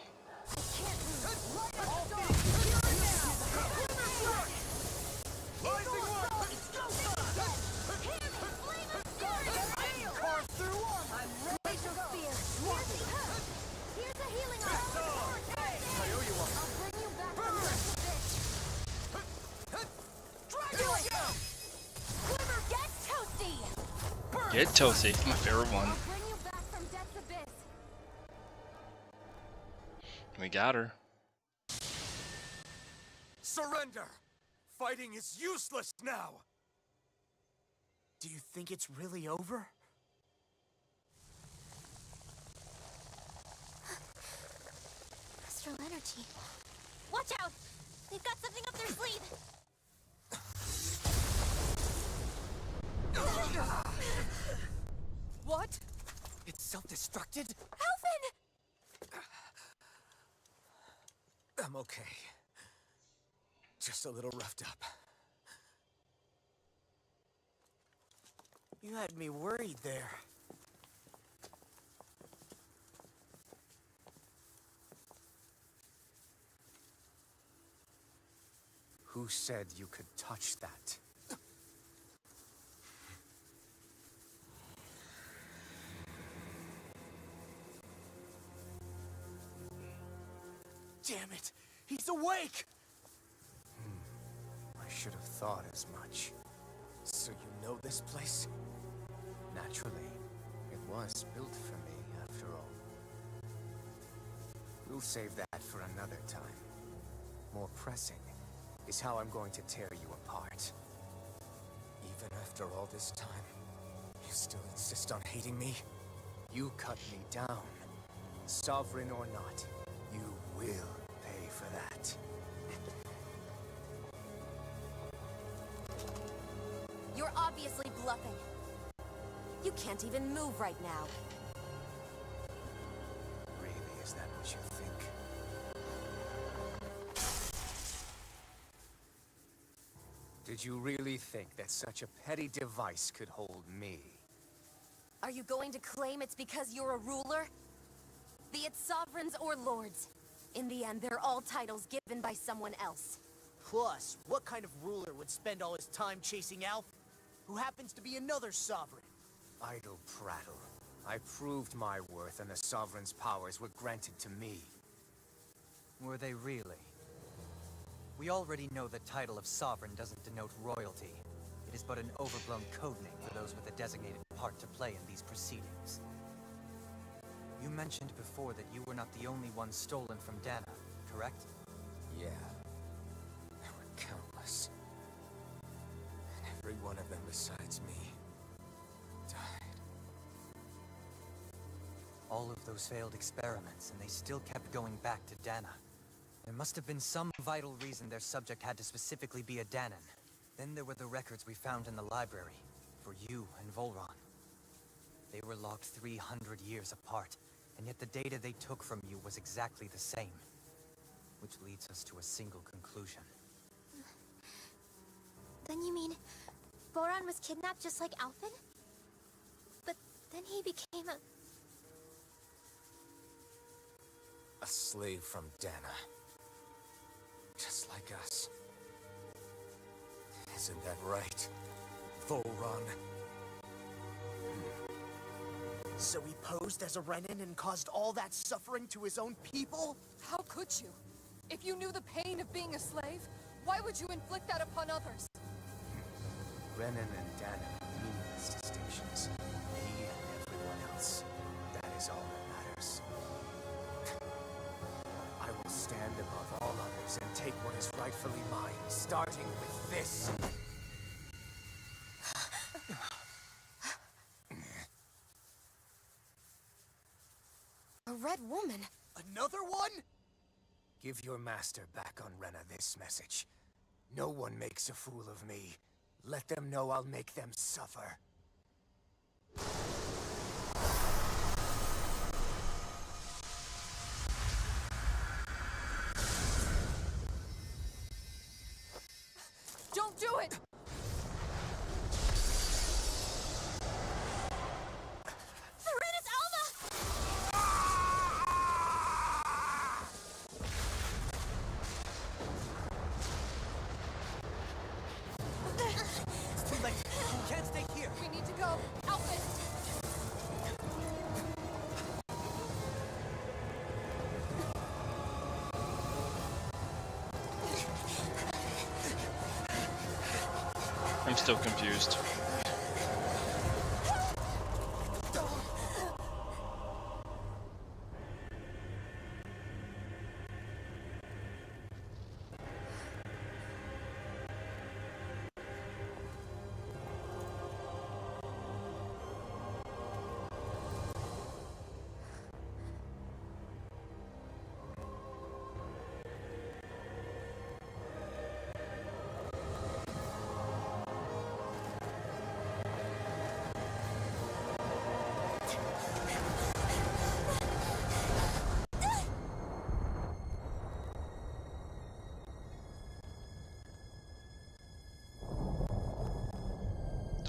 Get toasty, my favorite one. We got her. Surrender! Fighting is useless now! Do you think it's really over? Astral energy. Watch out! They've got something up their sleeve! What? It's self-destructed? Alvin! I'm okay. Just a little roughed up. You had me worried there. Who said you could touch that? Damn it! He's awake! I should have thought as much. So you know this place? Naturally. It was built for me, after all. We'll save that for another time. More pressing is how I'm going to tear you apart. Even after all this time, you still insist on hating me? You cut me down. Sovereign or not, you will pay for that. You're obviously bluffing. You can't even move right now. Really, is that what you think? Did you really think that such a petty device could hold me? Are you going to claim it's because you're a ruler? Be it sovereigns or lords. In the end, they're all titles given by someone else. Plus, what kind of ruler would spend all his time chasing Alf, who happens to be another sovereign? Idle prattle. I proved my worth and the Sovereign's powers were granted to me. Were they really? We already know the title of Sovereign doesn't denote royalty. It is but an overblown codename for those with a designated part to play in these proceedings. You mentioned before that you were not the only one stolen from Dana, correct? Yeah. There were countless. And every one of them besides me died. All of those failed experiments, and they still kept going back to Dana. There must have been some vital reason their subject had to specifically be a Danan. Then there were the records we found in the library, for you and Volron. They were logged 300 years apart, and yet the data they took from you was exactly the same. Which leads us to a single conclusion. Then you mean Voron was kidnapped just like Alphen? But then he became A slave from Dana. Just like us. Isn't that right, Volron? So he posed as a Renan and caused all that suffering to his own people? How could you? If you knew the pain of being a slave, why would you inflict that upon others? Renan and Dana are meaningless distinctions. Me and everyone else. That is all that matters. I will stand above all others and take what is rightfully mine, starting with this. A red woman? Another one? Give your master back on Rena this message. No one makes a fool of me. Let them know I'll make them suffer. Don't do it! Serenus Alva! It's too late! You can't stay here! We need to go! Alphen! I'm still confused.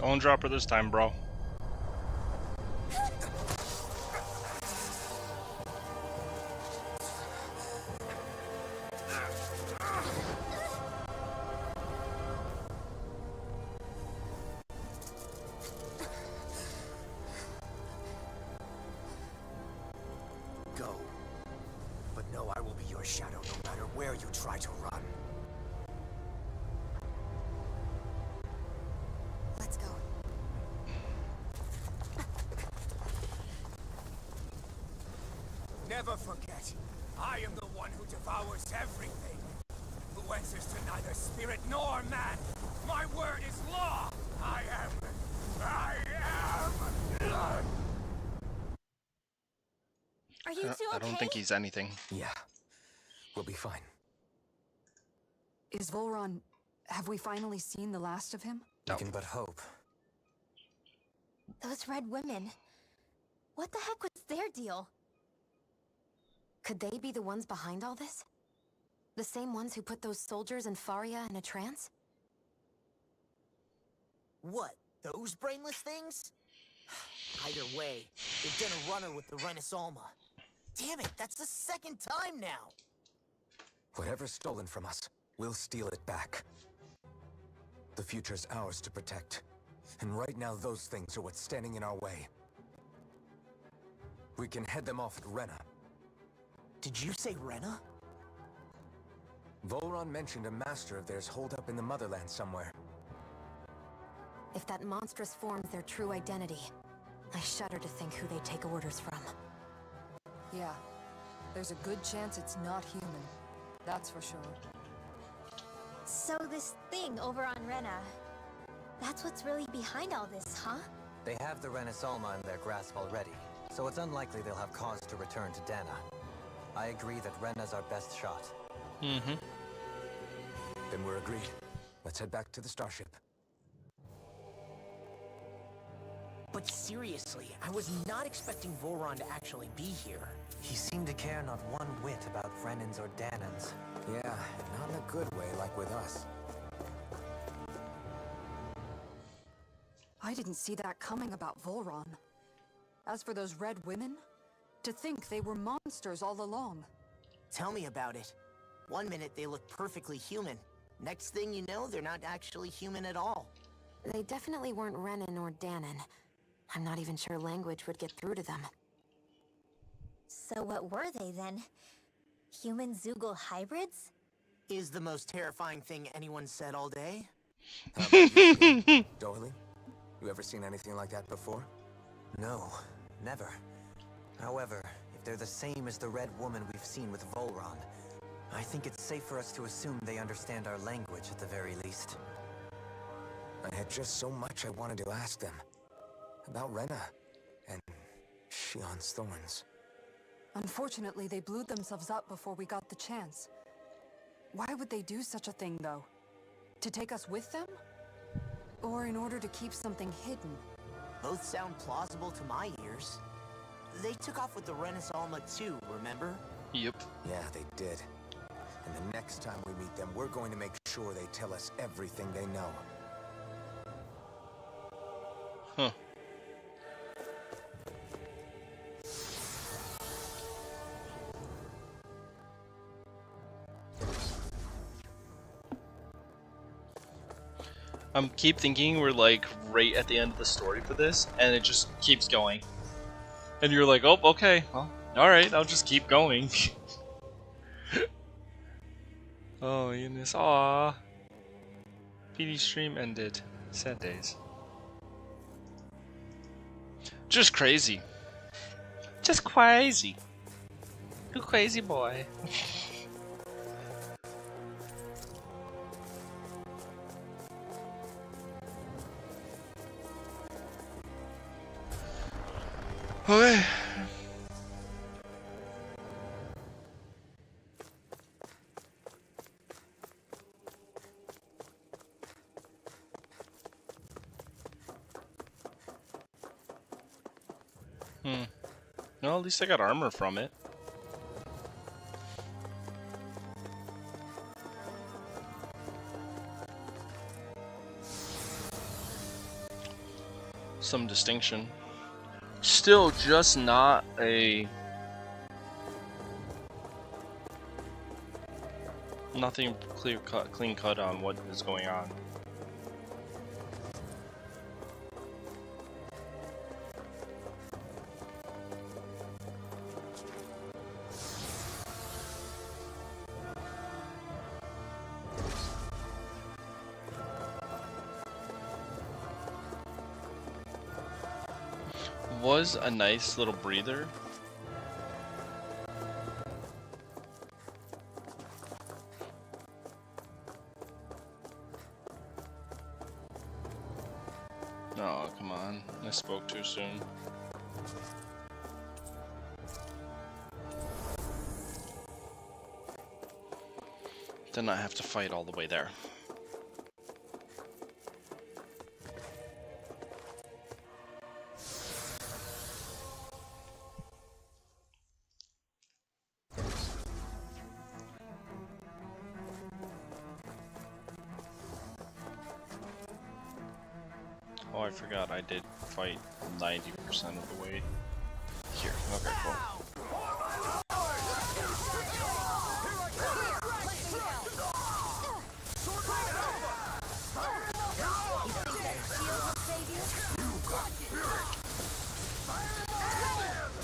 Don't drop her this time, bro. Go. But know I will be your shadow no matter where you try to run. Let's go. Never forget, I am the one who devours everything. Who answers to neither spirit nor man. My word is law. I am. Are you two okay? I don't think he's anything. Yeah. We'll be fine. Is Volron... Have we finally seen the last of him? We can but hope. Those red women. What the heck was their deal? Could they be the ones behind all this? The same ones who put those soldiers and Faria in a trance? What? Those brainless things? Either way, they've done a runner with the Renaissalma. Damn it, that's the second time now! Whatever's stolen from us, we'll steal it back. The future's ours to protect. And right now, those things are what's standing in our way. We can head them off at Rena. Did you say Rena? Volron mentioned a master of theirs holed up in the motherland somewhere. If that monstrous form's their true identity, I shudder to think who they take orders from. Yeah. There's a good chance it's not human. That's for sure. So this thing over on Rena, that's what's really behind all this, huh? They have the Renaissalma in their grasp already, so it's unlikely they'll have cause to return to Dana. I agree that Rena's our best shot. Mm-hmm. Then we're agreed. Let's head back to the starship. But seriously, I was not expecting Volron to actually be here. He seemed to care not one whit about Renans or Danans. Yeah, not in a good way like with us. I didn't see that coming about Volron. As for those red women, to think they were monsters all along. Tell me about it. One minute they look perfectly human. Next thing you know, they're not actually human at all. They definitely weren't Renan or Danon. I'm not even sure language would get through to them. So what were they then? Human Zoogle hybrids? Is the most terrifying thing anyone said all day. How about you, Doily? You ever seen anything like that before? No, never. However, if they're the same as the red woman we've seen with Volron, I think it's safe for us to assume they understand our language at the very least. I had just so much I wanted to ask them. About Rena and Shionne's thorns. Unfortunately, they blew themselves up before we got the chance. Why would they do such a thing, though? To take us with them? Or in order to keep something hidden? Both sound plausible to my ears. They took off with the Renaissalma too, remember? Yep. Yeah, they did. And the next time we meet them, we're going to make sure they tell us everything they know. Huh. Keep thinking we're like right at the end of the story for this, and it just keeps going. And you're like, oh, okay, well, alright, I'll just keep going. Oh, goodness, aww. PD stream ended. Sad days. Just crazy. Just crazy. You crazy boy. Okay. Well, at least I got armor from it. some distinction. Still just not a... nothing clean cut on what is going on. Was a nice little breather. Oh, come on. I spoke too soon. Then I have to fight all the way there. Oh, I forgot I did fight 90% of the way here. Okay, cool.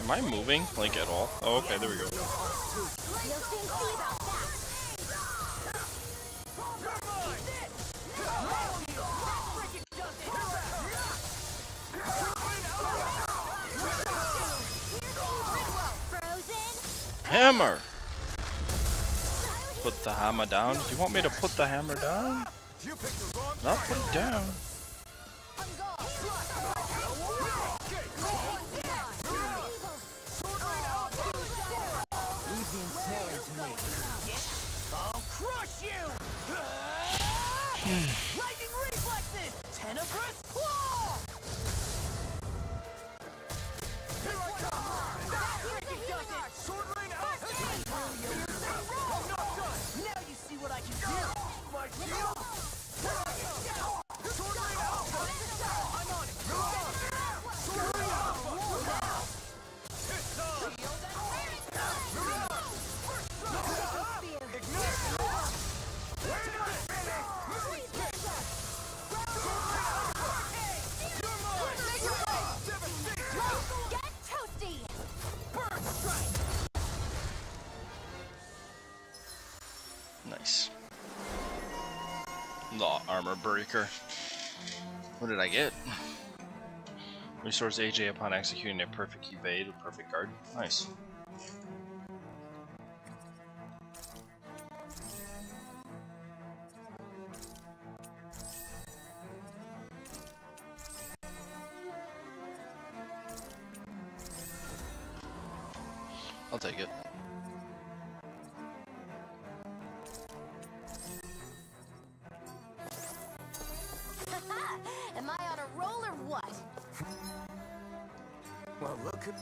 Am I moving, like, at all? Oh, okay, there we go. Hammer! Put the hammer down? Do you want me to put the hammer down? Not put it down. I'll crush you! Lightning reflexes! Tenebrous claw! Here I come! That freaking does it! Sword rain out! I'm not done! Now you see what I can do! My shield! Sword rain out! I'm on it! Sword rain out! It's on! Nice. The armor breaker. What did I get? Restores AJ upon executing a perfect evade with perfect guard. Nice. I'll take it. Am I on a roll or what? Well, look at...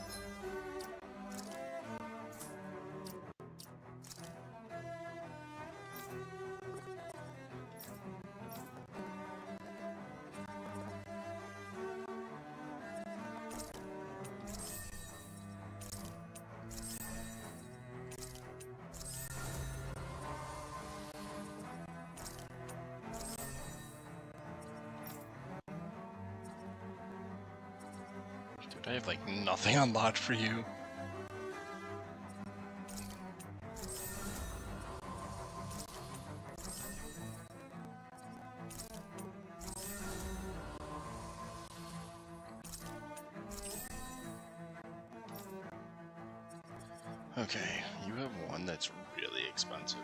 Dude, I have like nothing unlocked for you. Okay, you have one that's really expensive.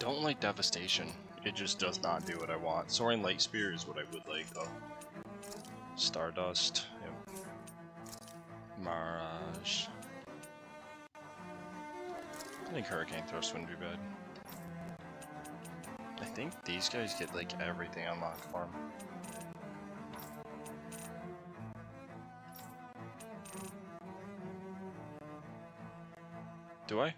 Don't like Devastation. It just does not do what I want. Soaring Light Spear is what I would like though. Stardust. Yep. Mirage. I think Hurricane Thrust wouldn't be bad. I think these guys get like everything unlocked for them. Do I?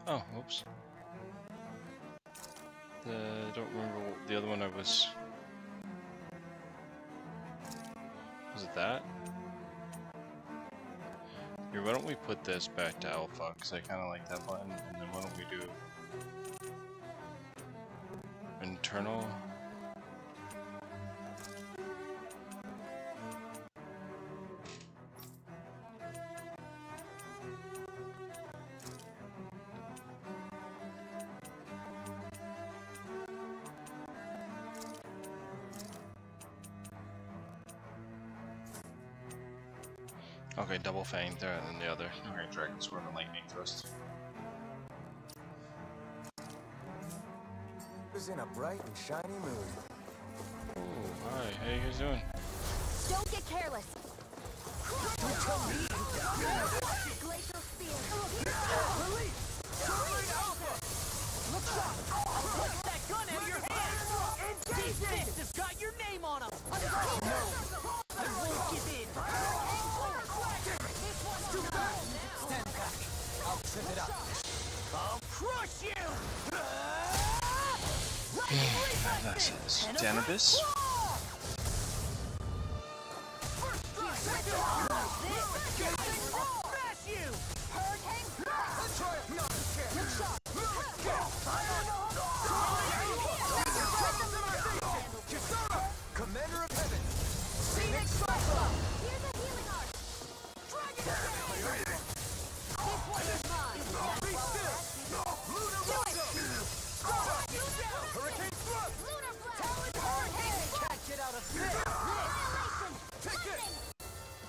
Oh, whoops. I don't remember what the other one I was... Was it that? Here, why don't we put this back to alpha, because I kind of like that button, and then why don't we do... internal... Okay, double fang there, and then the other. Alright, Dragon Sword and Lightning Thrust. Was in a bright and shiny mood. Oh, hi, how you guys doing? Don't get careless. Glacial spear. Release. Look sharp. I'll take that gun out of your hand. These fists have got your name on them. No, I won't give in. Stand back. I'll trip it up. I'll crush you! That's it. Danibus. Commander of Heaven. Phoenix Cyclone. Here's a healing art. Dragon Tail. This one is mine. Be still. Lunar Welcome. Hurricane Thrust. Lunar Blast. Hurricane. Can't get out of this. Annihilation. Take this. Lightning.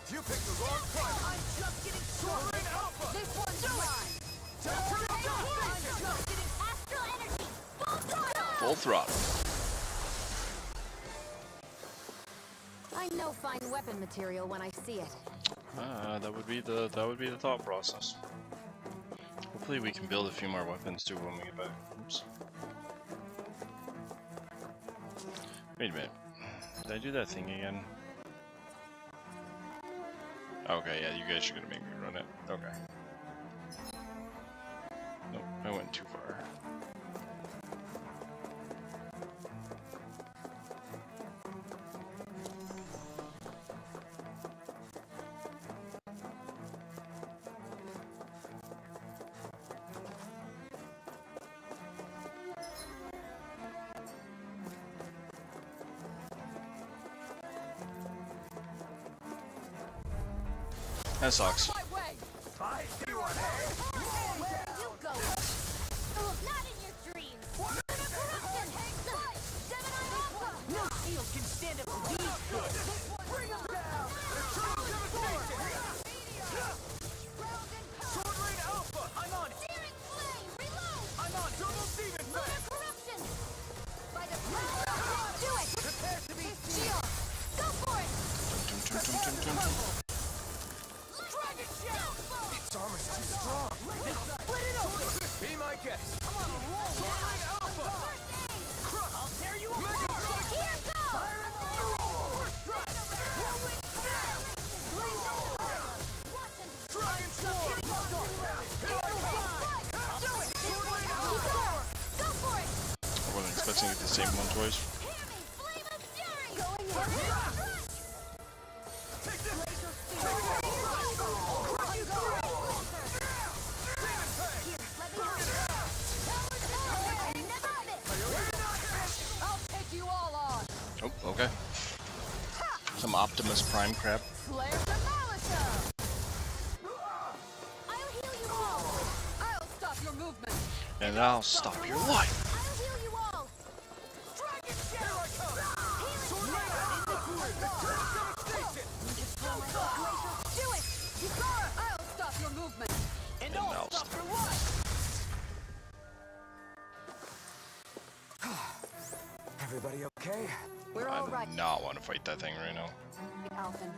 You picked the wrong fight. I'm just getting Soaring started. Alpha. This one's mine. Hurricane I'm just getting astral energy. Full throttle. Full throttle. I know fine weapon material when I see it. That would be the thought process. Hopefully we can build a few more weapons too when we get back. Oops. Wait a minute. Did I do that thing again? Okay, yeah, you guys are gonna make me run it. Okay. Nope, I went too far. That sucks. I see one, eh? Where you go? Oh, not in your dreams. Gemini Alpha. No shield can stand up to these kids. Bring him down. Eternal devastation. Sword Rain Alpha. I'm on it. Searing flame. Reload. I'm on it. Double Demon Lunar Fang. corruption. By the power of do it. Prepare to be Shield. Go for it. Dragon Shell. Its armor's too strong. Split it open. Be my guest. I'm on a roll Sword now. Rain Alpha. I'll tear you Mega apart. Strike. Here goes. Dragon Sword. Go for it. I wasn't expecting to get the same one twice. Hear me. Flame of fury. Going in. Take this. I'll take you all on. Oh, okay. Some Optimus Prime crap. Flare the Malachite. I'll heal you all. I'll stop your movement. And I'll stop your life. I'll heal you all. Dragon Shell. Do it. I'll stop your movement. And I'll I'll stop stop. your life. Everybody okay? We're I all do right, not want to fight that thing right now. Alphen.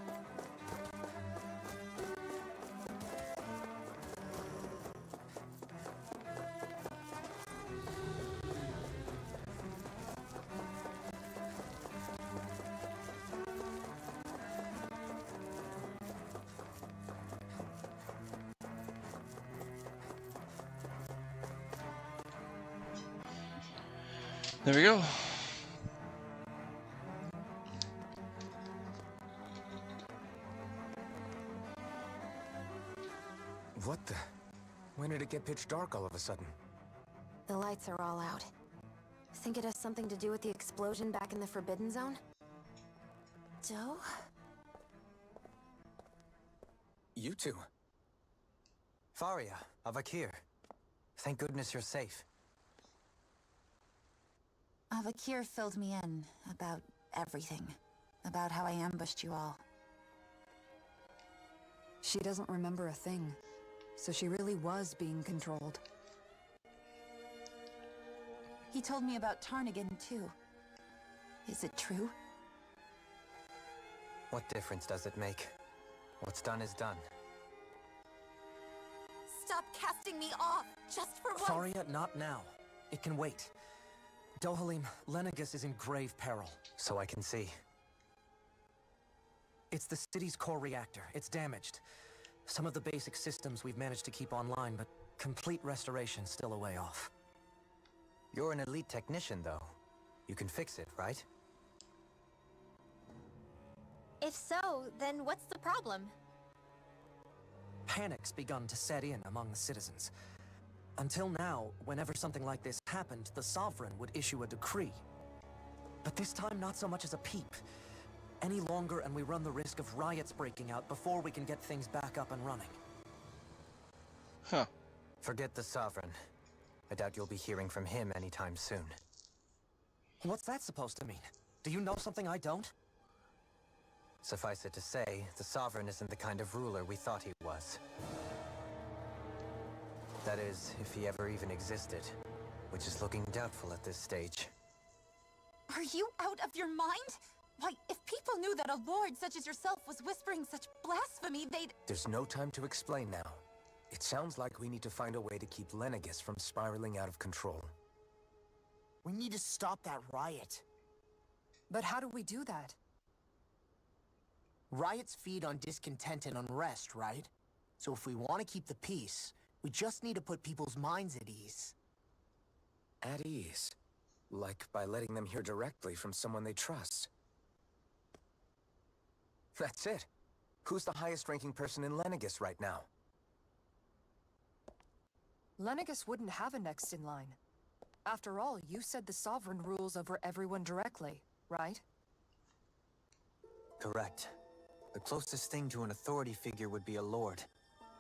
There we go. What the? When did it get pitch dark all of a sudden? The lights are all out. Think it has something to do with the explosion back in the Forbidden Zone? Joe? You two. Faria, Avakir. Thank goodness you're safe. Avakir filled me in about everything. About how I ambushed you all. She doesn't remember a thing, so she really was being controlled. He told me about Tarnigan, too. Is it true? What difference does it make? What's done is done. Stop casting me off, just for once! Faria, not now. It can wait. Dohalim, Lenegis is in grave peril. So I can see. It's the city's core reactor. It's damaged. Some of the basic systems we've managed to keep online, but complete restoration's still a way off. You're an elite technician, though. You can fix it, right? If so, then what's the problem? Panic's begun to set in among the citizens. Until now, whenever something like this happened, the Sovereign would issue a decree. But this time, not so much as a peep. Any longer, and we run the risk of riots breaking out before we can get things back up and running. Huh. Forget the Sovereign. I doubt you'll be hearing from him anytime soon. What's that supposed to mean? Do you know something I don't? Suffice it to say, the Sovereign isn't the kind of ruler we thought he was. That is, if he ever even existed, which is looking doubtful at this stage. Are you out of your mind? Why, if people knew that a lord such as yourself was whispering such blasphemy, they'd... There's no time to explain now. It sounds like we need to find a way to keep Lenegis from spiraling out of control. We need to stop that riot. But how do we do that? Riots feed on discontent and unrest, right? So if we want to keep the peace, we just need to put people's minds at ease. At ease? Like by letting them hear directly from someone they trust. That's it. Who's the highest-ranking person in Lenegis right now? Lenegis wouldn't have a next in line. After all, you said the Sovereign rules over everyone directly, right? Correct. The closest thing to an authority figure would be a lord.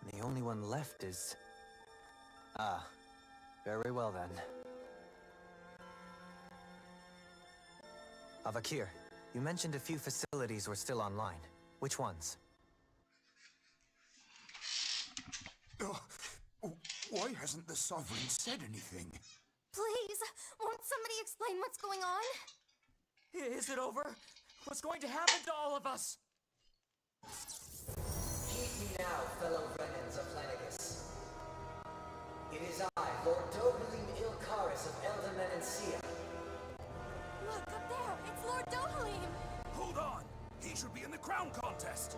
And the only one left is... Ah. Very well then. Avakir, you mentioned a few facilities were still online. Which ones? Why hasn't the Sovereign said anything? Please, won't somebody explain what's going on? Is it over? What's going to happen to all of us? Heed me now, fellow Renans of Lenegis. It is I, Lord Dohalim Ilkaris of Eldaman and Sia. Look, up there! It's Lord Dohalim! Hold on! He should be in the crown contest!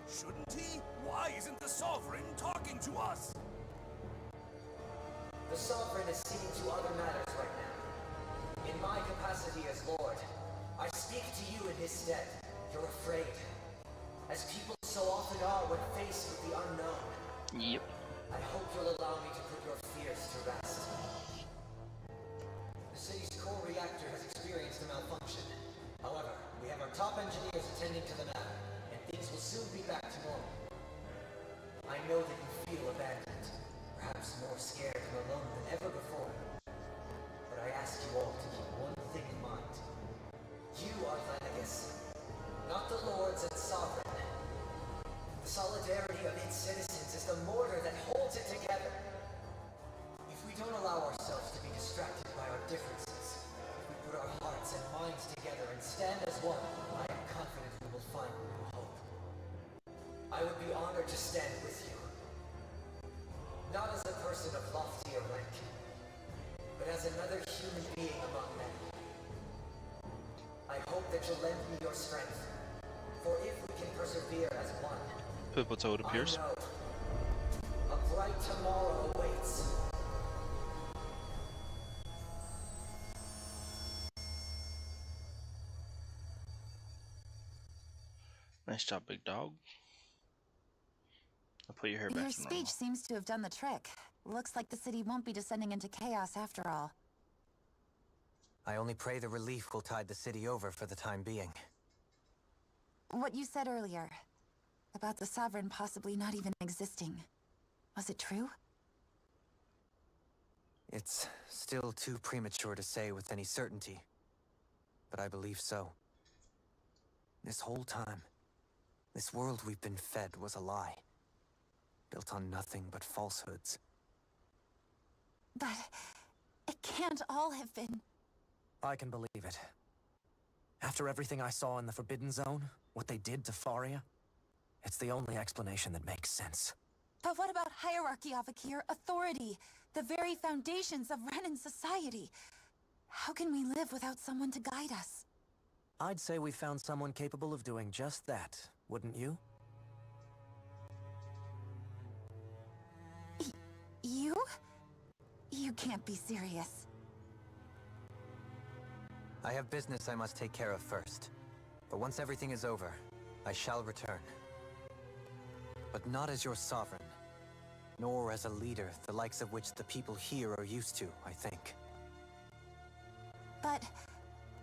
Shouldn't he? Why isn't the Sovereign talking to us? The Sovereign is seeing to other matters right now. In my capacity as Lord, I speak to you in his stead. You're afraid. As people so often are when faced with the unknown. Yep. I hope you'll allow me to put your fears to rest. The city's core reactor has experienced a malfunction. However, we have our top engineers attending to the matter, and things will soon be back to normal. I know that you feel abandoned, perhaps more scared and alone than ever before. But I ask you all to keep one thing in mind. You are Lenegis, not the lords and sovereign. The solidarity of its citizens is the mortar that holds it together. If we don't allow ourselves to be distracted by our differences, if we put our hearts hearts and minds together and stand as one, I am confident we will find new hope. I would be honored to stand with you. Not as a person of loftier rank, but as another human being among men. I hope that you'll lend me your strength, for if we can persevere as one, Purple Toad appears. I know a bright tomorrow awaits. Nice job, big dog. I'll put your hair back Your to normal. speech seems to have done the trick. Looks like the city won't be descending into chaos after all. I only pray the relief will tide the city over for the time being. What you said earlier, about the Sovereign possibly not even existing, was it true? It's still too premature to say with any certainty, but I believe so. This whole time, this world we've been fed was a lie, built on nothing but falsehoods. But it can't all have been... I can believe it. After everything I saw in the Forbidden Zone, what they did to Faria, it's the only explanation that makes sense. But what about hierarchy, Avakir? Authority? The very foundations of Renan society? How can we live without someone to guide us? I'd say we found someone capable of doing just that, wouldn't you? You? You can't be serious. I have business I must take care of first. But once everything is over, I shall return. But not as your sovereign, nor as a leader, the likes of which the people here are used to, I think. But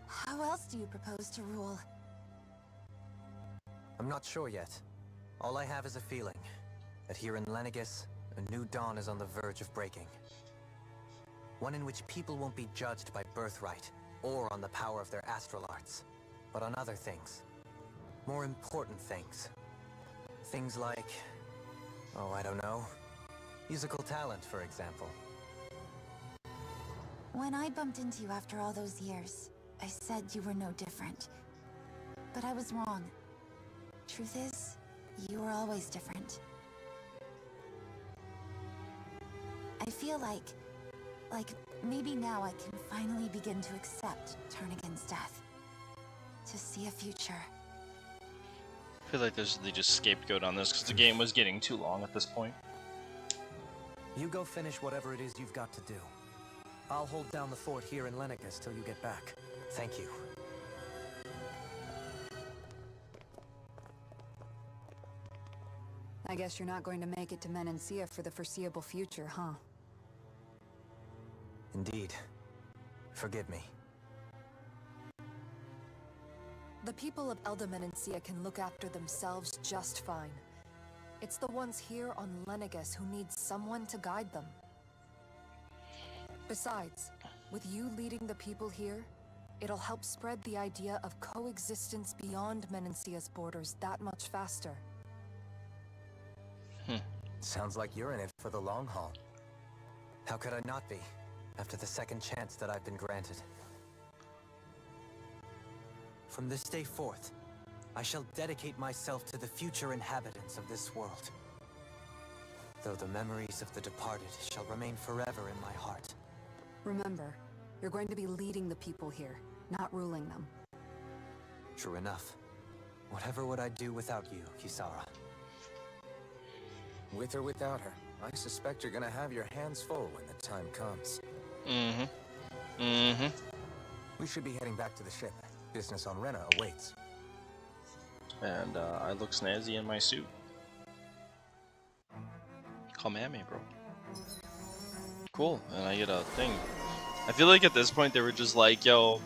how else do you propose to rule? I'm not sure yet. All I have is a feeling that here in Lenegis, a new dawn is on the verge of breaking. One in which people won't be judged by birthright or on the power of their astral arts, but on other things. More important things. Things like, oh, I don't know, musical talent, for example. When I bumped into you after all those years, I said you were no different. But I was wrong. Truth is, you were always different. I feel like maybe now I can finally begin to accept Turnagain's death. To see a future. I feel like they just scapegoat on this because the game was getting too long at this point. You go finish whatever it is you've got to do. I'll hold down the fort here in Lenegis till you get back. Thank you. I guess you're not going to make it to Menancia for the foreseeable future, huh? Indeed. Forgive me. The people of Elda Menancia can look after themselves just fine. It's the ones here on Lenegis who need someone to guide them. Besides, with you leading the people here, it'll help spread the idea of coexistence beyond Menancia's borders that much faster. Sounds like you're in it for the long haul. How could I not be, after the second chance that I've been granted? From this day forth, I shall dedicate myself to the future inhabitants of this world. Though the memories of the departed shall remain forever in my heart. Remember, you're going to be leading the people here, not ruling them. True enough. Whatever would I do without you, Kisara? With or without her, I suspect you're gonna have your hands full when the time comes. We should be heading back to the ship. Business on Rena awaits. And I look snazzy in my suit. Come at me, bro. Cool, and I get a thing. I feel like at this point they were just like, yo,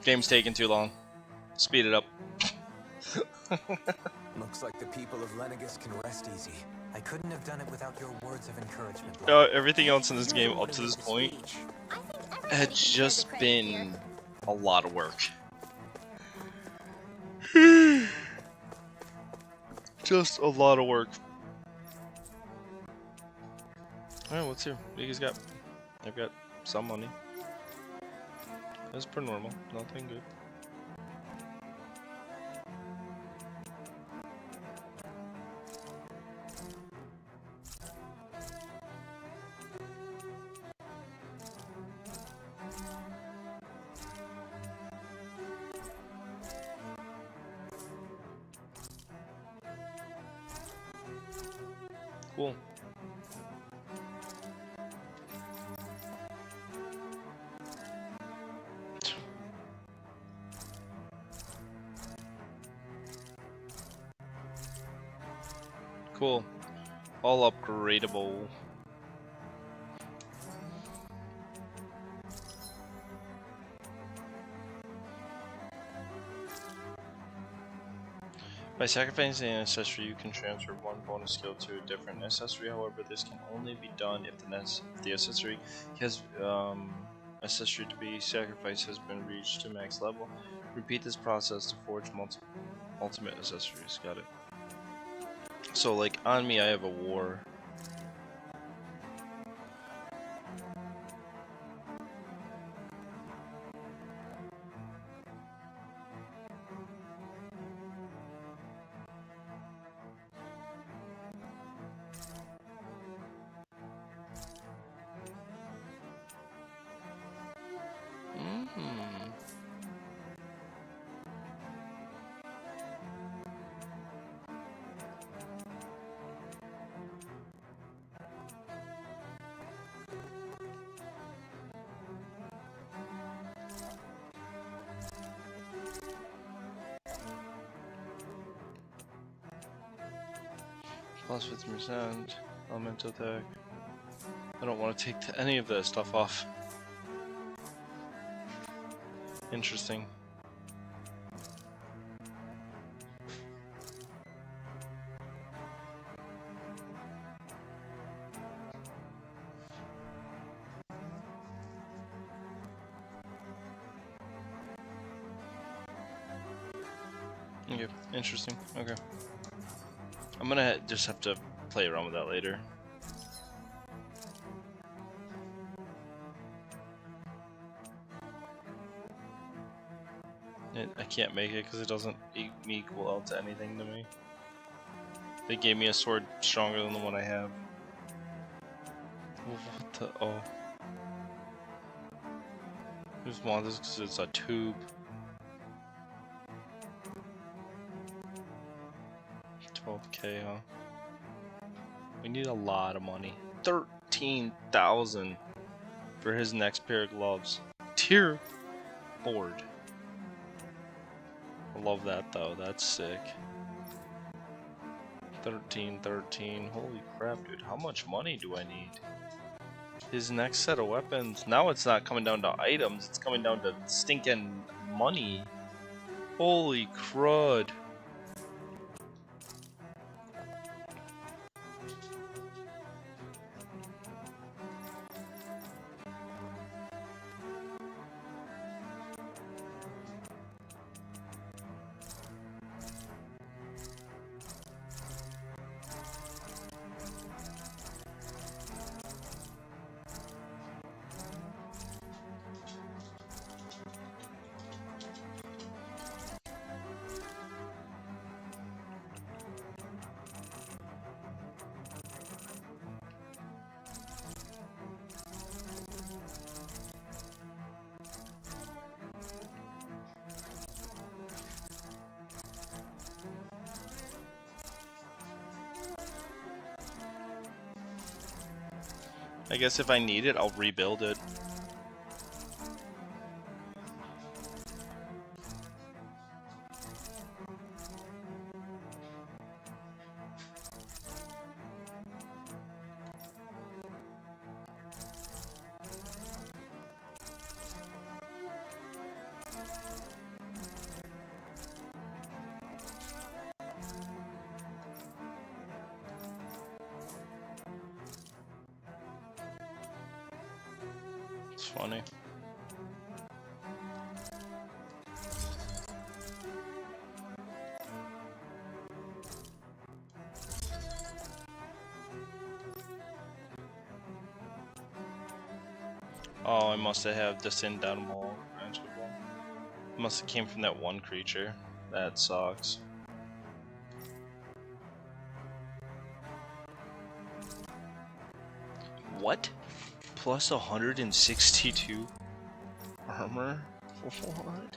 game's taking too long. Speed it up. Looks like the people of Lenegis can rest easy. I couldn't have done it without your words of encouragement. Everything else in this game up to this point had just been a lot of work. Just a lot of work. Alright, what's here? What you guys got? I've got some money. As per normal, nothing good. Cool. Cool. All upgradable. By sacrificing an accessory, you can transfer one bonus skill to a different accessory. However, this can only be done if the accessory has accessory to be sacrificed has been reached to max level. Repeat this process to forge ultimate accessories. Got it. So, like on me, I have a war. Plus 50% elemental attack. I don't want to take any of that stuff off. Interesting. Okay, interesting. Okay. I'm gonna just have to play around with that later. I can't make it because it doesn't equal out to anything to me. They gave me a sword stronger than the one I have. What the? Oh. I just want this because it's a tube. 12K, huh? We need a lot of money. 13,000 for his next pair of gloves. Tier board. I love that though. That's sick. 13. Holy crap, dude. How much money do I need? His next set of weapons. Now it's not coming down to items. It's coming down to stinking money. Holy crud. I guess if I need it, I'll rebuild it. It's funny. Oh, I must have the Indomitable branch. Must have came from that one creature. That sucks. What? Plus 162 armor? What?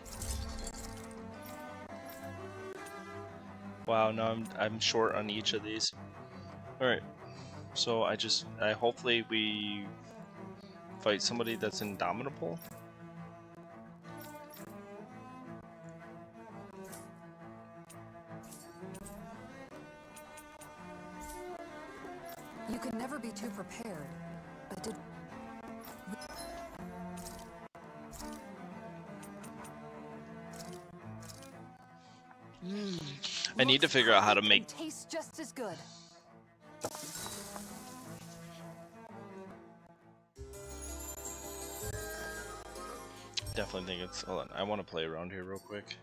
Wow, now I'm short on each of these. Alright. So I hopefully we fight somebody that's indomitable. You can never be too prepared, but did... I need to figure out how to make... Tastes just as good. Definitely think it's... Hold on, I want to play around here real quick.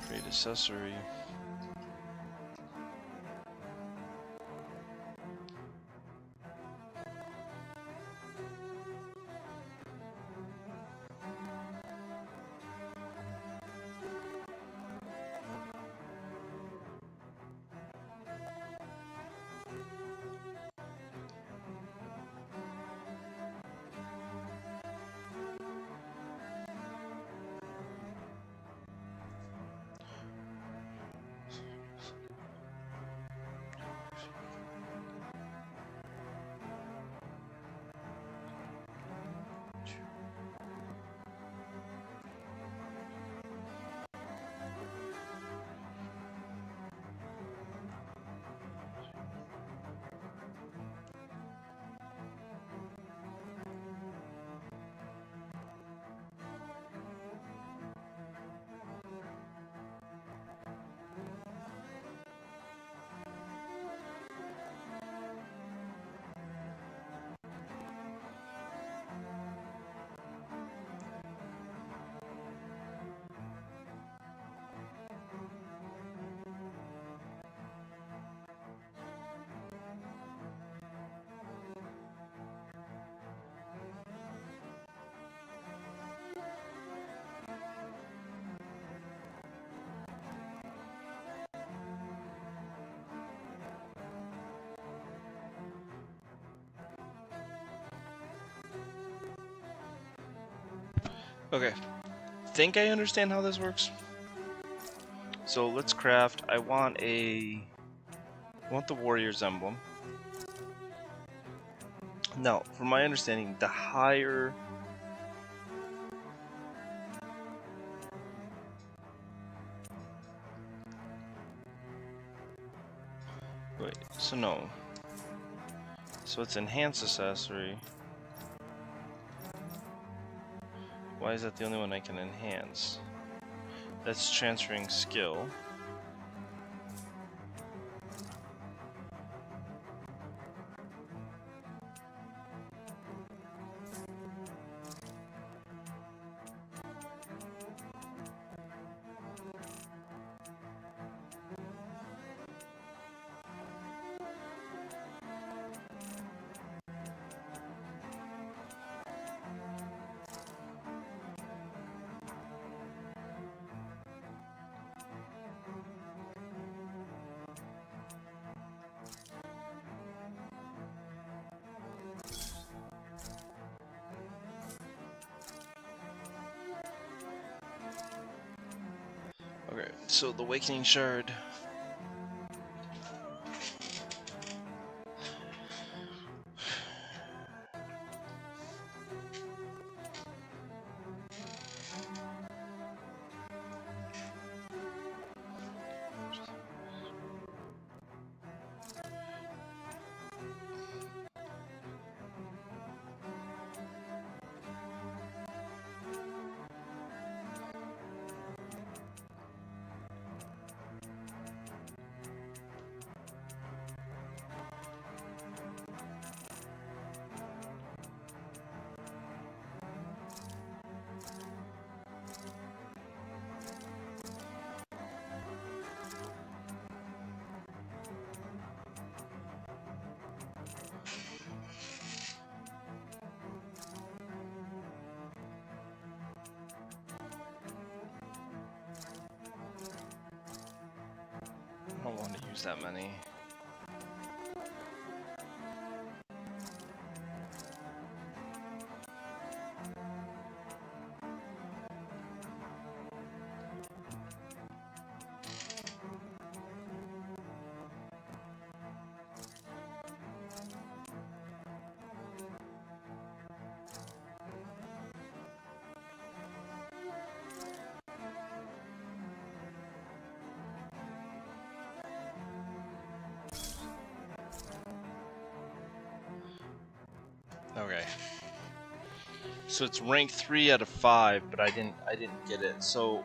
Create accessory. Okay, think I understand how this works. So let's craft. I want the warrior's emblem. Now, from my understanding, the higher wait, so no. So it's enhanced accessory. Why is that the only one I can enhance? That's transferring skill. Okay, so the Awakening Shard. use that many. Okay. So it's rank 3 out of 5, but I didn't get it. So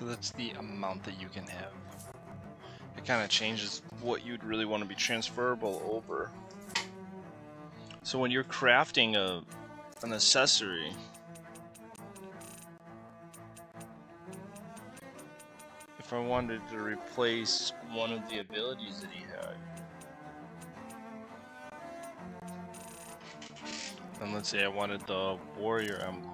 that's the amount that you can have. It kind of changes what you'd really want to be transferable over. So when you're crafting an accessory, if I wanted to replace one of the abilities that he had, and let's say I wanted the warrior emblem.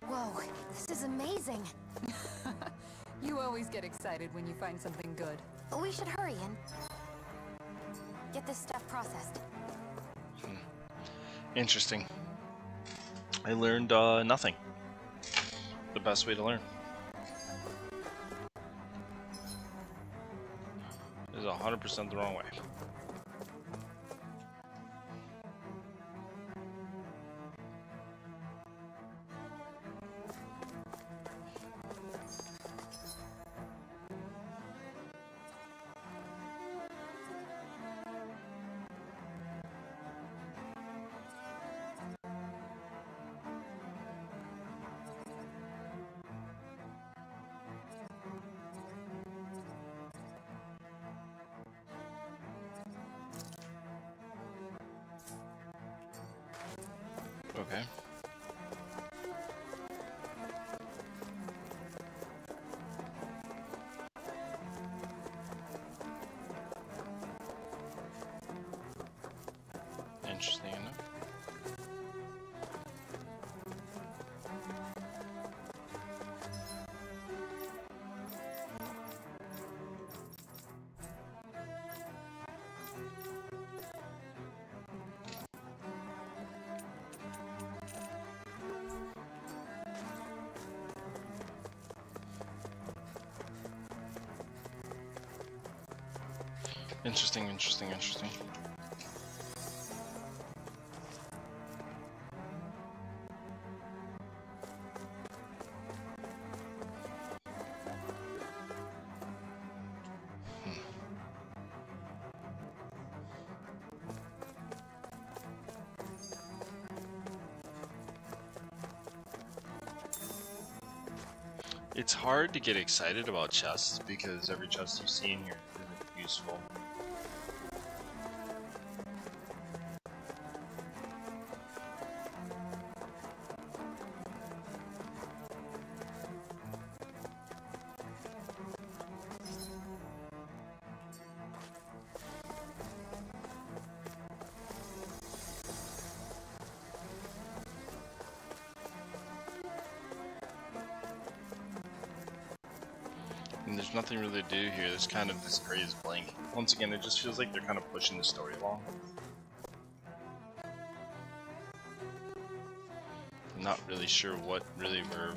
Whoa, this is amazing. You always get excited when you find something good. We should hurry and get this stuff processed. Interesting. I learned nothing. The best way to learn is 100% the wrong way. Okay. Interesting, interesting, interesting. It's hard to get excited about chests because every chest you see in here isn't useful. And there's nothing really to do here. There's kind of this gray is blank. Once again, it just feels like they're kind of pushing the story along. I'm not really sure what really we're...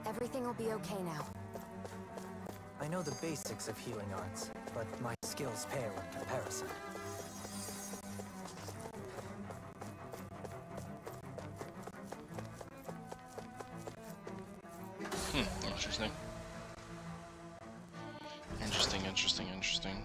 Everything will be okay now. I know the basics of healing arts, but my skills pale in comparison. Interesting. Interesting, interesting, interesting.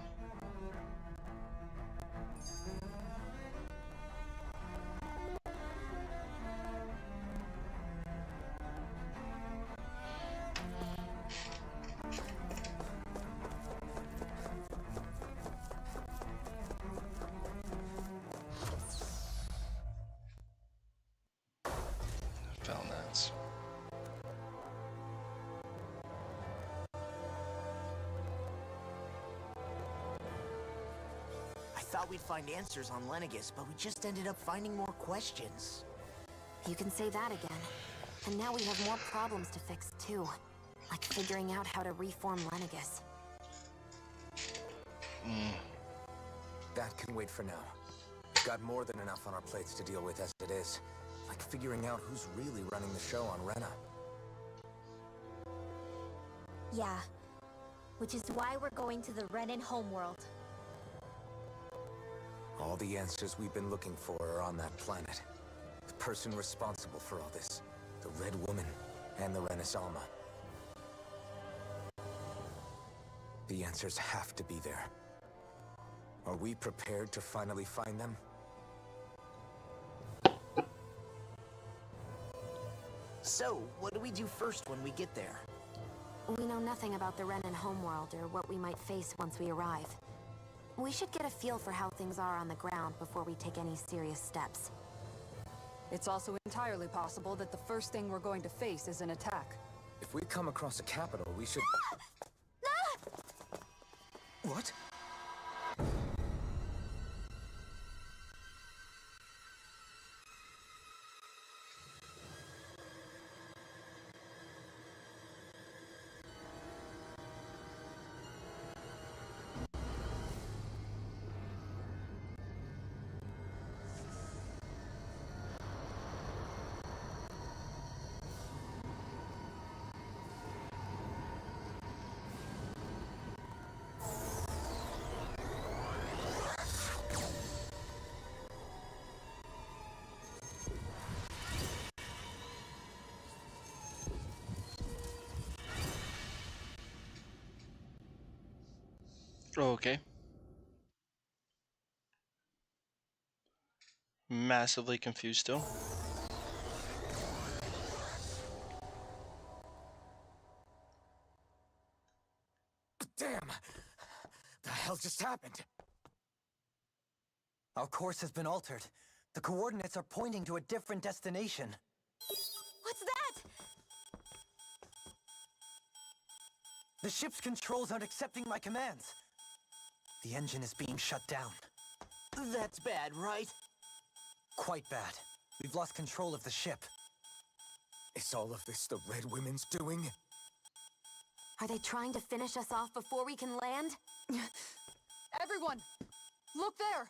Found that. I thought we'd find answers on Lenegis, but we just ended up finding more questions. You can say that again. And now we have more problems to fix too. Like figuring out how to reform Lenegis. That can wait for now. We've got more than enough on our plates to deal with as it is. Like figuring out who's really running the show on Rena. Yeah. Which is why we're going to the Renan homeworld. All the answers we've been looking for are on that planet. The person responsible for all this. The Red Woman and the Renaissance. The answers have to be there. Are we prepared to finally find them? So, what do we do first when we get there? We know nothing about the Renan homeworld or what we might face once we arrive. We should get a feel for how things are on the ground before we take any serious steps. It's also entirely possible that the first thing we're going to face is an attack. If we come across a capital, we should... What? Okay. Massively confused still. Damn! The hell just happened? Our course has been altered. The coordinates are pointing to a different destination. What's that? The ship's controls aren't accepting my commands. The engine is being shut down. That's bad, right? Quite bad. We've lost control of the ship. Is all of this the Red Women's doing? Are they trying to finish us off before we can land? Everyone! Look there!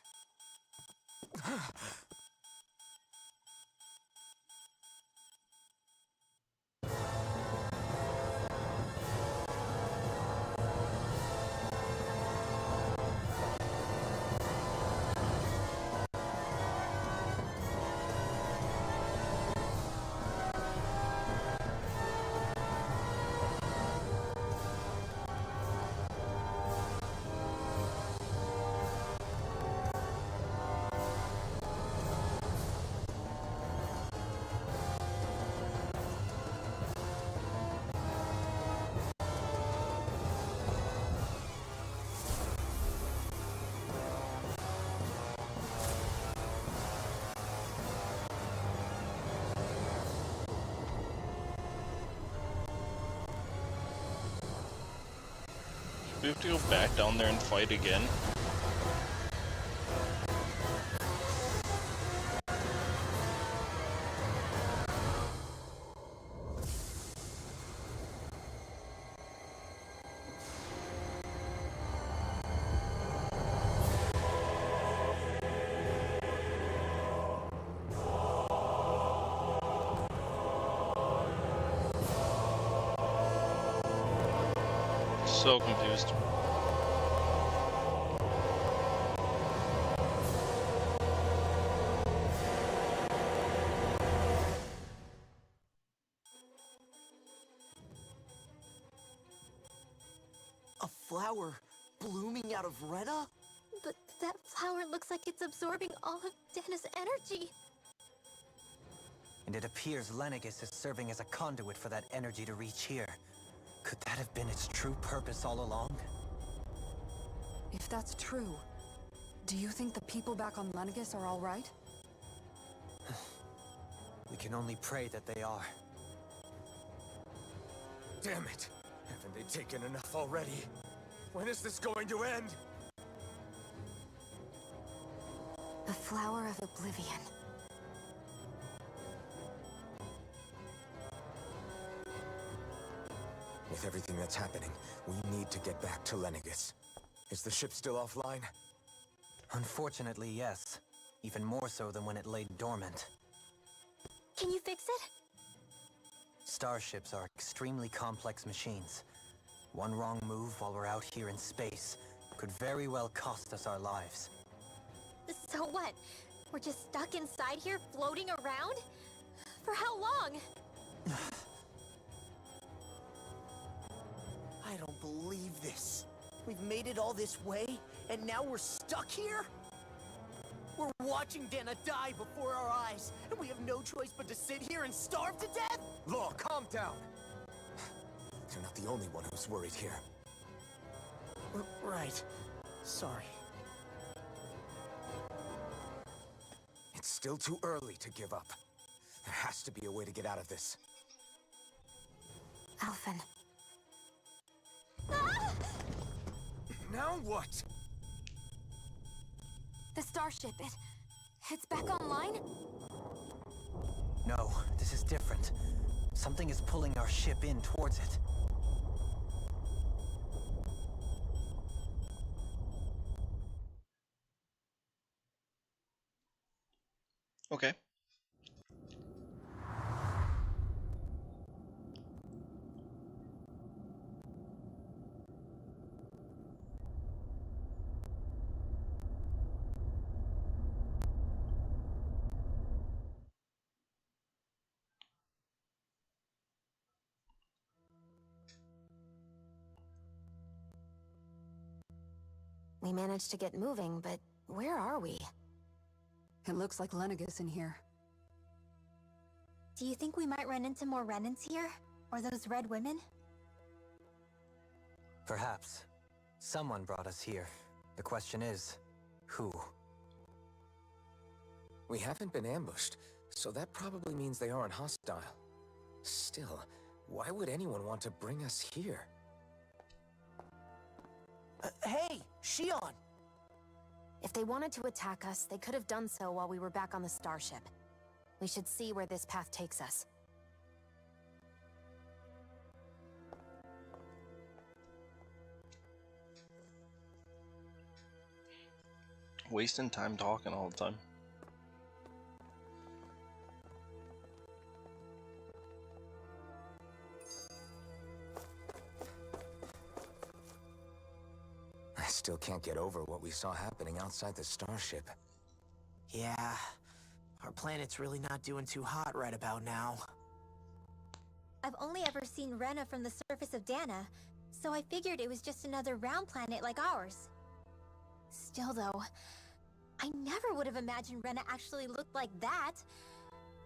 We have to go back down there and fight again. So confused. A flower blooming out of Rena? But that flower looks like it's absorbing all of Dana's energy. And it appears Lenegis is serving as a conduit for that energy to reach here. Could that have been its true purpose all along? If that's true, do you think the people back on Lenegis are all right? We can only pray that they are. Damn it! Haven't they taken enough already? When is this going to end? The Flower of Oblivion. With everything that's happening, we need to get back to Lenegis. Is the ship still offline? Unfortunately, yes. Even more so than when it lay dormant. Can you fix it? Starships are extremely complex machines. One wrong move while we're out here in space could very well cost us our lives. So what? We're just stuck inside here, floating around? For how long? I don't believe this. We've made it all this way, and now we're stuck here? We're watching Dana die before our eyes, and we have no choice but to sit here and starve to death? Law, calm down! You're not the only one who's worried here. Right. Sorry. It's still too early to give up. There has to be a way to get out of this. Alphen. Now what? The starship, it's back online? No, this is different. Something is pulling our ship in towards it. Okay. We managed to get moving, but where are we? It looks like Lenegis in here. Do you think we might run into more Renans here? Or those red women? Perhaps. Someone brought us here. The question is, who? We haven't been ambushed, so that probably means they aren't hostile. Still, why would anyone want to bring us here? Hey, Shionne! If they wanted to attack us, they could have done so while we were back on the starship. We should see where this path takes us. Wasting time talking all the time. I still can't get over what we saw happening outside the starship. Yeah, our planet's really not doing too hot right about now. I've only ever seen Rena from the surface of Dana, so I figured it was just another round planet like ours. Still though, I never would have imagined Rena actually looked like that.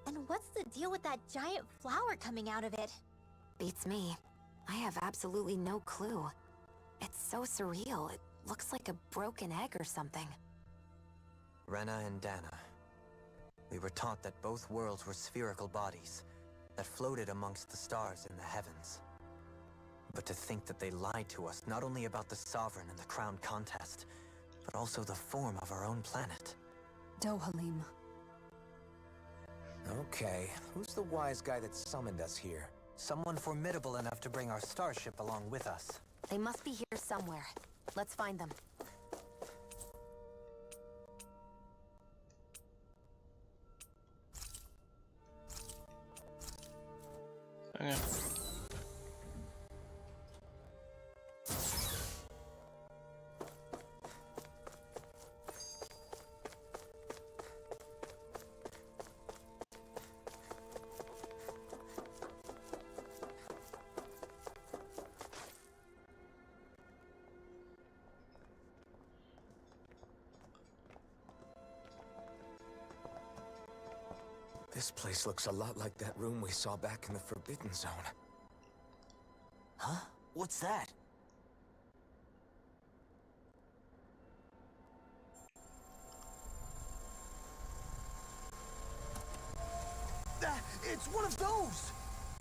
And what's the deal with that giant flower coming out of it? Beats me. I have absolutely no clue. It's so surreal. It looks like a broken egg or something. Rena and Dana. We were taught that both worlds were spherical bodies that floated amongst the stars in the heavens. But to think that they lied to us not only about the Sovereign and the Crown contest, but also the form of our own planet. Dohalim. Okay, who's the wise guy that summoned us here? Someone formidable enough to bring our starship along with us. They must be here somewhere. Let's find them. Okay. This place looks a lot like that room we saw back in the Forbidden Zone. Huh? What's that? It's one of those!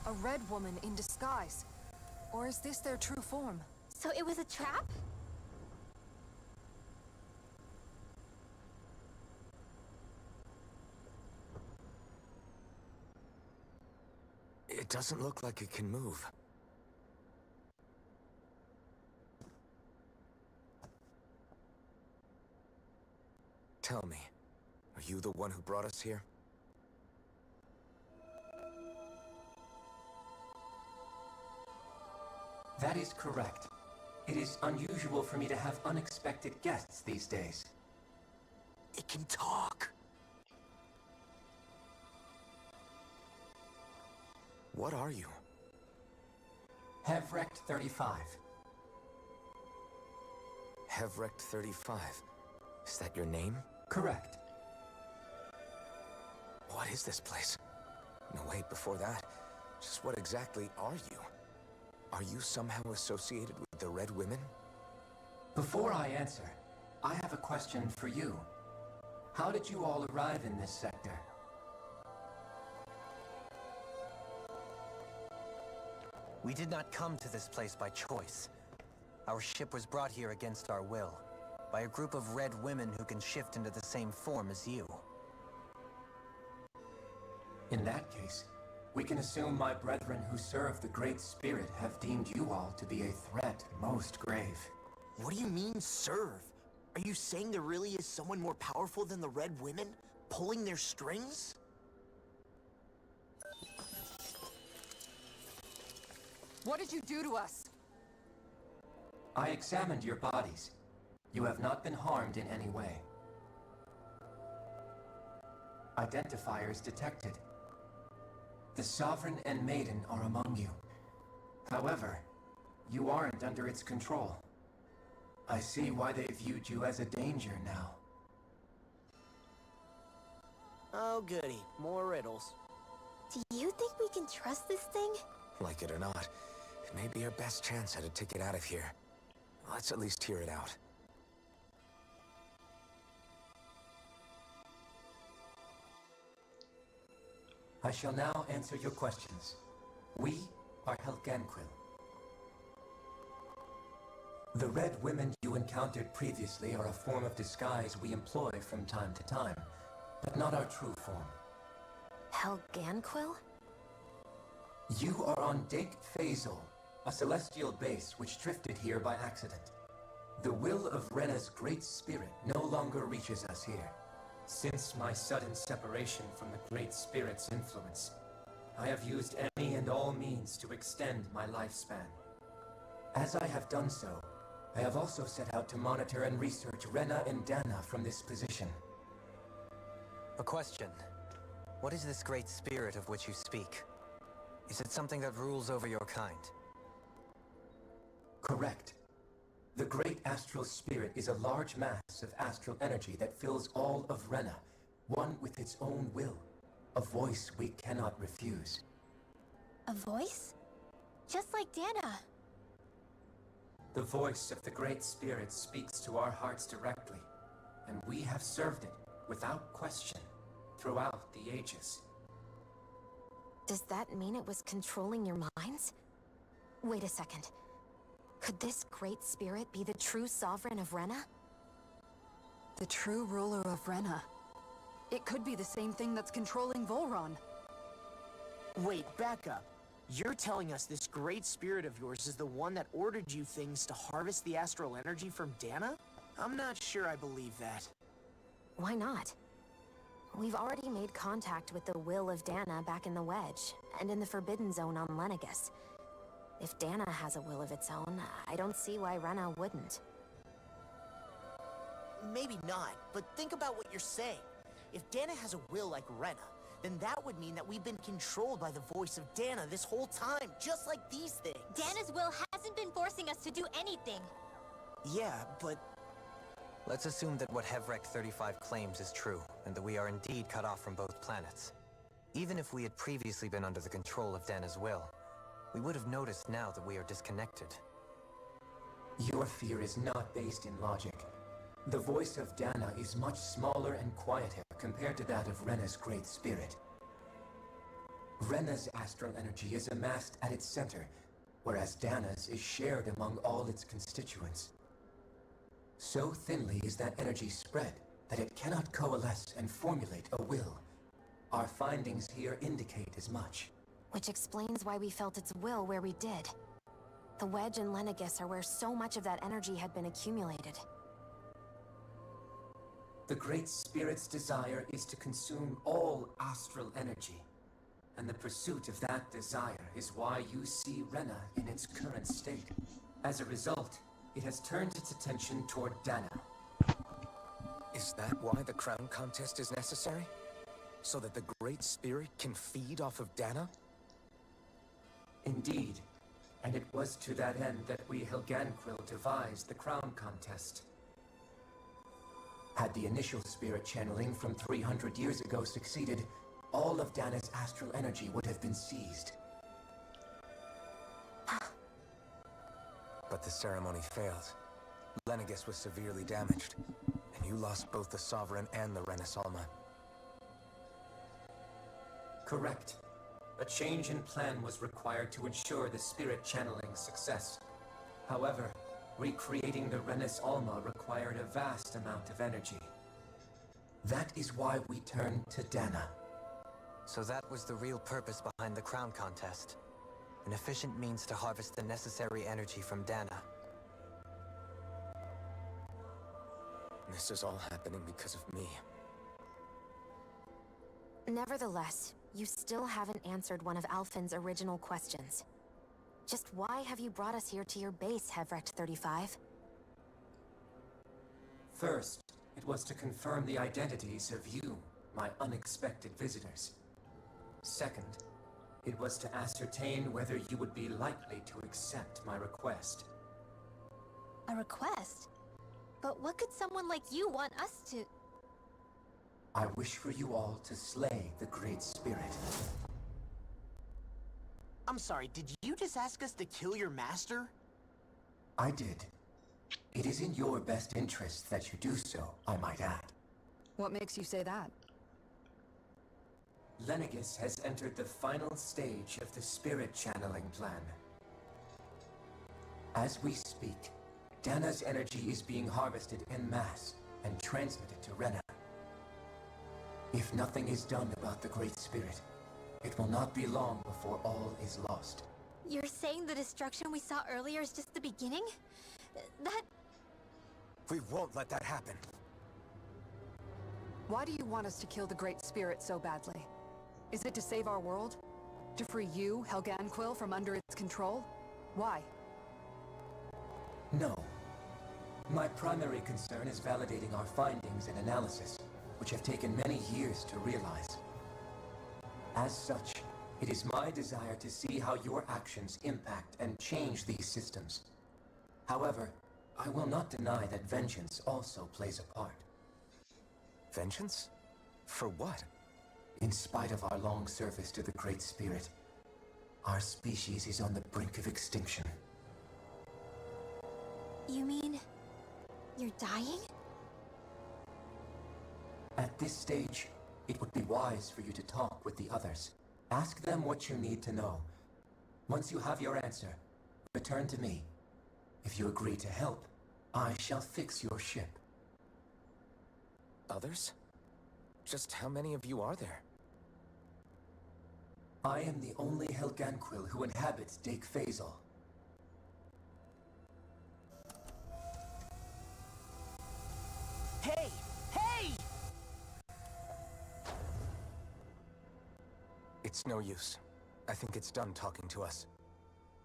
A red woman in disguise. Or is this their true form? So it was a trap? It doesn't look like it can move. Tell me, are you the one who brought us here? That is correct. It is unusual for me to have unexpected guests these days. It can talk. What are you? Hevrect 35. Hevrect 35. Is that your name? Correct. What is this place? No, wait, before that, just what exactly are you? Are you somehow associated with the Red Women? Before I answer, I have a question for you. How did you all arrive in this sector? We did not come to this place by choice. Our ship was brought here against our will, by a group of red women who can shift into the same form as you. In that case, we can assume my brethren who serve the Great Spirit have deemed you all to be a threat most grave. What do you mean, serve? Are you saying there really is someone more powerful than the Red Women, pulling their strings? What did you do to us? I examined your bodies. You have not been harmed in any way. Identifiers detected. The Sovereign and Maiden are among you. However, you aren't under its control. I see why they viewed you as a danger now. Oh goody, more riddles. Do you think we can trust this thing? Like it or not, it may be our best chance at a ticket out of here. Let's at least hear it out. I shall now answer your questions. We are Helganquil. The red women you encountered previously are a form of disguise we employ from time to time, but not our true form. Helganquil? You are on Dake Phasal, a celestial base which drifted here by accident. The will of Rena's great spirit no longer reaches us here. Since my sudden separation from the great spirit's influence, I have used any and all means to extend my lifespan. As I have done so, I have also set out to monitor and research Rena and Dana from this position. A question. What is this great spirit of which you speak? Is it something that rules over your kind? Correct. The great astral spirit is a large mass of astral energy that fills all of Rena, one with its own will, a voice we cannot refuse. A voice? Just like Dana. The voice of the great spirit speaks to our hearts directly, and we have served it without question throughout the ages. Does that mean it was controlling your minds? Wait a second. Could this great spirit be the true sovereign of Rena? The true ruler of Rena. It could be the same thing that's controlling Volron. Wait, back up. You're telling us this great spirit of yours is the one that ordered you things to harvest the astral energy from Dana? I'm not sure I believe that. Why not? We've already made contact with the will of Dana back in the Wedge, and in the Forbidden Zone on Lenegus. If Dana has a will of its own, I don't see why Rena wouldn't. Maybe not, but think about what you're saying. If Dana has a will like Rena, then that would mean that we've been controlled by the voice of Dana this whole time, just like these things. Dana's will hasn't been forcing us to do anything. Yeah, but... Let's assume that what Hevrek 35 claims is true, and that we are indeed cut off from both planets. Even if we had previously been under the control of Dana's will, we would have noticed now that we are disconnected. Your fear is not based in logic. The voice of Dana is much smaller and quieter compared to that of Rena's great spirit. Rena's astral energy is amassed at its center, whereas Dana's is shared among all its constituents. So thinly is that energy spread that it cannot coalesce and formulate a will. Our findings here indicate as much. Which explains why we felt its will where we did. The Wedge and Lenegus are where so much of that energy had been accumulated. The Great Spirit's desire is to consume all astral energy, and the pursuit of that desire is why you see Rena in its current state. As a result, it has turned its attention toward Dana. Is that why the crown contest is necessary? So that the Great Spirit can feed off of Dana? Indeed, and it was to that end that we Helganquil devised the crown contest. Had the initial spirit channeling from 300 years ago succeeded, all of Dana's astral energy would have been seized. But the ceremony failed. Lenegus was severely damaged, and you lost both the Sovereign and the Renasalma. Correct. A change in plan was required to ensure the spirit channeling success. However, recreating the Renis Alma required a vast amount of energy. That is why we turned to Dana. So that was the real purpose behind the crown contest. An efficient means to harvest the necessary energy from Dana. This is all happening because of me. Nevertheless, you still haven't answered one of Alphen's original questions. Just why have you brought us here to your base, Hevrek 35? First, it was to confirm the identities of you, my unexpected visitors. Second, it was to ascertain whether you would be likely to accept my request. A request? But what could someone like you want us to... I wish for you all to slay the Great Spirit. I'm sorry, did you just ask us to kill your master? I did. It is in your best interest that you do so, I might add. What makes you say that? Lenegus has entered the final stage of the spirit channeling plan. As we speak, Dana's energy is being harvested en masse and transmitted to Rena. If nothing is done about the Great Spirit, it will not be long before all is lost. You're saying the destruction we saw earlier is just the beginning? That... We won't let that happen. Why do you want us to kill the Great Spirit so badly? Is it to save our world? To free you, Helganquil, from under its control? Why? No. My primary concern is validating our findings and analysis, which have taken many years to realize. As such, it is my desire to see how your actions impact and change these systems. However, I will not deny that vengeance also plays a part. Vengeance? For what? In spite of our long service to the Great Spirit, our species is on the brink of extinction. You mean... you're dying? At this stage, it would be wise for you to talk with the others. Ask them what you need to know. Once you have your answer, return to me. If you agree to help, I shall fix your ship. Others? Just how many of you are there? I am the only Helganquil who inhabits Dake Faisal. Hey! Hey! It's no use. I think it's done talking to us.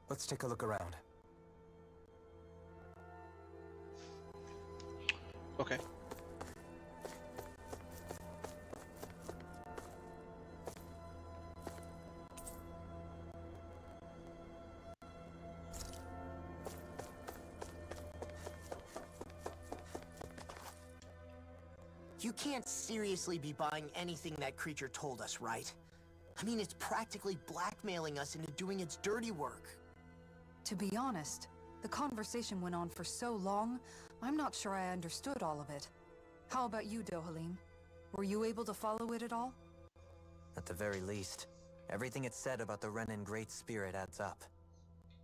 Let's take a look around. Okay. You can't seriously be buying anything that creature told us, right? I mean, it's practically blackmailing us into doing its dirty work. To be honest, the conversation went on for so long, I'm not sure I understood all of it. How about you, Dohalim? Were you able to follow it at all? At the very least, everything it said about the Renan Great Spirit adds up.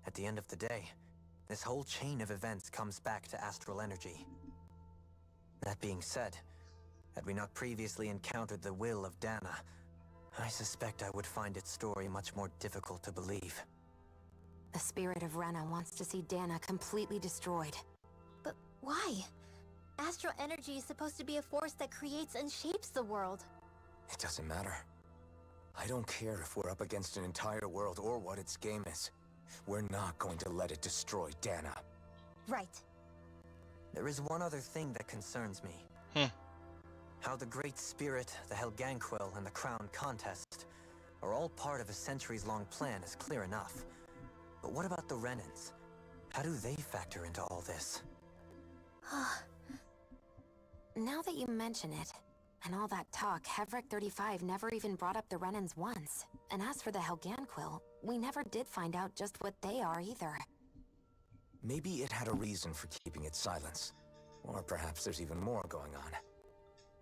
At the end of the day, this whole chain of events comes back to astral energy. That being said, had we not previously encountered the will of Dana, I suspect I would find its story much more difficult to believe. The spirit of Rena wants to see Dana completely destroyed. But why? Astral energy is supposed to be a force that creates and shapes the world. It doesn't matter. I don't care if we're up against an entire world or what its game is. We're not going to let it destroy Dana. Right. There is one other thing that concerns me. How the Great Spirit, the Helganquil, and the Crown Contest are all part of a centuries-long plan is clear enough. But what about the Renans? How do they factor into all this? Now that you mention it, and all that talk, Hevric 35 never even brought up the Renans once. And as for the Helganquil, we never did find out just what they are either. Maybe it had a reason for keeping its silence. Or perhaps there's even more going on.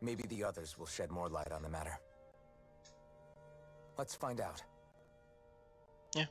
Maybe the others will shed more light on the matter. Let's find out. Yeah.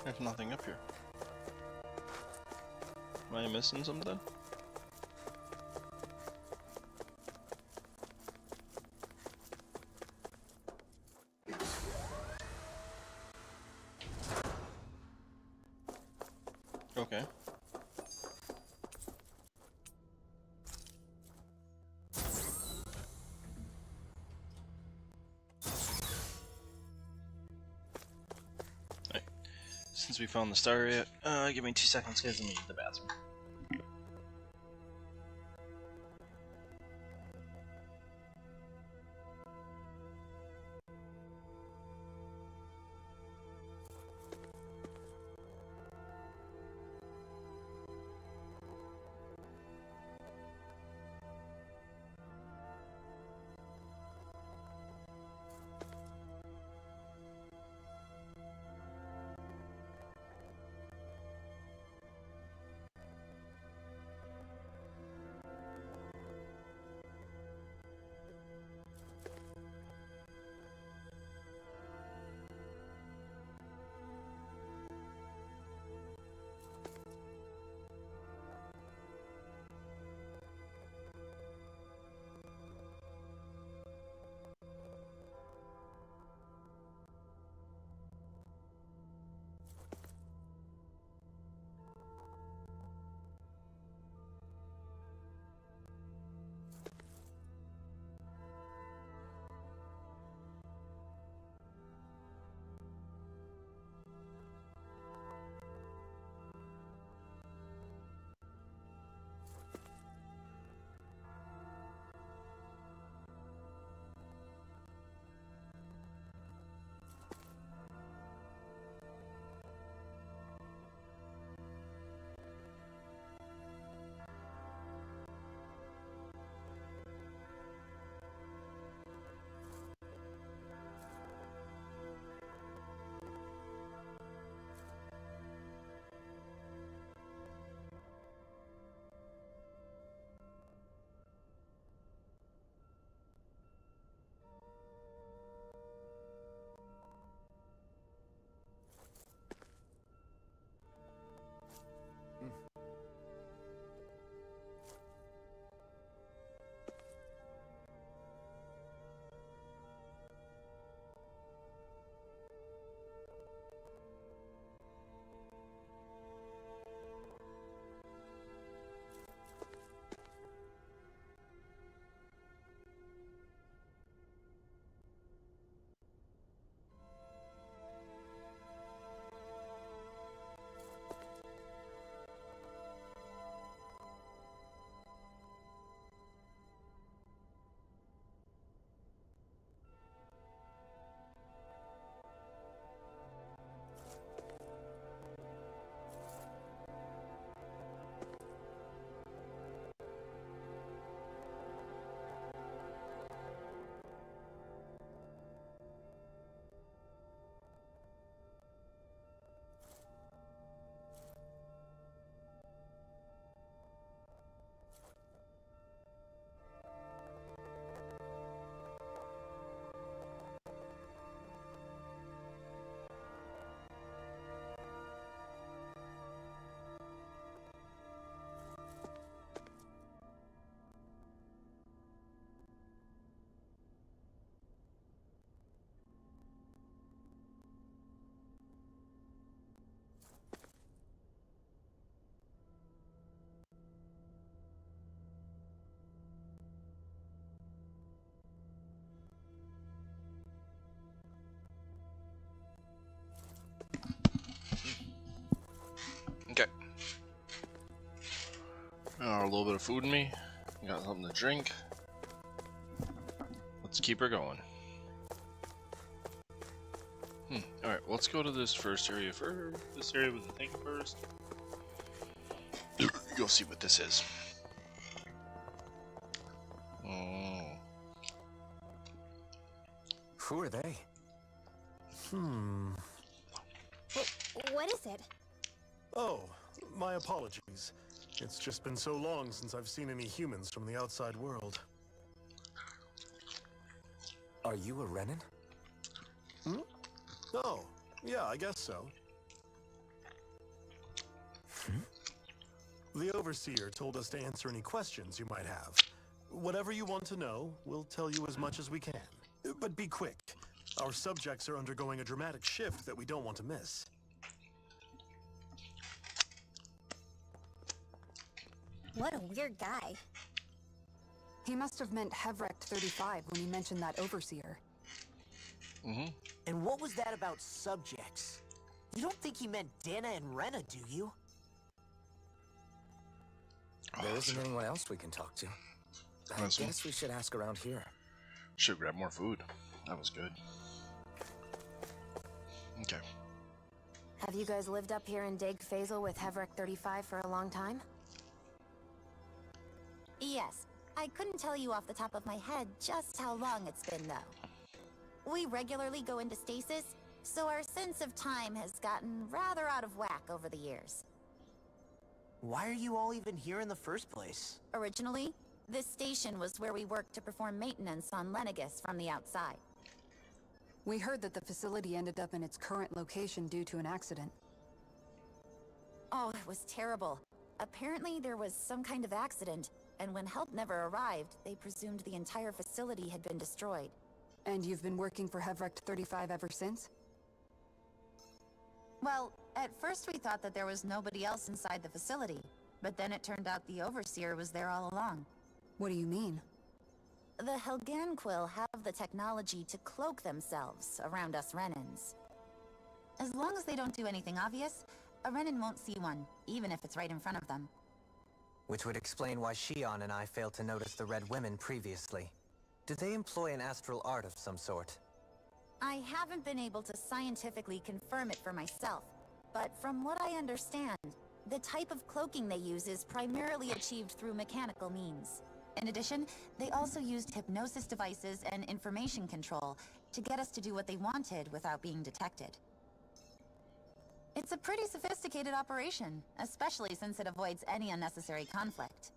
There's nothing up here. Am I missing something? Okay. since we found the star area. Give me 2 seconds, guys. Let me get to the bathroom. Okay. A little bit of food in me. Got something to drink. Let's keep her going. Alright, let's go to this first area first. This area with the thing first. Go see what this is. Who are they? What is it? Oh, my apologies. It's just been so long since I've seen any humans from the outside world. Are you a Renan? Oh, yeah, I guess so. The Overseer told us to answer any questions you might have. Whatever you want to know, we'll tell you as much as we can. But be quick. Our subjects are undergoing a dramatic shift that we don't want to miss. What a weird guy. He must have meant Hevrect 35 when he mentioned that Overseer. And what was that about subjects? You don't think he meant Dana and Rena, do you? There isn't anyone else we can talk to. I guess we should ask around here. Should grab more food. That was good. Okay. Have you guys lived up here in Dag Fazel with Hevrek 35 for a long time? Yes. I couldn't tell you off the top of my head just how long it's been, though. We regularly go into stasis, so our sense of time has gotten rather out of whack over the years. Why are you all even here in the first place? Originally, this station was where we worked to perform maintenance on Lenegis from the outside. We heard that the facility ended up in its current location due to an accident. Oh, it was terrible. Apparently there was some kind of accident, and when help never arrived, they presumed the entire facility had been destroyed. And you've been working for Hevrek 35 ever since? Well, at first we thought that there was nobody else inside the facility, but then it turned out the Overseer was there all along. What do you mean? The Helganquill have the technology to cloak themselves around us Renans. As long as they don't do anything obvious, a Renan won't see one, even if it's right in front of them. Which would explain why Shionne and I failed to notice the Red Women previously. Do they employ an astral art of some sort? I haven't been able to scientifically confirm it for myself, but from what I understand, the type of cloaking they use is primarily achieved through mechanical means. In addition, they also used hypnosis devices and information control to get us to do what they wanted without being detected. It's a pretty sophisticated operation, especially since it avoids any unnecessary conflict.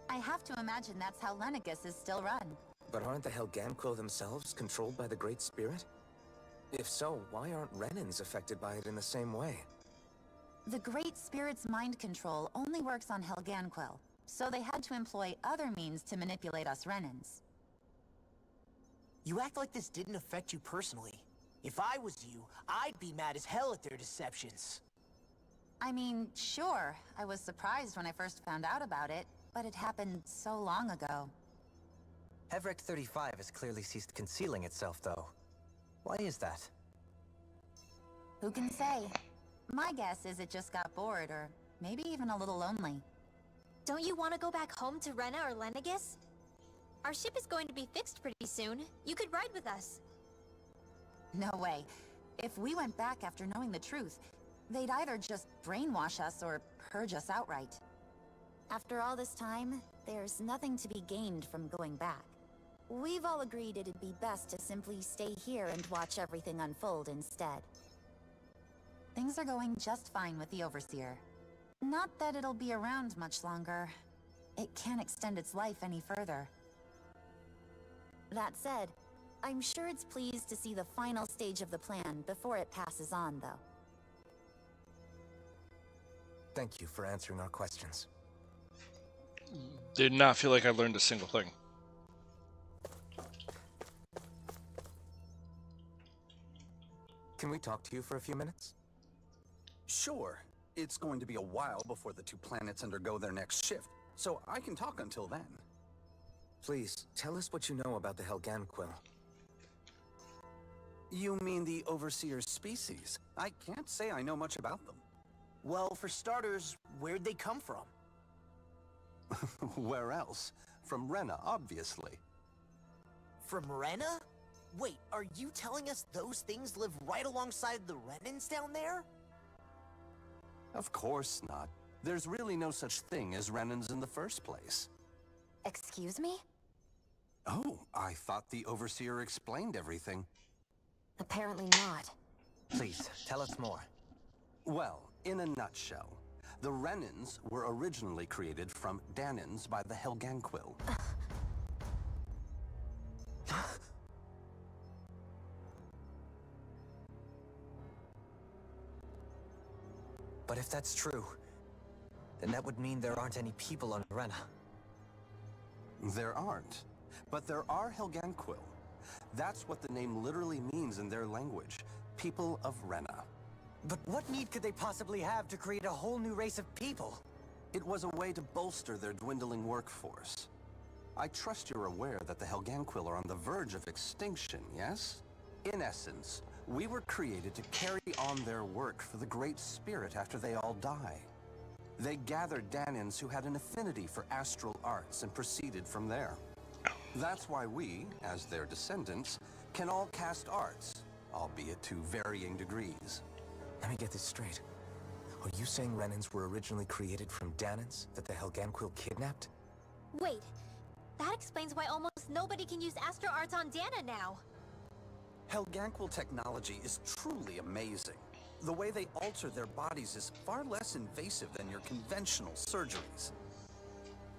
I have to imagine that's how Lenegis is still run. But aren't the Helganquill themselves controlled by the Great Spirit? If so, why aren't Renans affected by it in the same way? The Great Spirit's mind control only works on Helganquill, so they had to employ other means to manipulate us Renans. You act like this didn't affect you personally. If I was you, I'd be mad as hell at their deceptions. I mean, sure, I was surprised when I first found out about it, but it happened so long ago. Hevrek 35 has clearly ceased concealing itself, though. Why is that? Who can say? My guess is it just got bored, or maybe even a little lonely. Don't you want to go back home to Rena or Lenegis? Our ship is going to be fixed pretty soon. You could ride with us. No way. If we went back after knowing the truth, they'd either just brainwash us or purge us outright. After all this time, there's nothing to be gained from going back. We've all agreed it'd be best to simply stay here and watch everything unfold instead. Things are going just fine with the Overseer. Not that it'll be around much longer. It can't extend its life any further. That said, I'm sure it's pleased to see the final stage of the plan before it passes on, though. Thank you for answering our questions. Did not feel like I learned a single thing. Can we talk to you for a few minutes? Sure. It's going to be a while before the two planets undergo their next shift, so I can talk until then. Please, tell us what you know about the Helganquill. You mean the Overseer's species? I can't say I know much about them. Well, for starters, where'd they come from? Where else? From Rena, obviously. From Rena? Wait, are you telling us those things live right alongside the Renans down there? Of course not. There's really no such thing as Renans in the first place. Excuse me? Oh, I thought the Overseer explained everything. Apparently not. Please, tell us more. Well, in a nutshell, the Renans were originally created from Danans by the Helganquill. But if that's true, then that would mean there aren't any people on Rena. There aren't, but there are Helganquill. That's what the name literally means in their language, people of Rena. But what need could they possibly have to create a whole new race of people? It was a way to bolster their dwindling workforce. I trust you're aware that the Helganquill are on the verge of extinction, yes? In essence, We were created to carry on their work for the Great Spirit after they all die. They gathered Danans who had an affinity for astral arts and proceeded from there. That's why we, as their descendants, can all cast arts, albeit to varying degrees. Let me get this straight. Are you saying Renans were originally created from Danans that the Helganquil kidnapped? Wait, that explains why almost nobody can use Astro Arts on Dana now. Helganquil technology is truly amazing. The way they alter their bodies is far less invasive than your conventional surgeries.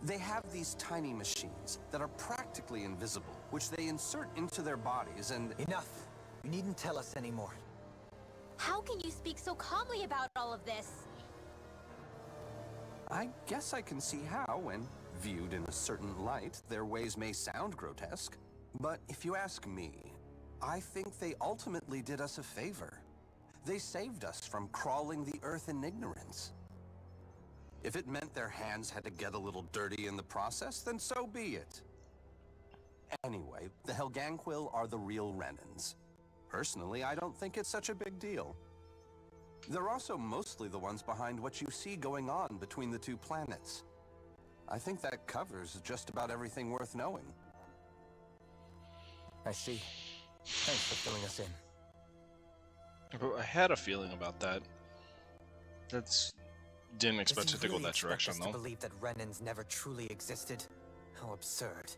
They have these tiny machines that are practically invisible, which they insert into their bodies and... Enough! You needn't tell us anymore. How can you speak so calmly about all of this? I guess I can see how, when viewed in a certain light, their ways may sound grotesque. But if you ask me, I think they ultimately did us a favor. They saved us from crawling the earth in ignorance. If it meant their hands had to get a little dirty in the process, then so be it. Anyway, the Helganquil are the real Renans. Personally, I don't think it's such a big deal. They're also mostly the ones behind what you see going on between the two planets. I think that covers just about everything worth knowing. I see. Thanks for filling us in. I had a feeling about that. Didn't expect it to go that direction, though. To believe that Renans never truly existed? How absurd.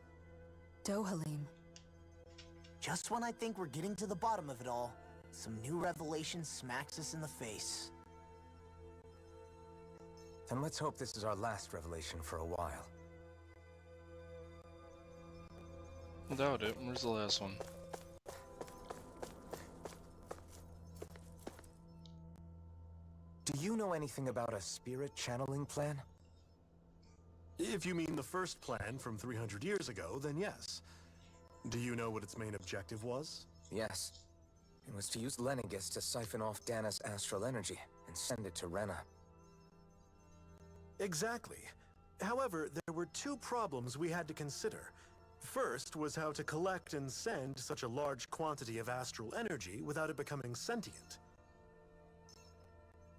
Dohalim. Just when I think we're getting to the bottom of it all, some new revelation smacks us in the face. Then let's hope this is our last revelation for a while. Doubt it. Where's the last one? Do you know anything about a spirit channeling plan? If you mean the first plan from 300 years ago, then yes. Do you know what its main objective was? Yes. It was to use Lenegis to siphon off Dana's astral energy and send it to Rena. Exactly. However, there were two problems we had to consider. First was how to collect and send such a large quantity of astral energy without it becoming sentient.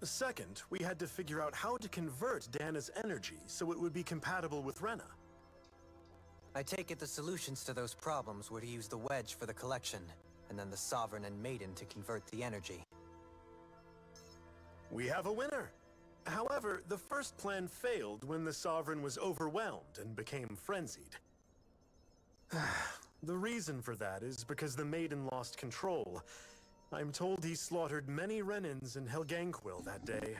Second, we had to figure out how to convert Dana's energy so it would be compatible with Rena. I take it the solutions to those problems were to use the wedge for the collection, and then the Sovereign and Maiden to convert the energy. We have a winner! However, the first plan failed when the Sovereign was overwhelmed and became frenzied. The reason for that is because the Maiden lost control. I'm told he slaughtered many Renans in Helganquil that day.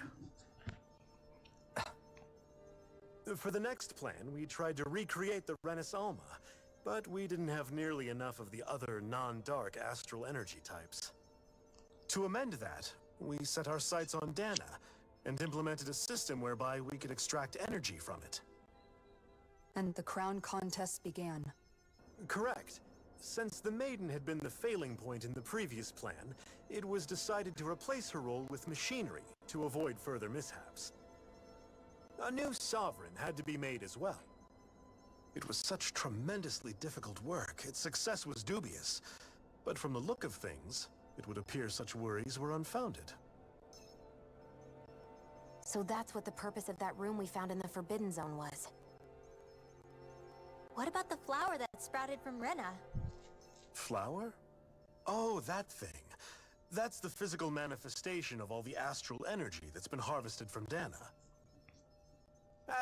For the next plan, we tried to recreate the Renis Alma, but we didn't have nearly enough of the other non-dark astral energy types. To amend that, we set our sights on Dana, and implemented a system whereby we could extract energy from it. And the crown contest began. Correct. Since the Maiden had been the failing point in the previous plan, it was decided to replace her role with machinery to avoid further mishaps. A new Sovereign had to be made as well. It was such tremendously difficult work, its success was dubious. But from the look of things, it would appear such worries were unfounded. So that's what the purpose of that room we found in the Forbidden Zone was. What about the flower that sprouted from Rena? Flower? Oh, that thing. That's the physical manifestation of all the astral energy that's been harvested from Dana.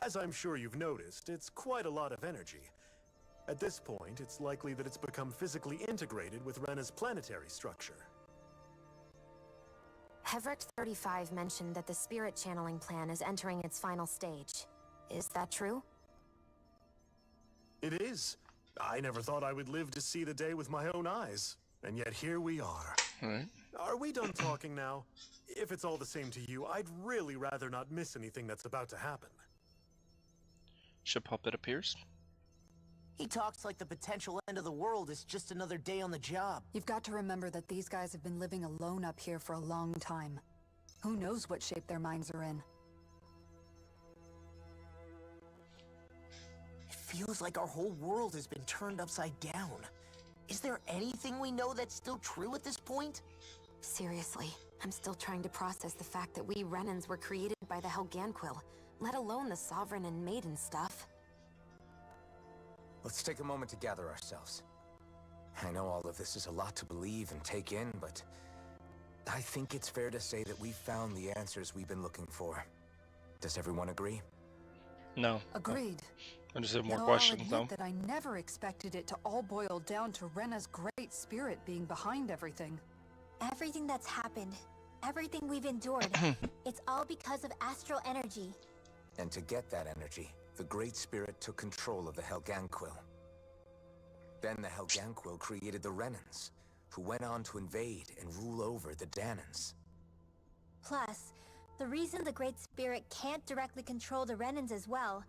As I'm sure you've noticed, it's quite a lot of energy. At this point, it's likely that it's become physically integrated with Rena's planetary structure. Hevric 35 mentioned that the spirit channeling plan is entering its final stage. Is that true? It is. I never thought I would live to see the day with my own eyes. And yet here we are. Right. Are we done talking now? If it's all the same to you, I'd really rather not miss anything that's about to happen. Ship puppet appears. He talks like the potential end of the world is just another day on the job. You've got to remember that these guys have been living alone up here for a long time. Who knows what shape their minds are in? It feels like our whole world has been turned upside down. Is there anything we know that's still true at this point? Seriously, I'm still trying to process the fact that we Renans were created by the Helganquil, let alone the Sovereign and Maiden stuff. Let's take a moment to gather ourselves. I know all of this is a lot to believe and take in, but I think it's fair to say that we've found the answers we've been looking for. Does everyone agree? No. Agreed. I just have more Though questions, I'll though. admit that I never expected it to all boil down to Rena's great spirit being behind everything. Everything that's happened, everything we've endured, it's all because of astral energy. And to get that energy, the Great Spirit took control of the Helganquil. Then the Helganquil created the Renans, who went on to invade and rule over the Danans. Plus, the reason the Great Spirit can't directly control the Renans as well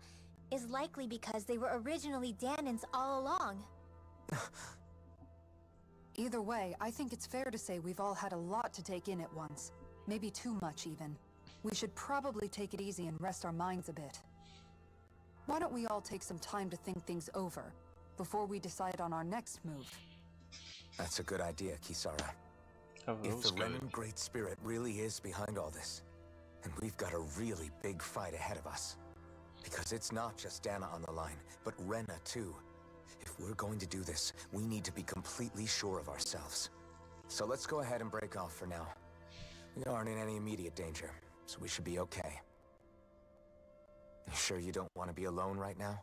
is likely because they were originally Danans all along. Either way, I think it's fair to say we've all had a lot to take in at once. Maybe too much, even. We should probably take it easy and rest our minds a bit. Why don't we all take some time to think things over, before we decide on our next move? That's a good idea, Kisara. Oh, If the Renan Great Spirit really is behind all this, then we've got a really big fight ahead of us. Because it's not just Dana on the line, but Rena too. If we're going to do this, we need to be completely sure of ourselves. So let's go ahead and break off for now. We aren't in any immediate danger, so we should be okay. You sure you don't want to be alone right now?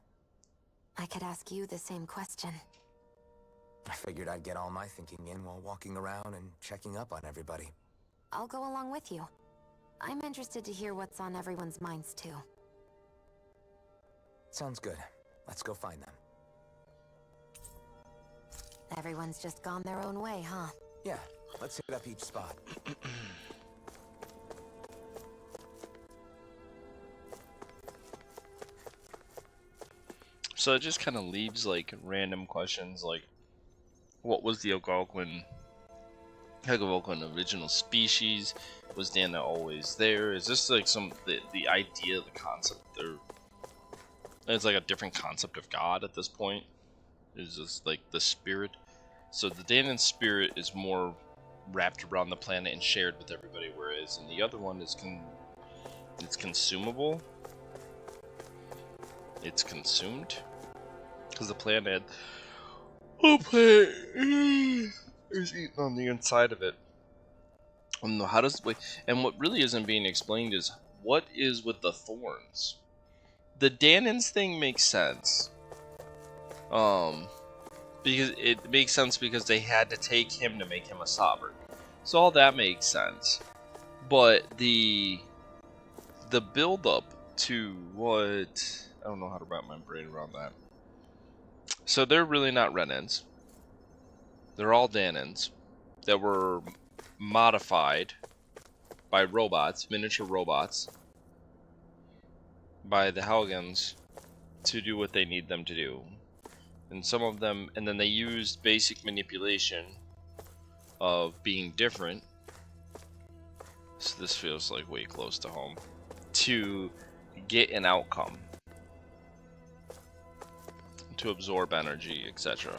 I could ask you the same question. I figured I'd get all my thinking in while walking around and checking up on everybody. I'll go along with you. I'm interested to hear what's on everyone's minds too. Sounds good. Let's go find them. Everyone's just gone their own way, huh? Yeah, let's hit up each spot. So it just kind of leaves like random questions like, what was the Helganquil original species? Was Dana always there? Is this like the idea, the concept there? It's like a different concept of God at this point. Is this like the spirit? So the Danan spirit is more wrapped around the planet and shared with everybody, whereas in the other one is it's consumable. It's consumed because the planet is eaten on the inside of it. And how does and what really isn't being explained is what is with the thorns. The Danans thing makes sense. Because it makes sense because they had to take him to make him a sovereign. So all that makes sense. But the build up to what, I don't know how to wrap my brain around that. So they're really not Renans. They're all Danans that were modified by robots, miniature robots, by the Helgans to do what they need them to do. And some of them, and then they used basic manipulation of being different. So this feels like way close to home. To get an outcome. To absorb energy, etc.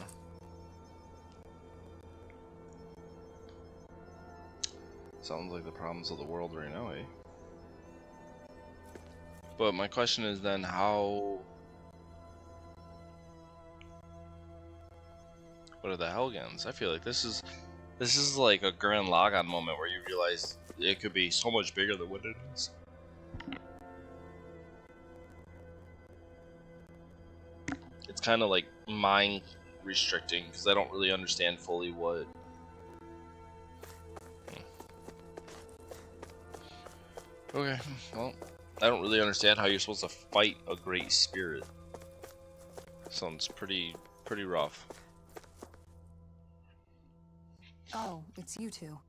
Sounds like the problems of the world right now, eh? But my question is then how... What are the Helgans? I feel like this is like a Gurren Lagann moment where you realize it could be so much bigger than what it is. It's kind of like mind restricting because I don't really understand fully what. Okay, well, I don't really understand how you're supposed to fight a great spirit. Sounds pretty rough. Oh, it's you two.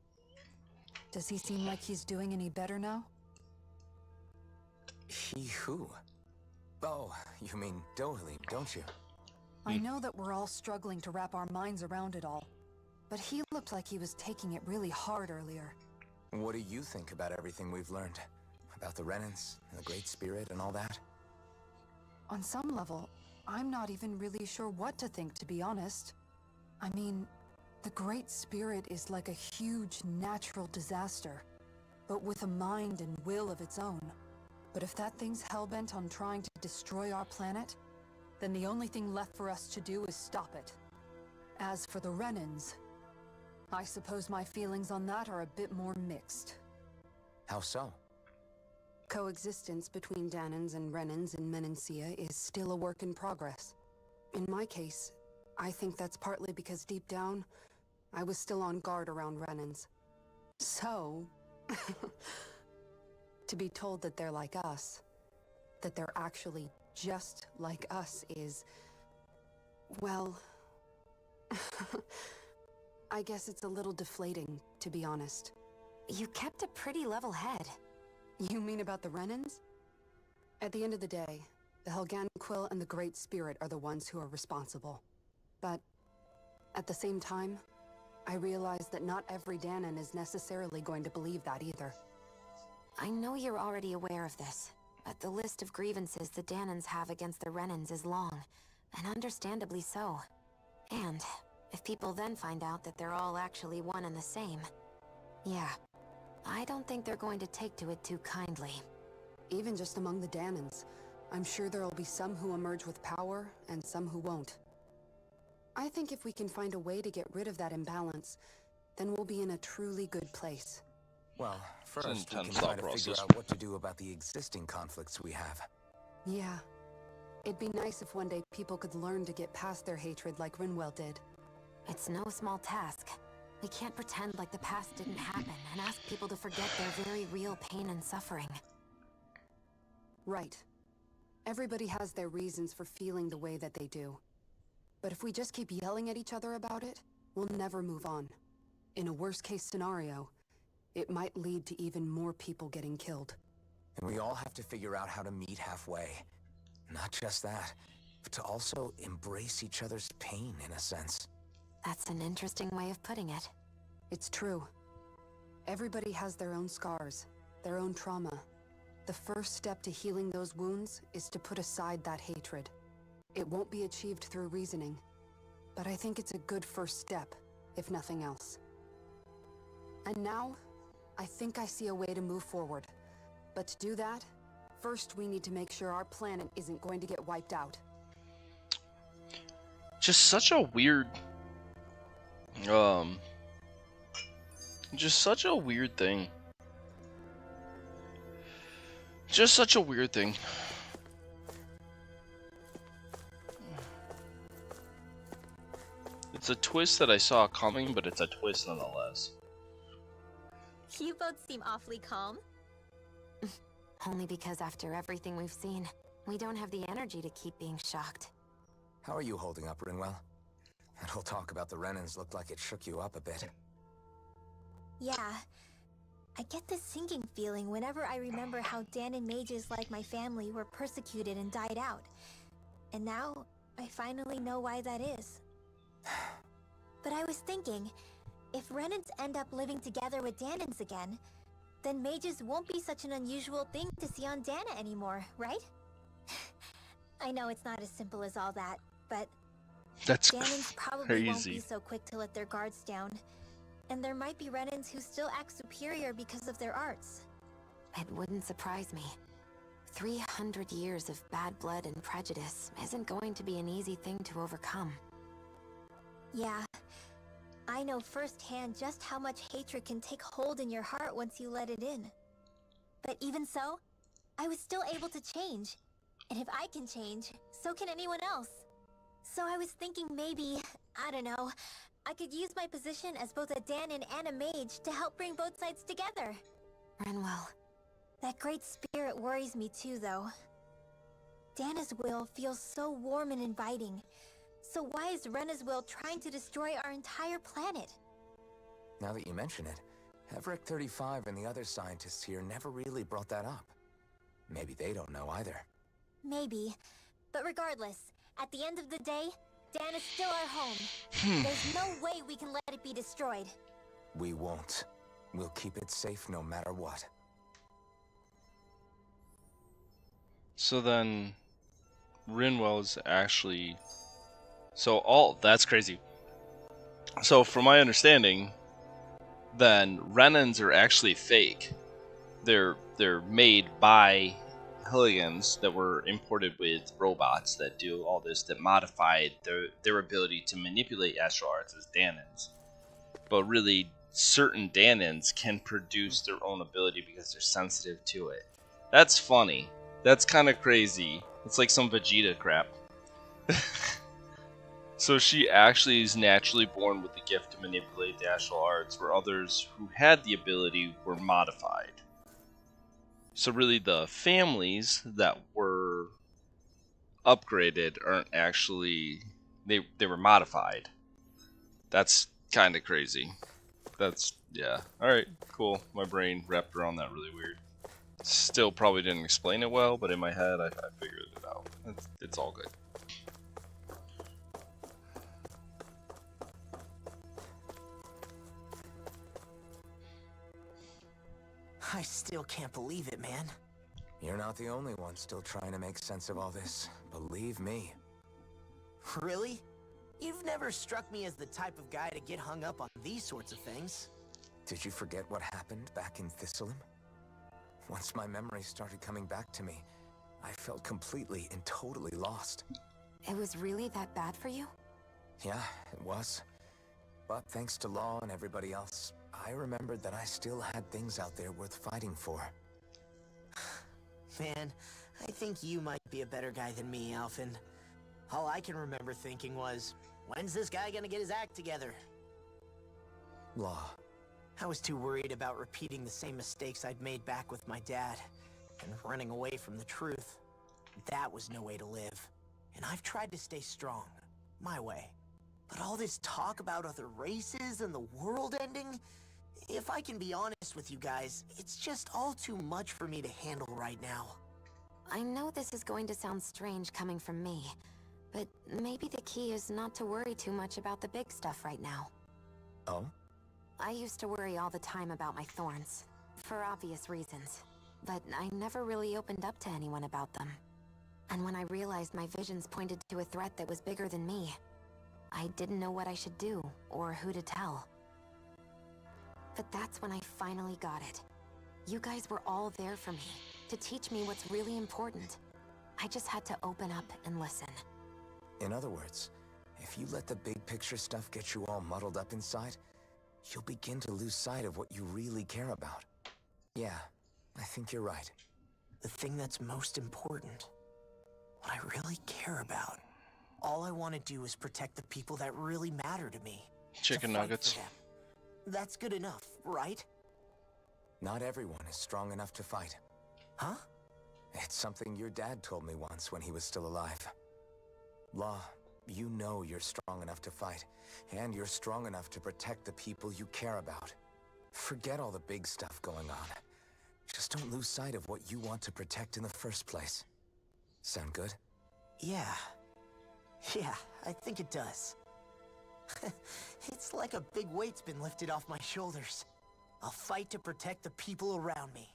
Does he seem like he's doing any better now? He who? Oh, you mean Dohalim, don't you? I know that we're all struggling to wrap our minds around it all, but he looked like he was taking it really hard earlier. What do you think about everything we've learned? About the Renans, and the Great Spirit, and all that? On some level, I'm not even really sure what to think, to be honest. I mean, The Great Spirit is like a huge natural disaster, but with a mind and will of its own. But if that thing's hellbent on trying to destroy our planet, then the only thing left for us to do is stop it. As for the Renans, I suppose my feelings on that are a bit more mixed. How so? Coexistence between Danans and Renans in Menancia is still a work in progress. In my case, I think that's partly because deep down, I was still on guard around Renans. So, to be told that they're like us, that they're actually just like us is, well, I guess it's a little deflating, to be honest. You kept a pretty level head. You mean about the Renans? At the end of the day, the Helganquil and the Great Spirit are the ones who are responsible. But at the same time, I realize that not every Danan is necessarily going to believe that either. I know you're already aware of this, but the list of grievances the Danans have against the Renans is long, and understandably so. And if people then find out that they're all actually one and the same, yeah, I don't think they're going to take to it too kindly. Even just among the Danans, I'm sure there'll be some who emerge with power and some who won't. I think if we can find a way to get rid of that imbalance, then we'll be in a truly good place. Well, first we can intense try thought to process. figure out what to do about the existing conflicts we have. Yeah. It'd be nice if one day people could learn to get past their hatred like Rinwell did. It's no small task. We can't pretend like the past didn't happen and ask people to forget their very real pain and suffering. Right. Everybody has their reasons for feeling the way that they do. But if we just keep yelling at each other about it, we'll never move on. In a worst-case scenario, it might lead to even more people getting killed. And we all have to figure out how to meet halfway. Not just that, but to also embrace each other's pain, in a sense. That's an interesting way of putting it. It's true. Everybody has their own scars, their own trauma. The first step to healing those wounds is to put aside that hatred. It won't be achieved through reasoning, but I think it's a good first step, if nothing else. And now, I think I see a way to move forward. But to do that, first we need to make sure our planet isn't going to get wiped out. Just such a weird... Just such a weird thing. Just such a weird thing. It's a twist that I saw coming, but it's a twist nonetheless. You both seem awfully calm. Only because after everything we've seen, we don't have the energy to keep being shocked. How are you holding up, Rinwell? That whole talk about the Renans looked like it shook you up a bit. Yeah. I get this sinking feeling whenever I remember how Danan mages like my family were persecuted and died out. And now, I finally know why that is. But I was thinking, if Renans end up living together with Danans again, then mages won't be such an unusual thing to see on Dana anymore, right? I know it's not as simple as all that, but that's Danans probably crazy. won't be so quick to let their guards down. And there might be Renans who still act superior because of their arts. It wouldn't surprise me. 300 years of bad blood and prejudice isn't going to be an easy thing to overcome. Yeah. I know firsthand just how much hatred can take hold in your heart once you let it in. But even so, I was still able to change. And if I can change, so can anyone else. So I was thinking maybe, I don't know, I could use my position as both a Danan and a mage to help bring both sides together. Rinwell. That great spirit worries me too, though. Dana's will feels so warm and inviting. So why is Rena's will trying to destroy our entire planet? Now that you mention it, Everett 35 and the other scientists here never really brought that up. Maybe they don't know either. Maybe. But regardless, at the end of the day, Dana's still our home. There's no way we can let it be destroyed. We won't. We'll keep it safe no matter what. So then, Rinwell is actually... So all... That's crazy. So, from my understanding, then Renans are actually fake. They're made by Hellions that were imported with robots that do all this, that modified their ability to manipulate astral arts as Danans. But really, certain Danans can produce their own ability because they're sensitive to it. That's funny. That's kind of crazy. It's like some Vegeta crap. So she actually is naturally born with the gift to manipulate the astral arts, where others who had the ability were modified. So really the families that were upgraded aren't actually... They were modified. That's kind of crazy. That's... yeah. Alright, cool. My brain wrapped around that really weird. Still probably didn't explain it well, but in my head I figured it out. It's all good. I still can't believe it, man. You're not the only one still trying to make sense of all this. Believe me. Really? You've never struck me as the type of guy to get hung up on these sorts of things. Did you forget what happened back in Thistleum? Once my memories started coming back to me, I felt completely and totally lost. It was really that bad for you? Yeah, it was. But thanks to Law and everybody else, I remembered that I still had things out there worth fighting for. Man, I think you might be a better guy than me, Alphen. All I can remember thinking was, when's this guy gonna get his act together? Law. I was too worried about repeating the same mistakes I'd made back with my dad, and running away from the truth. That was no way to live. And I've tried to stay strong, my way. But all this talk about other races and the world ending, if I can be honest with you guys, it's just all too much for me to handle right now. I know this is going to sound strange coming from me, but maybe the key is not to worry too much about the big stuff right now. Oh? I used to worry all the time about my thorns, for obvious reasons, but I never really opened up to anyone about them. And when I realized my visions pointed to a threat that was bigger than me, I didn't know what I should do, or who to tell. But that's when I finally got it. You guys were all there for me, to teach me what's really important. I just had to open up and listen. In other words, if you let the big picture stuff get you all muddled up inside, you'll begin to lose sight of what you really care about. Yeah, I think you're right. The thing that's most important, what I really care about. All I want to do is protect the people that really matter to me. Chicken nuggets. That's good enough, right? Not everyone is strong enough to fight. Huh? It's something your dad told me once when he was still alive. Law, you know you're strong enough to fight, and you're strong enough to protect the people you care about. Forget all the big stuff going on. Just don't lose sight of what you want to protect in the first place. Sound good? Yeah, I think it does. It's like a big weight's been lifted off my shoulders. I'll fight to protect the people around me.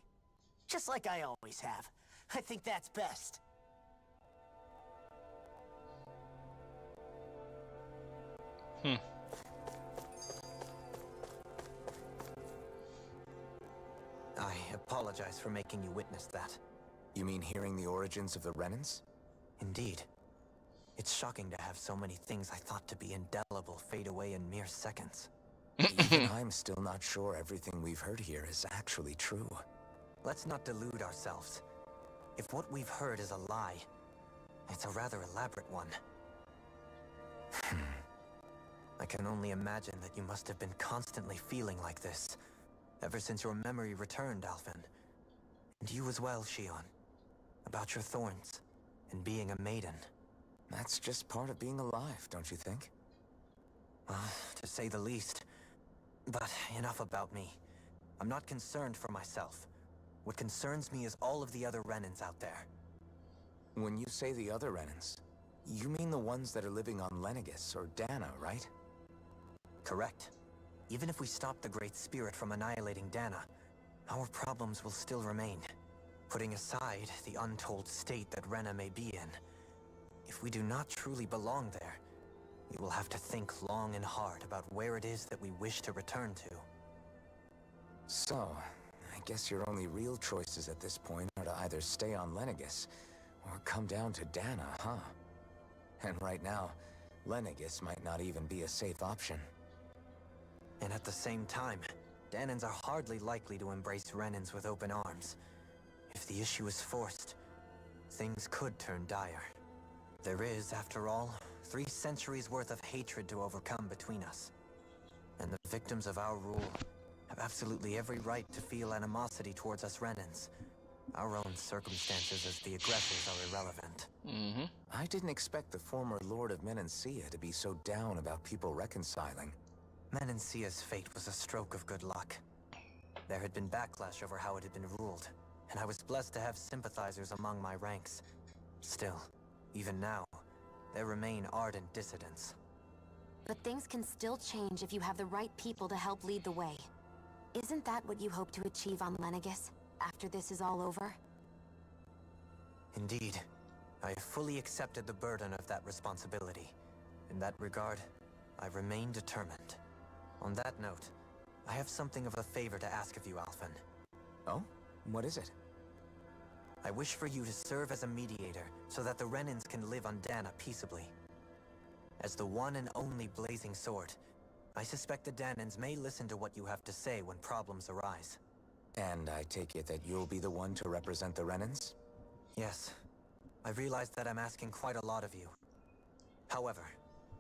Just like I always have. I think that's best. I apologize for making you witness that. You mean hearing the origins of the Renans? Indeed. It's shocking to have so many things I thought to be indelible fade away in mere seconds. Even I'm still not sure everything we've heard here is actually true. Let's not delude ourselves. If what we've heard is a lie, it's a rather elaborate one. I can only imagine that you must have been constantly feeling like this, ever since your memory returned, Alphen. And you as well, Shionne. About your thorns, and being a maiden. That's just part of being alive, don't you think? Well, to say the least. But enough about me. I'm not concerned for myself. What concerns me is all of the other Renans out there. When you say the other Renans, you mean the ones that are living on Lenegis or Dana, right? Correct. Even if we stop the Great Spirit from annihilating Dana, our problems will still remain. Putting aside the untold state that Rena may be in, if we do not truly belong there, you will have to think long and hard about where it is that we wish to return to. So, I guess your only real choices at this point are to either stay on Lenegis or come down to Dana, huh? And right now, Lenegis might not even be a safe option. And at the same time, Danans are hardly likely to embrace Renans with open arms. If the issue is forced, things could turn dire. There is, after all, 3 centuries worth of hatred to overcome between us. And the victims of our rule have absolutely every right to feel animosity towards us Renans. Our own circumstances as the aggressors are irrelevant. I didn't expect the former Lord of Menancia to be so down about people reconciling. Menancia's fate was a stroke of good luck. There had been backlash over how it had been ruled, and I was blessed to have sympathizers among my ranks. Still, even now, there remain ardent dissidents. But things can still change if you have the right people to help lead the way. Isn't that what you hope to achieve on Lenegis, after this is all over? Indeed. I have fully accepted the burden of that responsibility. In that regard, I remain determined. On that note, I have something of a favor to ask of you, Alphen. Oh? What is it? I wish for you to serve as a mediator so that the Renans can live on Dana peaceably. As the one and only Blazing Sword, I suspect the Danans may listen to what you have to say when problems arise. And I take it that you'll be the one to represent the Renans? Yes. I realize that I'm asking quite a lot of you. However,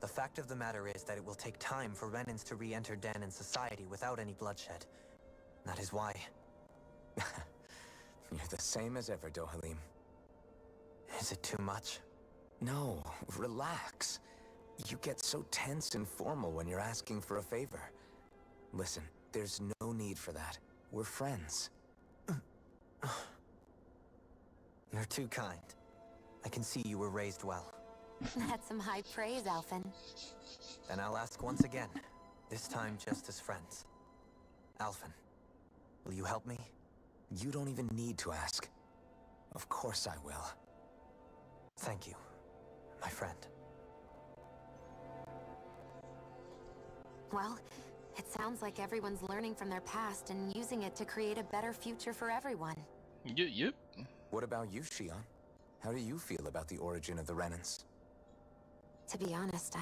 the fact of the matter is that it will take time for Renans to re-enter Danan society without any bloodshed. That is why... You're the same as ever, Dohalim. Is it too much? No, relax. You get so tense and formal when you're asking for a favor. Listen, there's no need for that. We're friends. You're too kind. I can see you were raised well. That's some high praise, Alphen. Then I'll ask once again, this time just as friends. Alphen, will you help me? You don't even need to ask. Of course I will. Thank you, my friend. Well, it sounds like everyone's learning from their past and using it to create a better future for everyone. Yep. What about you, Shionne? How do you feel about the origin of the Renans? To be honest,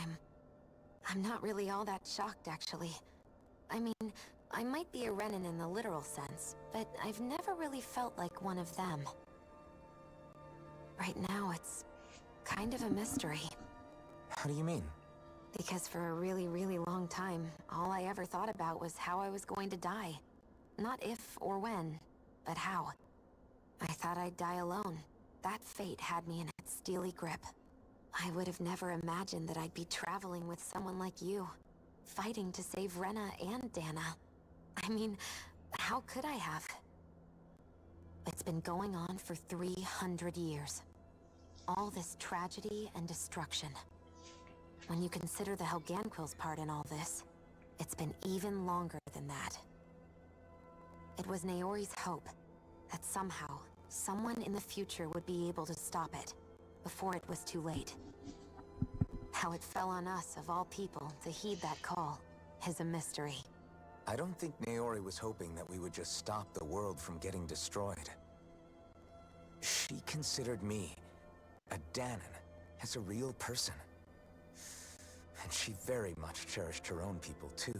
I'm not really all that shocked, actually. I mean, I might be a Renan in the literal sense, but I've never really felt like one of them. Right now, it's kind of a mystery. How do you mean? Because for a really, really long time, all I ever thought about was how I was going to die. Not if or when, but how. I thought I'd die alone. That fate had me in its steely grip. I would have never imagined that I'd be traveling with someone like you, fighting to save Rena and Dana. I mean, how could I have? It's been going on for 300 years. All this tragedy and destruction. When you consider the Helganquil's part in all this, it's been even longer than that. It was Naori's hope that somehow, someone in the future would be able to stop it, before it was too late. How it fell on us, of all people, to heed that call, is a mystery. I don't think Naori was hoping that we would just stop the world from getting destroyed. She considered me, a Danan, as a real person. And she very much cherished her own people, too.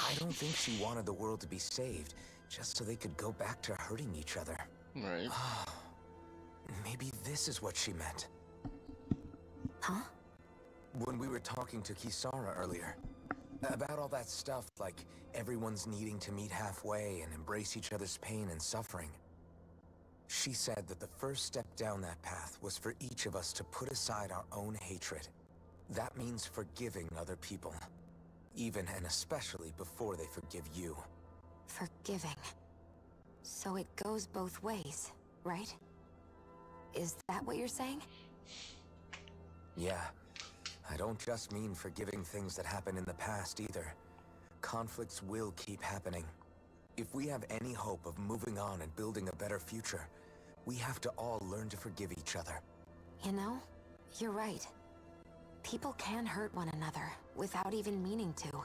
I don't think she wanted the world to be saved, just so they could go back to hurting each other. Right. Maybe this is what she meant. Huh? When we were talking to Kisara earlier, about all that stuff, like everyone's needing to meet halfway and embrace each other's pain and suffering. She said that the first step down that path was for each of us to put aside our own hatred. That means forgiving other people, even and especially before they forgive you. Forgiving. So it goes both ways, right? Is that what you're saying? Yeah. I don't just mean forgiving things that happened in the past either. Conflicts will keep happening. If we have any hope of moving on and building a better future, we have to all learn to forgive each other. You know, you're right. People can hurt one another without even meaning to.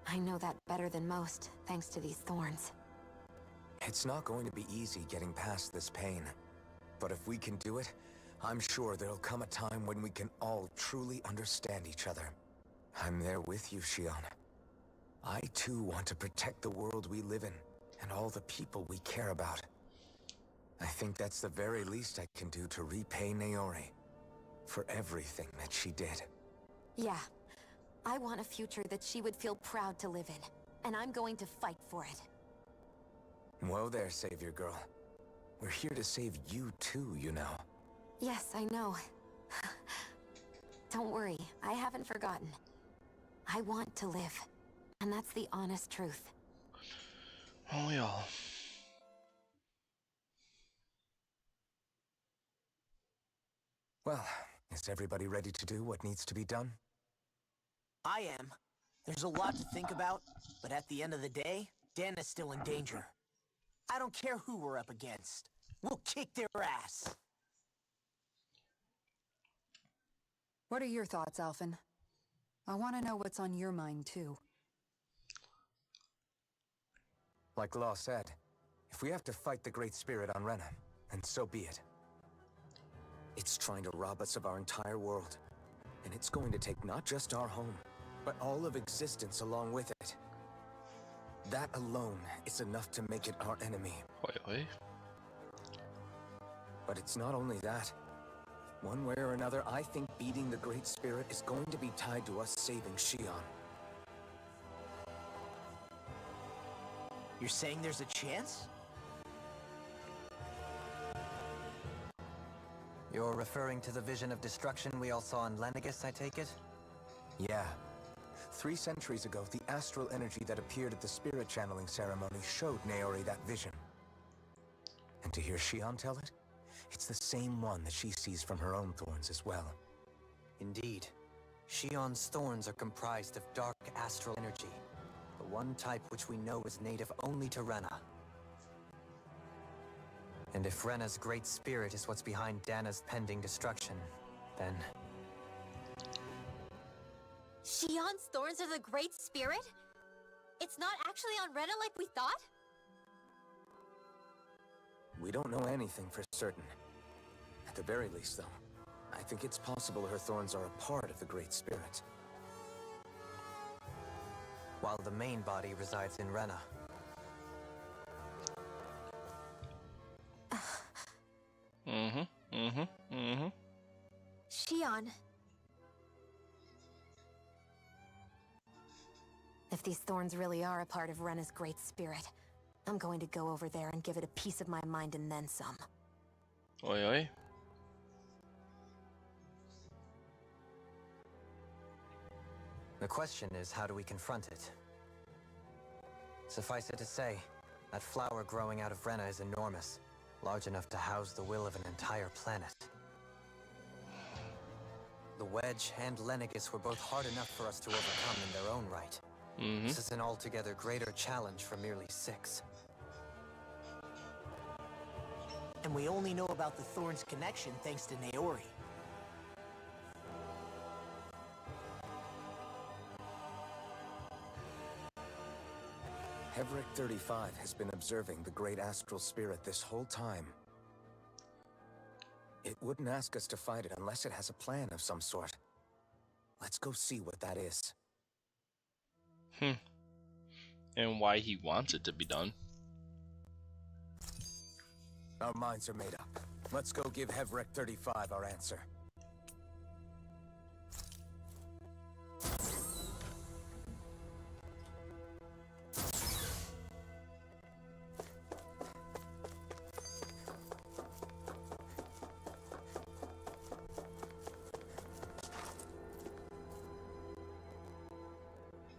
I know that better than most, thanks to these thorns. It's not going to be easy getting past this pain. But if we can do it, I'm sure there'll come a time when we can all truly understand each other. I'm there with you, Shionne. I too want to protect the world we live in, and all the people we care about. I think that's the very least I can do to repay Naori for everything that she did. Yeah. I want a future that she would feel proud to live in, and I'm going to fight for it. Whoa there, Savior Girl. We're here to save you too, you know. Yes, I know. Don't worry, I haven't forgotten. I want to live, and that's the honest truth. Oh, we all. Well, is everybody ready to do what needs to be done? I am. There's a lot to think about, but at the end of the day, Dana's still in danger. I don't care who we're up against. We'll kick their ass. What are your thoughts, Alphen? I want to know what's on your mind, too. Like Law said, if we have to fight the Great Spirit on Rena, then so be it. It's trying to rob us of our entire world. And it's going to take not just our home, but all of existence along with it. That alone is enough to make it our enemy. Oi, oi. But it's not only that. One way or another, I think beating the Great Spirit is going to be tied to us saving Shionne. You're saying there's a chance? You're referring to the vision of destruction we all saw in Lenegis, I take it? Yeah. 3 centuries ago, the astral energy that appeared at the spirit channeling ceremony showed Naori that vision. And to hear Shionne tell it, it's the same one that she sees from her own thorns as well. Indeed. Shionne's thorns are comprised of dark astral energy, the one type which we know is native only to Rena. And if Rena's great spirit is what's behind Dana's pending destruction, then... Shionne's thorns are the Great Spirit? It's not actually on Rena like we thought? We don't know anything for certain. At the very least, though, I think it's possible her thorns are a part of the Great Spirit. While the main body resides in Rena. Shionne. If these thorns really are a part of Rena's Great Spirit, I'm going to go over there and give it a piece of my mind and then some. Oi, oi. The question is, how do we confront it? Suffice it to say, that flower growing out of Rena is enormous, large enough to house the will of an entire planet. The Wedge and Lenegis were both hard enough for us to overcome in their own right. This is an altogether greater challenge for merely 6. And we only know about the Thorns' connection thanks to Naori. Hevric 35 has been observing the Great Astral Spirit this whole time. It wouldn't ask us to fight it unless it has a plan of some sort. Let's go see what that is. And why he wants it to be done. Our minds are made up. Let's go give Hevric 35 our answer.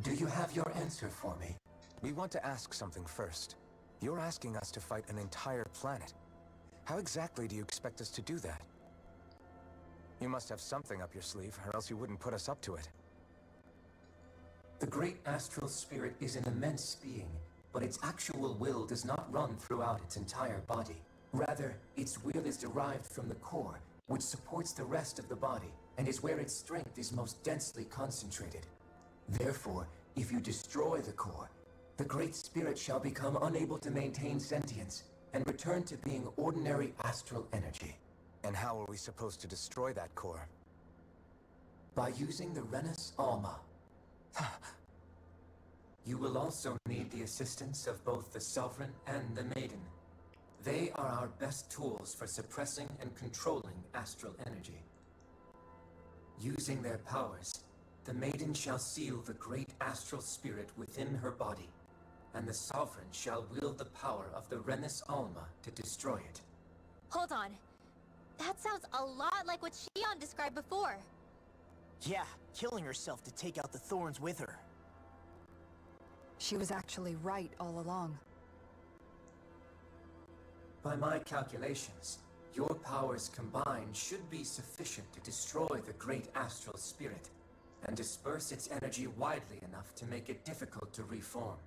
Do you have your answer for me? We want to ask something first. You're asking us to fight an entire planet. How exactly do you expect us to do that? You must have something up your sleeve, or else you wouldn't put us up to it. The great astral spirit is an immense being, but its actual will does not run throughout its entire body. Rather, its will is derived from the core, which supports the rest of the body and is where its strength is most densely concentrated. Therefore, if you destroy the core, the Great Spirit shall become unable to maintain sentience and return to being ordinary astral energy. And how are we supposed to destroy that core? By using the Renus Alma. You will also need the assistance of both the Sovereign and the Maiden. They are our best tools for suppressing and controlling astral energy. Using their powers, the Maiden shall seal the great astral spirit within her body, and the Sovereign shall wield the power of the Renus Alma to destroy it. Hold on. That sounds a lot like what Shionne described before. Yeah, killing herself to take out the thorns with her. She was actually right all along. By my calculations, your powers combined should be sufficient to destroy the great astral spirit and disperse its energy widely enough to make it difficult to reform.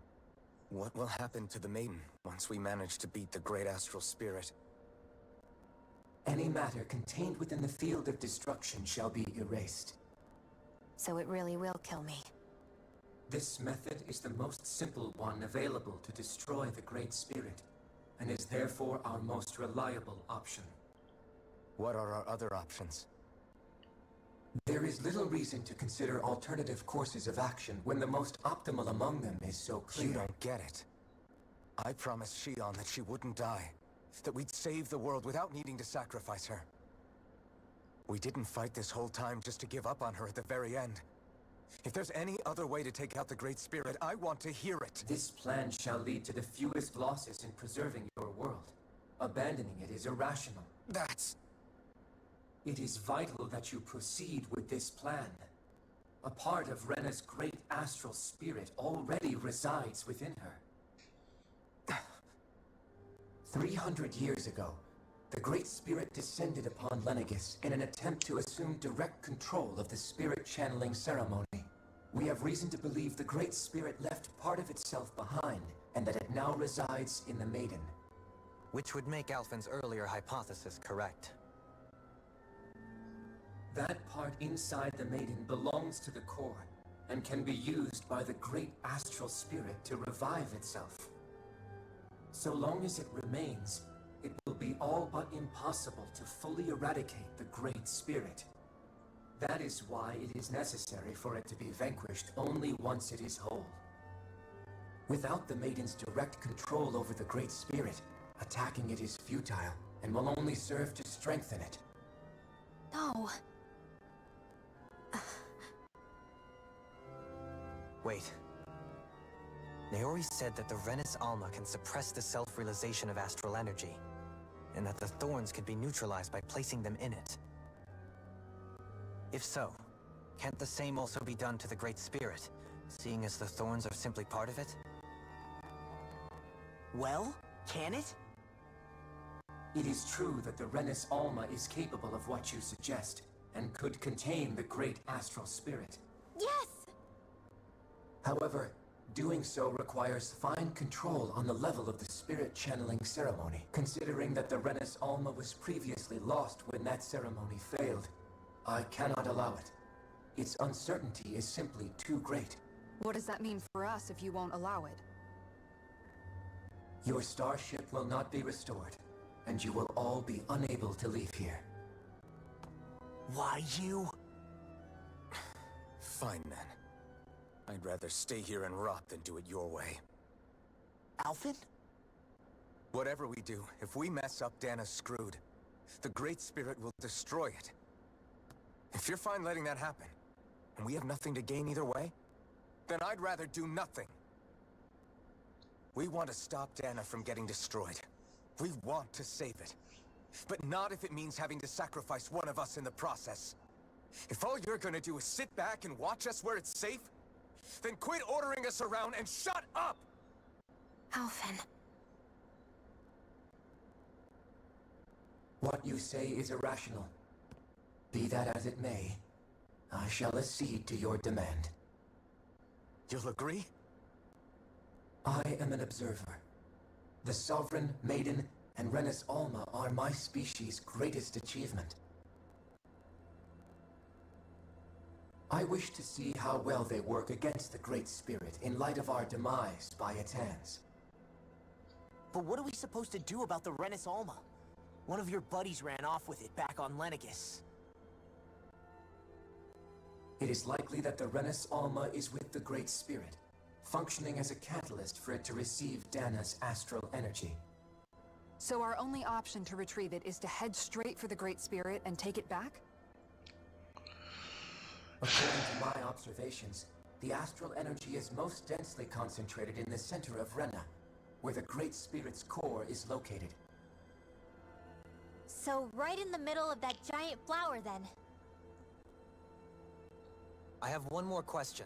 What will happen to the Maiden once we manage to beat the great astral spirit? Any matter contained within the field of destruction shall be erased. So it really will kill me. This method is the most simple one available to destroy the Great Spirit, and is therefore our most reliable option. What are our other options? There is little reason to consider alternative courses of action when the most optimal among them is so clear. You don't get it. I promised Shionne that she wouldn't die, that we'd save the world without needing to sacrifice her. We didn't fight this whole time just to give up on her at the very end. If there's any other way to take out the Great Spirit, I want to hear it. This plan shall lead to the fewest losses in preserving your world. Abandoning it is irrational. It is vital that you proceed with this plan. A part of Rena's great astral spirit already resides within her. 300 years ago, the Great Spirit descended upon Lenegis in an attempt to assume direct control of the spirit channeling ceremony. We have reason to believe the Great Spirit left part of itself behind, and that it now resides in the Maiden. Which would make Alphen's earlier hypothesis correct. That part inside the Maiden belongs to the core, and can be used by the great astral spirit to revive itself. So long as it remains, it will be all but impossible to fully eradicate the Great Spirit. That is why it is necessary for it to be vanquished only once it is whole. Without the Maiden's direct control over the Great Spirit, attacking it is futile, and will only serve to strengthen it. No. Wait. Naori said that the Renus Alma can suppress the self-realization of astral energy, and that the thorns could be neutralized by placing them in it. If so, can't the same also be done to the Great Spirit, seeing as the thorns are simply part of it? Well, can it? It is true that the Renus Alma is capable of what you suggest, and could contain the great astral spirit. Yes! However, doing so requires fine control on the level of the spirit channeling ceremony, considering that the Renus Alma was previously lost when that ceremony failed. I cannot allow it. Its uncertainty is simply too great. What does that mean for us if you won't allow it? Your starship will not be restored, and you will all be unable to leave here. Why you? Fine then. I'd rather stay here and rot than do it your way. Alphen? Whatever we do, if we mess up, Dana's screwed. The Great Spirit will destroy it. If you're fine letting that happen, and we have nothing to gain either way, then I'd rather do nothing. We want to stop Dana from getting destroyed. We want to save it. But not if it means having to sacrifice one of us in the process. If all you're gonna do is sit back and watch us where it's safe, then quit ordering us around and shut up! Alphen. What you say is irrational. Be that as it may, I shall accede to your demand. You'll agree? I am an observer. The Sovereign, Maiden, and Renus Alma are my species' greatest achievement. I wish to see how well they work against the Great Spirit in light of our demise by its hands. But what are we supposed to do about the Renus Alma? One of your buddies ran off with it back on Lenegis. It is likely that the Renus Alma is with the Great Spirit, functioning as a catalyst for it to receive Dana's astral energy. So our only option to retrieve it is to head straight for the Great Spirit and take it back? According to my observations, the astral energy is most densely concentrated in the center of Rena, where the Great Spirit's core is located. So right in the middle of that giant flower, then. I have one more question.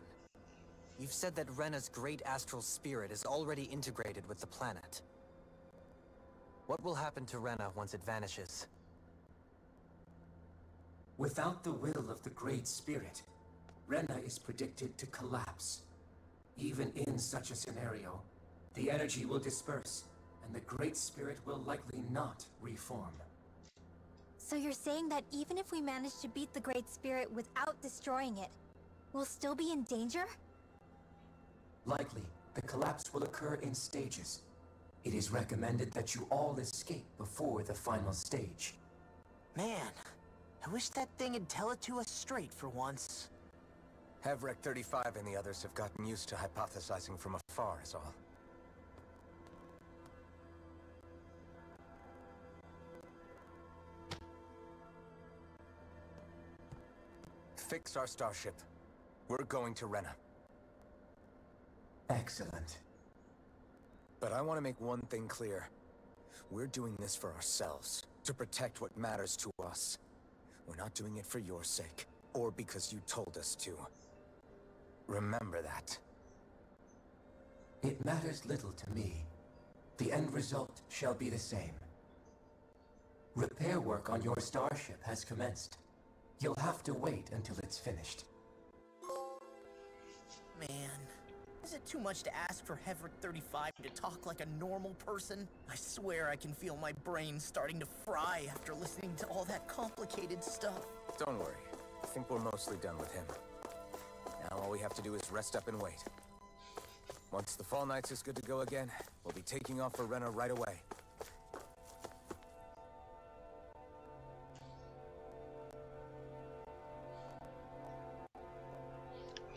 You've said that Rena's great astral spirit is already integrated with the planet. What will happen to Rena once it vanishes? Without the will of the Great Spirit, Rena is predicted to collapse. Even in such a scenario, the energy will disperse, and the Great Spirit will likely not reform. So you're saying that even if we manage to beat the Great Spirit without destroying it, we'll still be in danger? Likely, the collapse will occur in stages. It is recommended that you all escape before the final stage. Man, I wish that thing would tell it to us straight for once. Hevrek 35 and the others have gotten used to hypothesizing from afar, is all. Fix our starship. We're going to Rena. Excellent. But I want to make one thing clear. We're doing this for ourselves, to protect what matters to us. We're not doing it for your sake, or because you told us to. Remember that. It matters little to me. The end result shall be the same. Repair work on your starship has commenced. You'll have to wait until it's finished. Man, is it too much to ask for Hevrek 35 to talk like a normal person? I swear I can feel my brain starting to fry after listening to all that complicated stuff. Don't worry. I think we're mostly done with him. Now all we have to do is rest up and wait. Once the Fall Knights is good to go again, we'll be taking off for Rena right away.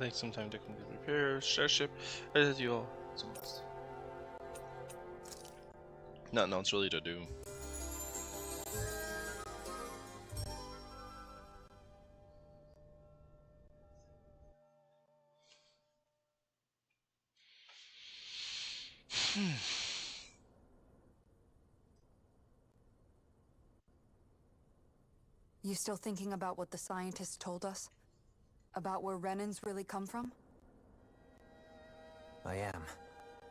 Take some time to complete repairs. Starship, as you all. It's a must. Nothing else really to do. You still thinking about what the scientists told us? About where Renans really come from? I am,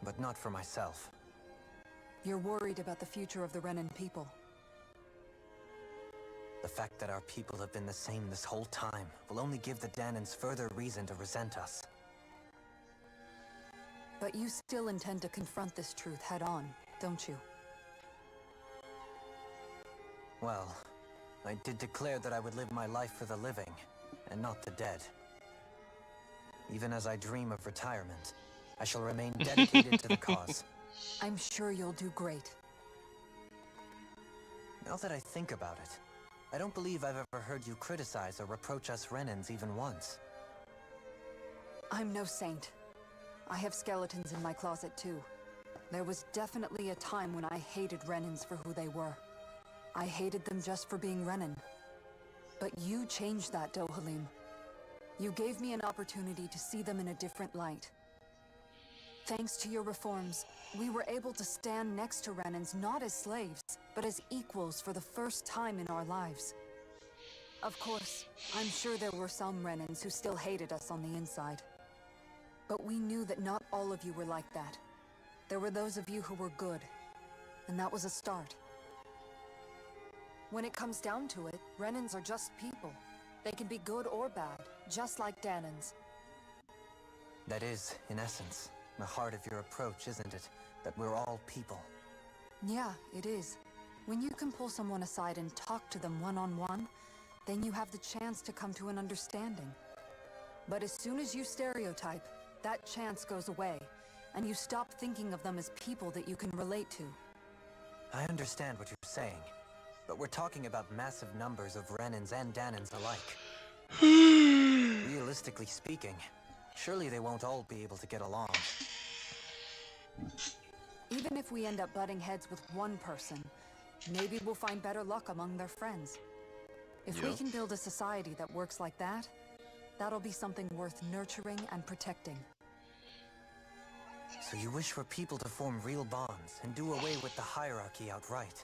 but not for myself. You're worried about the future of the Renan people. The fact that our people have been the same this whole time will only give the Danans further reason to resent us. But you still intend to confront this truth head-on, don't you? Well, I did declare that I would live my life for the living, and not the dead. Even as I dream of retirement, I shall remain dedicated to the cause. I'm sure you'll do great. Now that I think about it, I don't believe I've ever heard you criticize or reproach us Renans even once. I'm no saint. I have skeletons in my closet too. There was definitely a time when I hated Renans for who they were. I hated them just for being Renan. But you changed that, Dohalim. You gave me an opportunity to see them in a different light. Thanks to your reforms, we were able to stand next to Renans not as slaves, but as equals for the first time in our lives. Of course, I'm sure there were some Renans who still hated us on the inside. But we knew that not all of you were like that. There were those of you who were good, and that was a start. When it comes down to it, Renans are just people. They can be good or bad, just like Danans. That is, in essence, the heart of your approach, isn't it? That we're all people. Yeah, it is. When you can pull someone aside and talk to them one-on-one, then you have the chance to come to an understanding. But as soon as you stereotype, that chance goes away, and you stop thinking of them as people that you can relate to. I understand what you're saying, but we're talking about massive numbers of Renans and Danans alike. Realistically speaking, surely they won't all be able to get along. Even if we end up butting heads with one person, maybe we'll find better luck among their friends. If we can build a society that works like that, that'll be something worth nurturing and protecting. So you wish for people to form real bonds and do away with the hierarchy outright.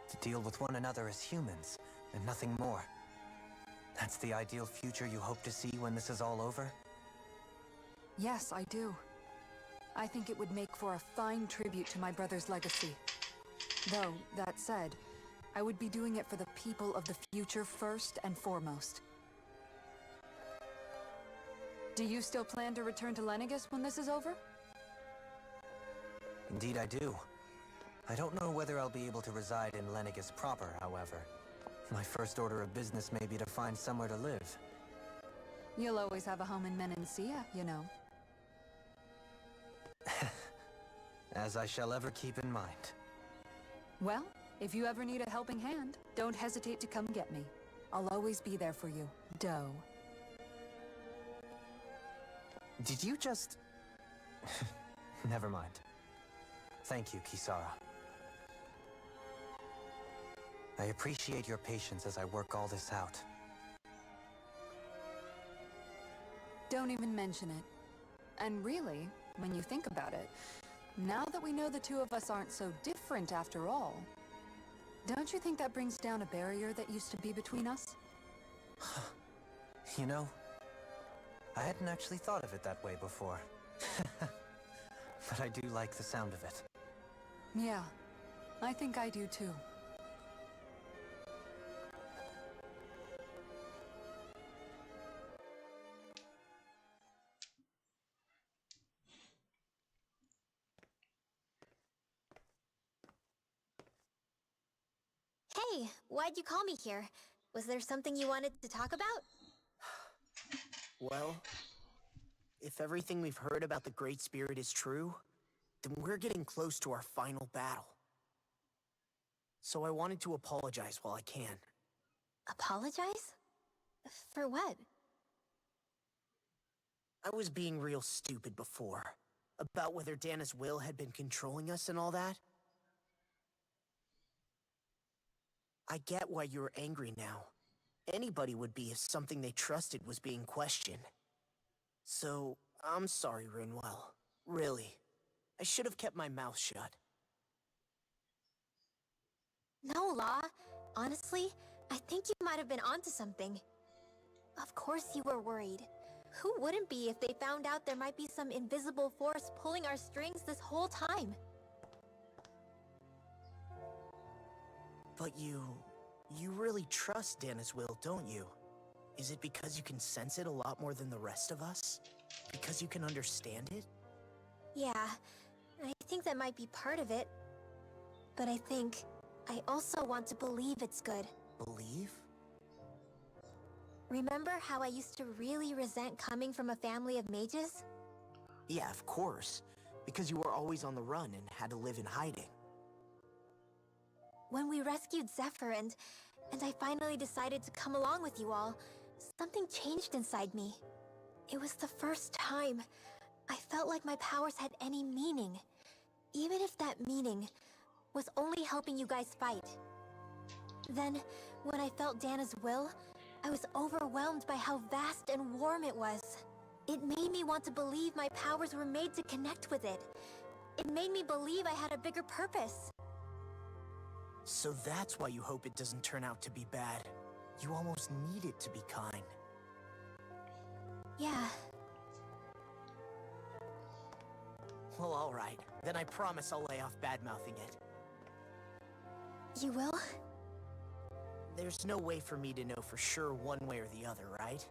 To deal with one another as humans, and nothing more. That's the ideal future you hope to see when this is all over? Yes, I do. I think it would make for a fine tribute to my brother's legacy. Though, that said, I would be doing it for the people of the future first and foremost. Do you still plan to return to Lenegis when this is over? Indeed I do. I don't know whether I'll be able to reside in Lenegis proper, however. My first order of business may be to find somewhere to live. You'll always have a home in Menancia, you know. As I shall ever keep in mind. Well, if you ever need a helping hand, don't hesitate to come get me. I'll always be there for you, Doe. Did you just... Never mind. Thank you, Kisara. I appreciate your patience as I work all this out. Don't even mention it. And really, when you think about it, now that we know the two of us aren't so different after all, don't you think that brings down a barrier that used to be between us? You know, I hadn't actually thought of it that way before. But I do like the sound of it. Yeah, I think I do too. Hey, why'd you call me here? Was there something you wanted to talk about? Well, if everything we've heard about the Great Spirit is true, then we're getting close to our final battle. So I wanted to apologize while I can. Apologize? For what? I was being real stupid before. About whether Dana's will had been controlling us and all that. I get why you're angry now. Anybody would be if something they trusted was being questioned. So, I'm sorry, Rinwell. Really. I should have kept my mouth shut. No, Law. Honestly, I think you might have been onto something. Of course you were worried. Who wouldn't be if they found out there might be some invisible force pulling our strings this whole time? But you really trust Dana's will, don't you? Is it because you can sense it a lot more than the rest of us? Because you can understand it? Yeah, I think that might be part of it. But I think I also want to believe it's good. Believe? Remember how I used to really resent coming from a family of mages? Yeah, of course. Because you were always on the run and had to live in hiding. When we rescued Zephyr and I finally decided to come along with you all, something changed inside me. It was the first time I felt like my powers had any meaning, even if that meaning was only helping you guys fight. Then, when I felt Dana's will, I was overwhelmed by how vast and warm it was. It made me want to believe my powers were made to connect with it. It made me believe I had a bigger purpose. So that's why you hope it doesn't turn out to be bad. You almost need it to be kind. Yeah. Well, alright. Then I promise I'll lay off bad-mouthing it. You will? There's no way for me to know for sure one way or the other, right?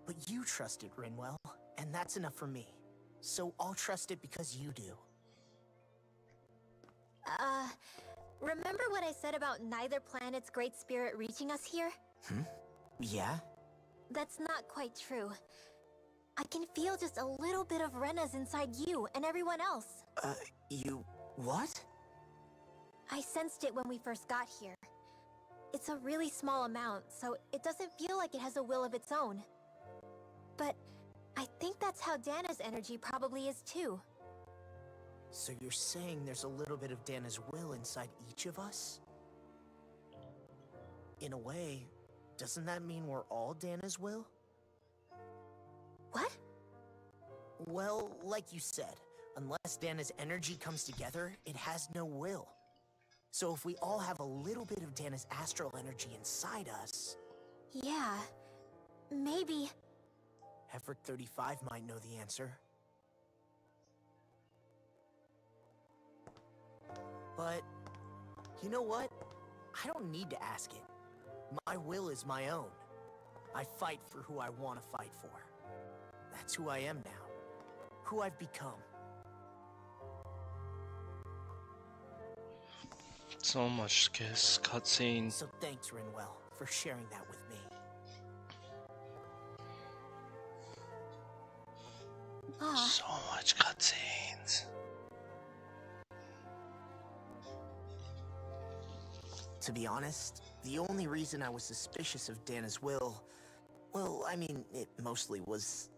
But you trust it, Rinwell, and that's enough for me. So I'll trust it because you do. Remember what I said about neither planet's great spirit reaching us here? Yeah? That's not quite true. I can feel just a little bit of Rena's inside you and everyone else. You... what? I sensed it when we first got here. It's a really small amount, so it doesn't feel like it has a will of its own. But I think that's how Dana's energy probably is too. So you're saying there's a little bit of Dana's will inside each of us? In a way, doesn't that mean we're all Dana's will? What? Well, like you said, unless Dana's energy comes together, it has no will. So if we all have a little bit of Dana's astral energy inside us... Yeah, maybe... Effort 35 might know the answer. But, you know what? I don't need to ask it. My will is my own. I fight for who I want to fight for. That's who I am now. Who I've become. So much cutscene. So thanks, Rinwell, for sharing that with me. So much cutscenes. To be honest, the only reason I was suspicious of Dana's will, well, I mean, it mostly was...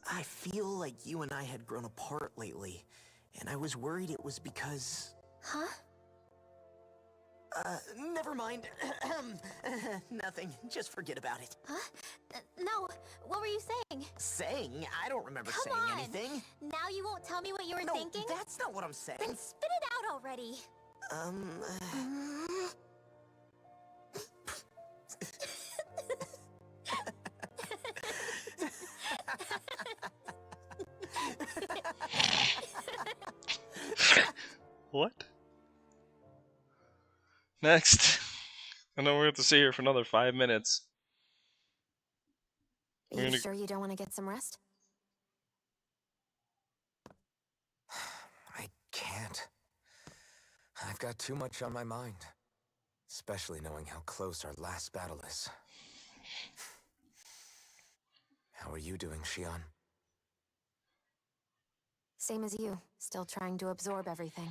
I feel like you and I had grown apart lately, and I was worried it was because... Huh? Never mind. Nothing. Just forget about it. Huh? No, what were you saying? Saying? I don't remember Come saying on. anything. Now you won't tell me what you were thinking? No, that's not what I'm saying. Then spit it out already. What? Next. I know we're going to stay here for another 5 minutes. Are you sure you don't want to get some rest? I can't. I've got too much on my mind. Especially knowing how close our last battle is. How are you doing, Shionne? Same as you. Still trying to absorb everything.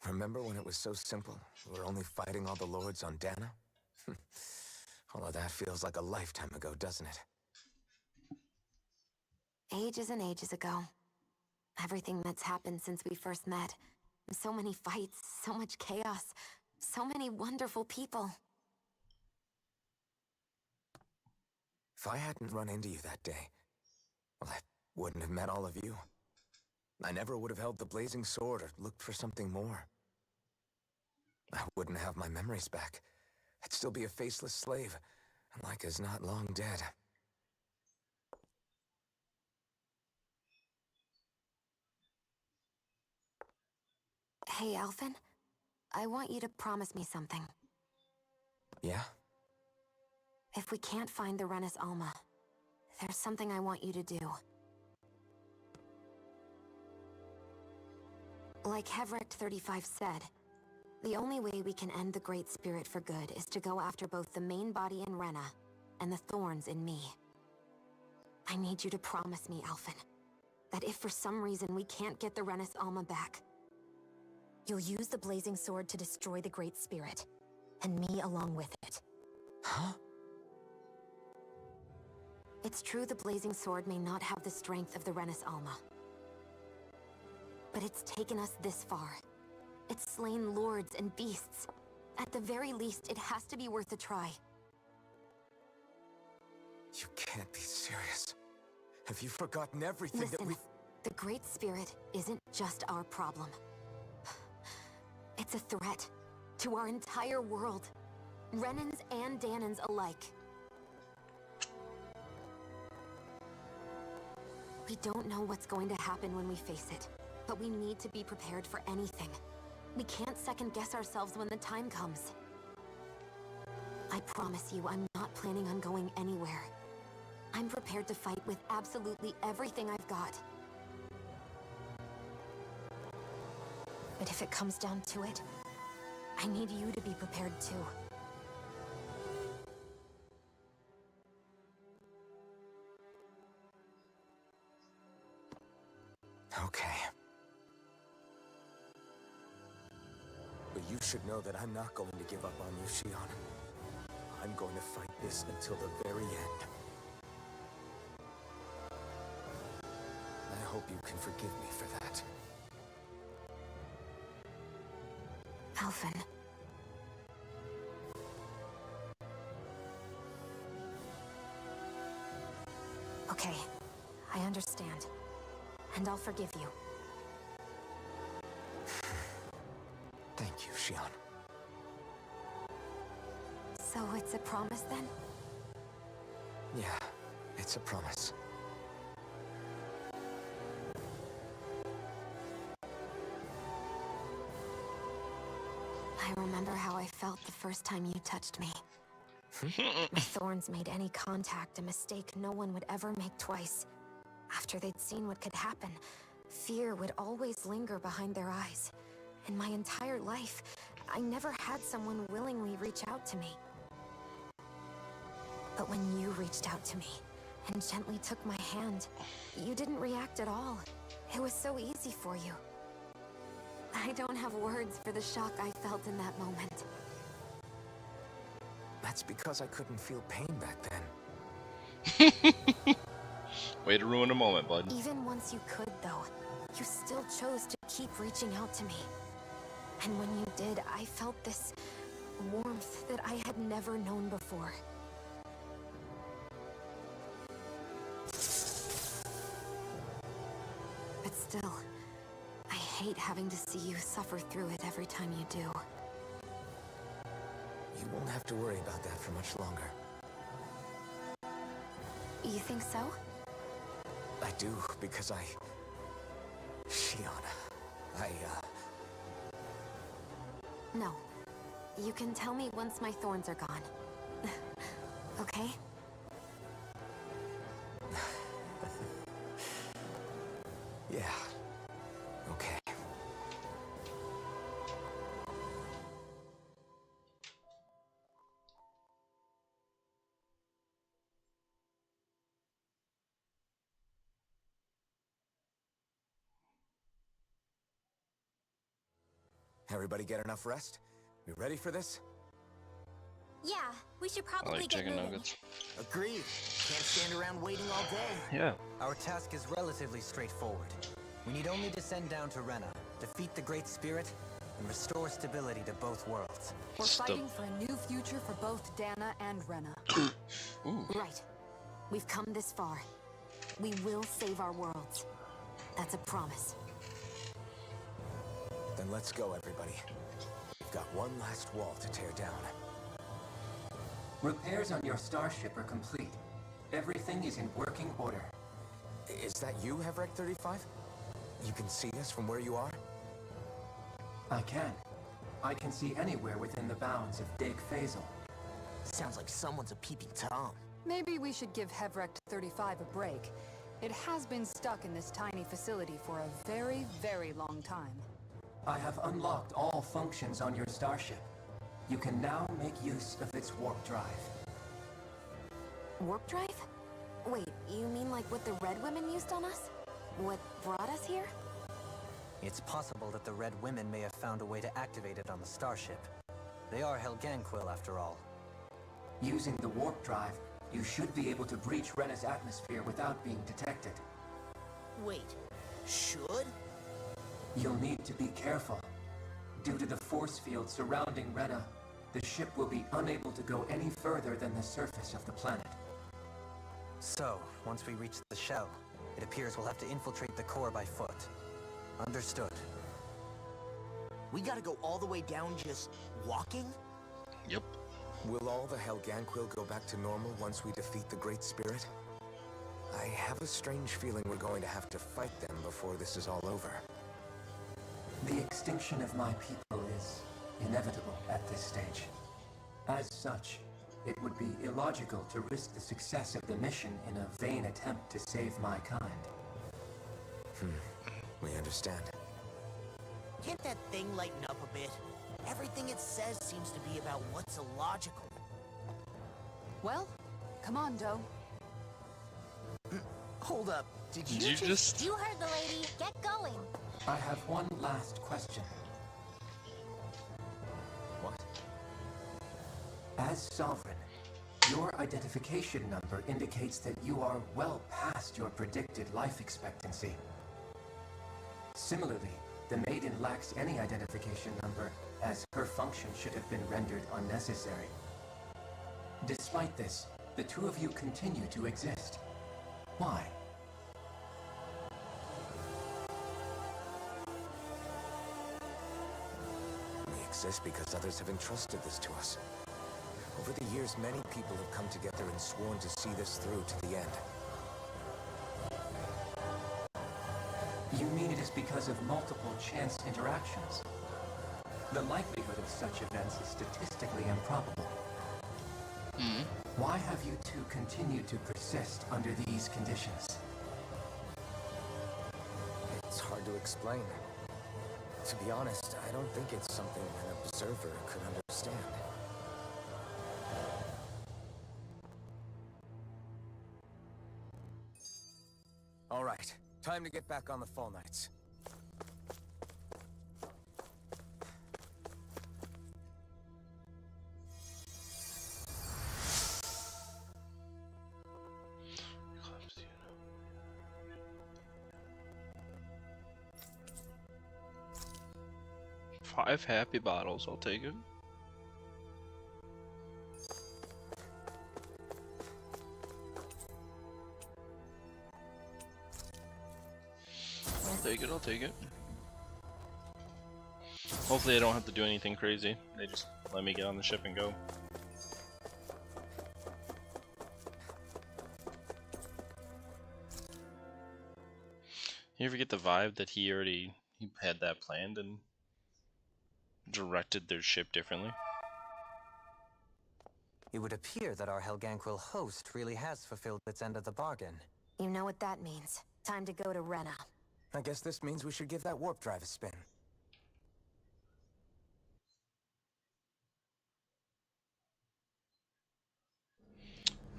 Remember when it was so simple? We were only fighting all the lords on Dana? All of that feels like a lifetime ago, doesn't it? Ages and ages ago. Everything that's happened since we first met. So many fights, so much chaos, so many wonderful people. If I hadn't run into you that day, well, I wouldn't have met all of you. I never would have held the blazing sword or looked for something more. I wouldn't have my memories back. I'd still be a faceless slave, and like as not long dead. Hey, Alphen. I want you to promise me something. Yeah? If we can't find the Renis Alma, there's something I want you to do. Like Hevericht 35 said, the only way we can end the Great Spirit for good is to go after both the main body in Rena and the thorns in me. I need you to promise me, Alphen, that if for some reason we can't get the Renis Alma back, you'll use the blazing sword to destroy the Great Spirit, and me along with it. Huh? It's true the blazing sword may not have the strength of the Renis Alma. But it's taken us this far. It's slain lords and beasts. At the very least, it has to be worth a try. You can't be serious. Have you forgotten everything Listen, that we... the Great Spirit isn't just our problem. It's a threat to our entire world. Renans and Danans alike. We don't know what's going to happen when we face it, but we need to be prepared for anything. We can't second-guess ourselves when the time comes. I promise you, I'm not planning on going anywhere. I'm prepared to fight with absolutely everything I've got. But if it comes down to it, I need you to be prepared too. But you should know that I'm not going to give up on you, Shionne. I'm going to fight this until the very end. I hope you can forgive me for that. Alphen. Okay, I understand. And I'll forgive you. Thank you, Shionne. So it's a promise then? Yeah, it's a promise. I remember how I felt the first time you touched me. My thorns made any contact a mistake no one would ever make twice. After they'd seen what could happen, fear would always linger behind their eyes. In my entire life, I never had someone willingly reach out to me. But when you reached out to me and gently took my hand, you didn't react at all. It was so easy for you. I don't have words for the shock I felt in that moment. That's because I couldn't feel pain back then. Way to ruin a moment, bud. Even once you could, though, you still chose to keep reaching out to me. And when you did, I felt this warmth that I had never known before. But still, I hate having to see you suffer through it every time you do. You won't have to worry about that for much longer. You think so? I do, because Shionne, No. You can tell me once my thorns are gone. Okay? Yeah. Okay. Everybody get enough rest? We ready for this? Yeah, we should I probably like get chicken moving. nuggets. Agreed. Can't stand around waiting all day. Yeah. Our task is relatively straightforward. We need only descend down to Rena, defeat the Great Spirit, and restore stability to both worlds. We're fighting for a new future for both Dana and Rena. Right. We've come this far. We will save our worlds. That's a promise. Then let's go, everybody. We've got one last wall to tear down. Repairs on your starship are complete. Everything is in working order. Is that you, Hevrek 35? You can see us from where you are? I can. I can see anywhere within the bounds of Dig Phasal. Sounds like someone's a peeping Tom. Maybe we should give Hevrek 35 a break. It has been stuck in this tiny facility for a very, very long time. I have unlocked all functions on your starship. You can now make use of its warp drive. Warp drive? Wait, you mean like what the Red Women used on us? What brought us here? It's possible that the Red Women may have found a way to activate it on the starship. They are Helganquil, after all. Using the warp drive, you should be able to breach Rena's atmosphere without being detected. Wait, should? You'll need to be careful. Due to the force field surrounding Rena, the ship will be unable to go any further than the surface of the planet. So, once we reach the shell, it appears we'll have to infiltrate the core by foot. Understood. We gotta go all the way down just walking? Yep. Will all the Helganquil go back to normal once we defeat the Great Spirit? I have a strange feeling we're going to have to fight them before this is all over. The extinction of my people is inevitable at this stage. As such, it would be illogical to risk the success of the mission in a vain attempt to save my kind. We understand. Can't that thing lighten up a bit? Everything it says seems to be about what's illogical. Well, come on, Doe. Hold up. Did you just... You heard the lady. Get going. I have one last question. As Sovereign, your identification number indicates that you are well past your predicted life expectancy. Similarly, the Maiden lacks any identification number, as her function should have been rendered unnecessary. Despite this, the two of you continue to exist. Why? We exist because others have entrusted this to us. Over the years, many people have come together and sworn to see this through to the end. You mean it is because of multiple chance interactions? The likelihood of such events is statistically improbable. Why have you two continued to persist under these conditions? It's hard to explain. To be honest, I don't think it's something an observer could understand. All right, time to get back on the Fall Knights. Five happy bottles, I'll take it. I'll take it. Hopefully I don't have to do anything crazy. They just let me get on the ship and go. You ever get the vibe that he had that planned and directed their ship differently? It would appear that our Helganquil host really has fulfilled its end of the bargain. You know what that means. Time to go to Rena. I guess this means we should give that warp drive a spin.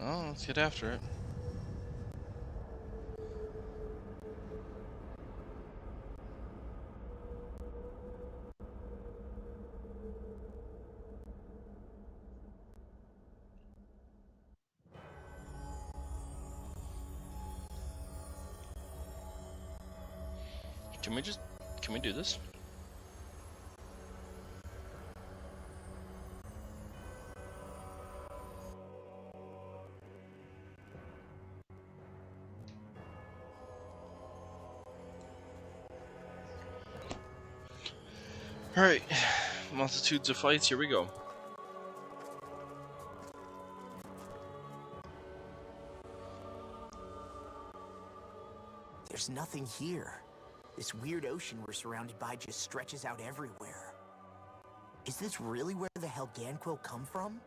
Oh, let's get after it. Can we do this? Alright, multitudes of fights, here we go. There's nothing here. This weird ocean we're surrounded by just stretches out everywhere. Is this really where the Helganquil come from?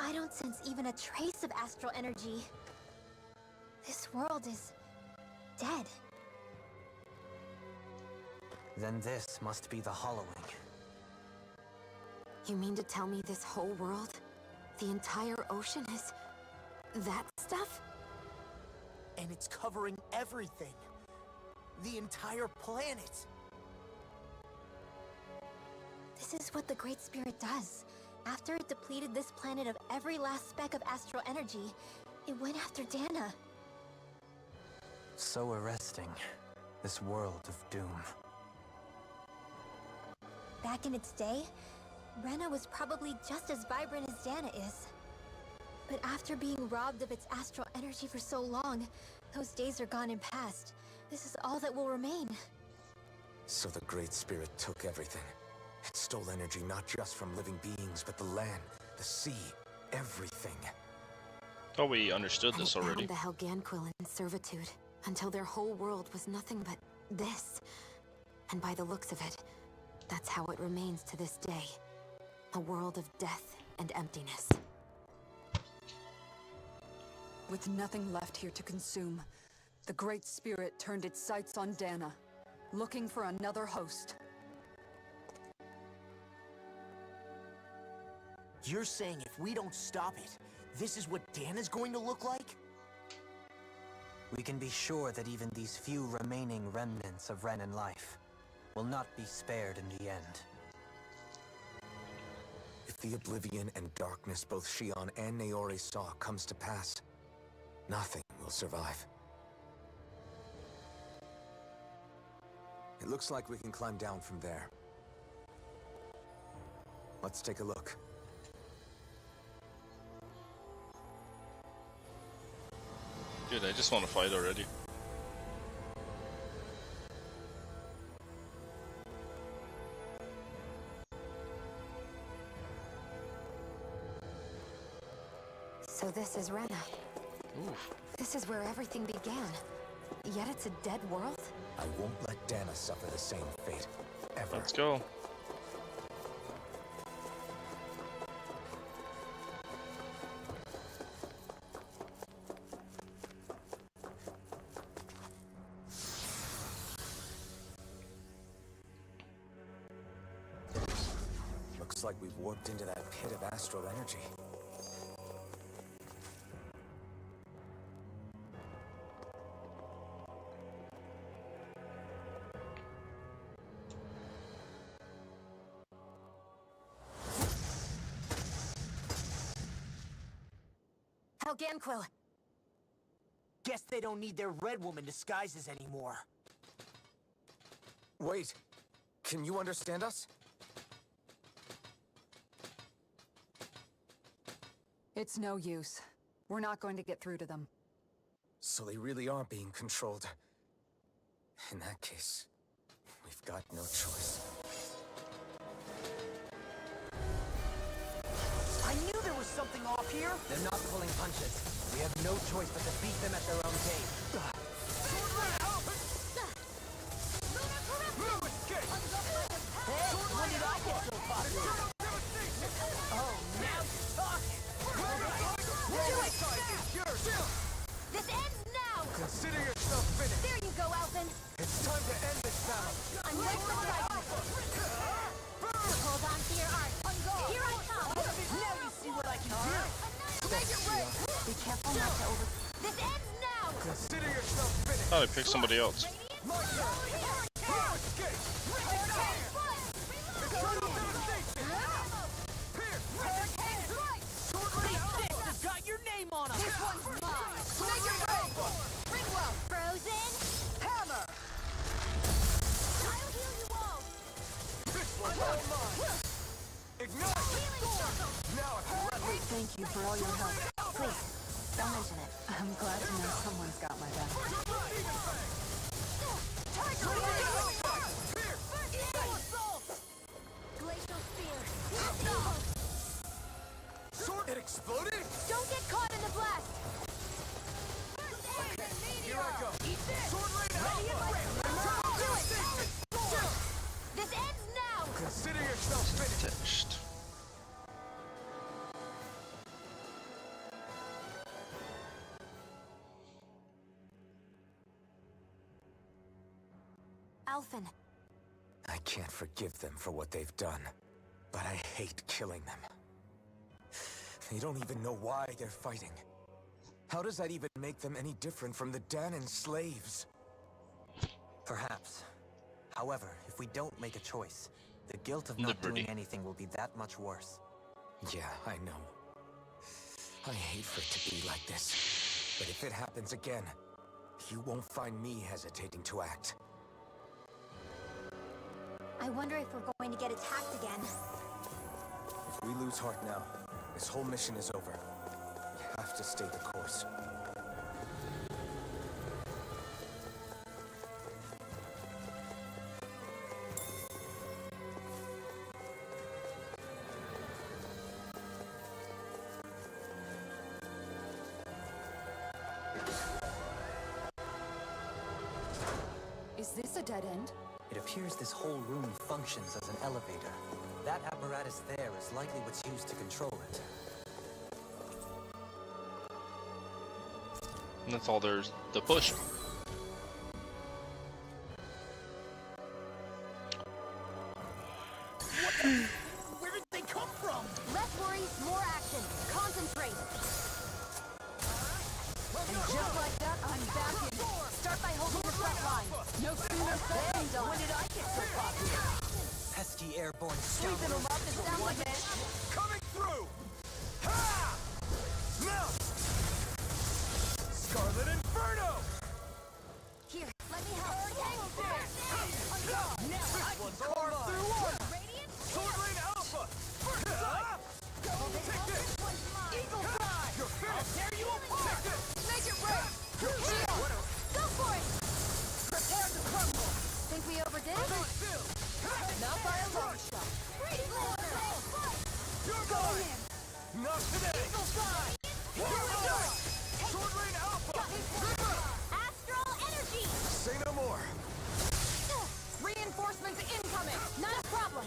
I don't sense even a trace of astral energy. This world is dead. Then this must be the Hollowing. You mean to tell me this whole world, the entire ocean is that stuff? And it's covering everything. The entire planet. This is what the Great Spirit does. After it depleted this planet of every last speck of astral energy, it went after Dana. So arresting. This world of doom. Back in its day, Rena was probably just as vibrant as Dana is. But after being robbed of its astral energy for so long, those days are gone and past. This is all that will remain. So the Great Spirit took everything. It stole energy not just from living beings, but the land, the sea, everything. Thought we understood this already. And it bound the Helganquil in servitude, until their whole world was nothing but this. And by the looks of it, that's how it remains to this day. A world of death and emptiness. With nothing left here to consume, the Great Spirit turned its sights on Dana, looking for another host. You're saying if we don't stop it, this is what Dana's going to look like? We can be sure that even these few remaining remnants of Renan life will not be spared in the end. the oblivion and darkness both Shionne and Naori saw comes to pass, nothing will survive. It looks like we can climb down from there. Let's take a look. Dude, I just want to fight already. So this is Rena. Oof. This is where everything began. Yet it's a dead world? I won't let Dana suffer the same fate, ever. Let's go. Looks like we've warped into that pit of astral energy. Ganquill. Guess they don't need their Red Woman disguises anymore. Wait, can you understand us? It's no use. We're not going to get through to them. So they really are being controlled. In that case, we've got no choice. I knew there was something off here! They're not pulling punches. We have no choice but to beat them at their own game. Hey, when did I get so popular? Oh, now you're talking! This ends now! Consider yourself finished! There you go, Alphen! It's time to end this battle! I'm right beside you! Hold on to your art! Here I come! Now you see what I can do! Be careful not to over... This ends now! Consider yourself finished! Thought I picked somebody else. My turn! Power escape! They've got your name on them! This one's mine! Make it rain! Bring well! Frozen! Hammer! I'll heal you all! This one's all mine! Ignite! Now I can run loose! Thank you for all your help. Please, don't mention it. I'm glad to know someone's got my back. Glacial spear! Sword! It exploded? Don't get caught in the blast! Here I go! Sword rain alpha! This ends now! Consider yourself finished! Alphen. I can't forgive them for what they've done, but I hate killing them. They don't even know why they're fighting. How does that even make them any different from the Danan slaves? Perhaps. However, if we don't make a choice, the guilt of not doing anything will be that much worse. Yeah, I know. I hate for it to be like this. But if it happens again, you won't find me hesitating to act. I wonder if we're going to get attacked again. If we lose heart now, this whole mission is over. We have to stay the course. Is this a dead end? It appears this whole room functions as an elevator. That apparatus there is likely what's used to control it. And that's all there's to push. Where did they come from? Less worries, more action. Concentrate. And just like that, I'm back in. Start by holding the front line. No sooner said than done. When did I get so popular? pesky airborne Sweeping scoundrels. them up, it sounds like a... Coming through! Ha! Now! Scarlet Inferno! Here, let me help. This one's carved through one! Sword Rain Alpha! First strike! Take this! Eagle Fly! You're finished! Tear you apart! Take this! Make it rain! Go for it! Prepare to crumble! Think we overdid it? Not by a long shot. You're Go mine! in! Not today! Eagle Fly! You're mine! Sword Rain Alpha! Astral energy! Say no more! Reinforcements incoming! Not a problem!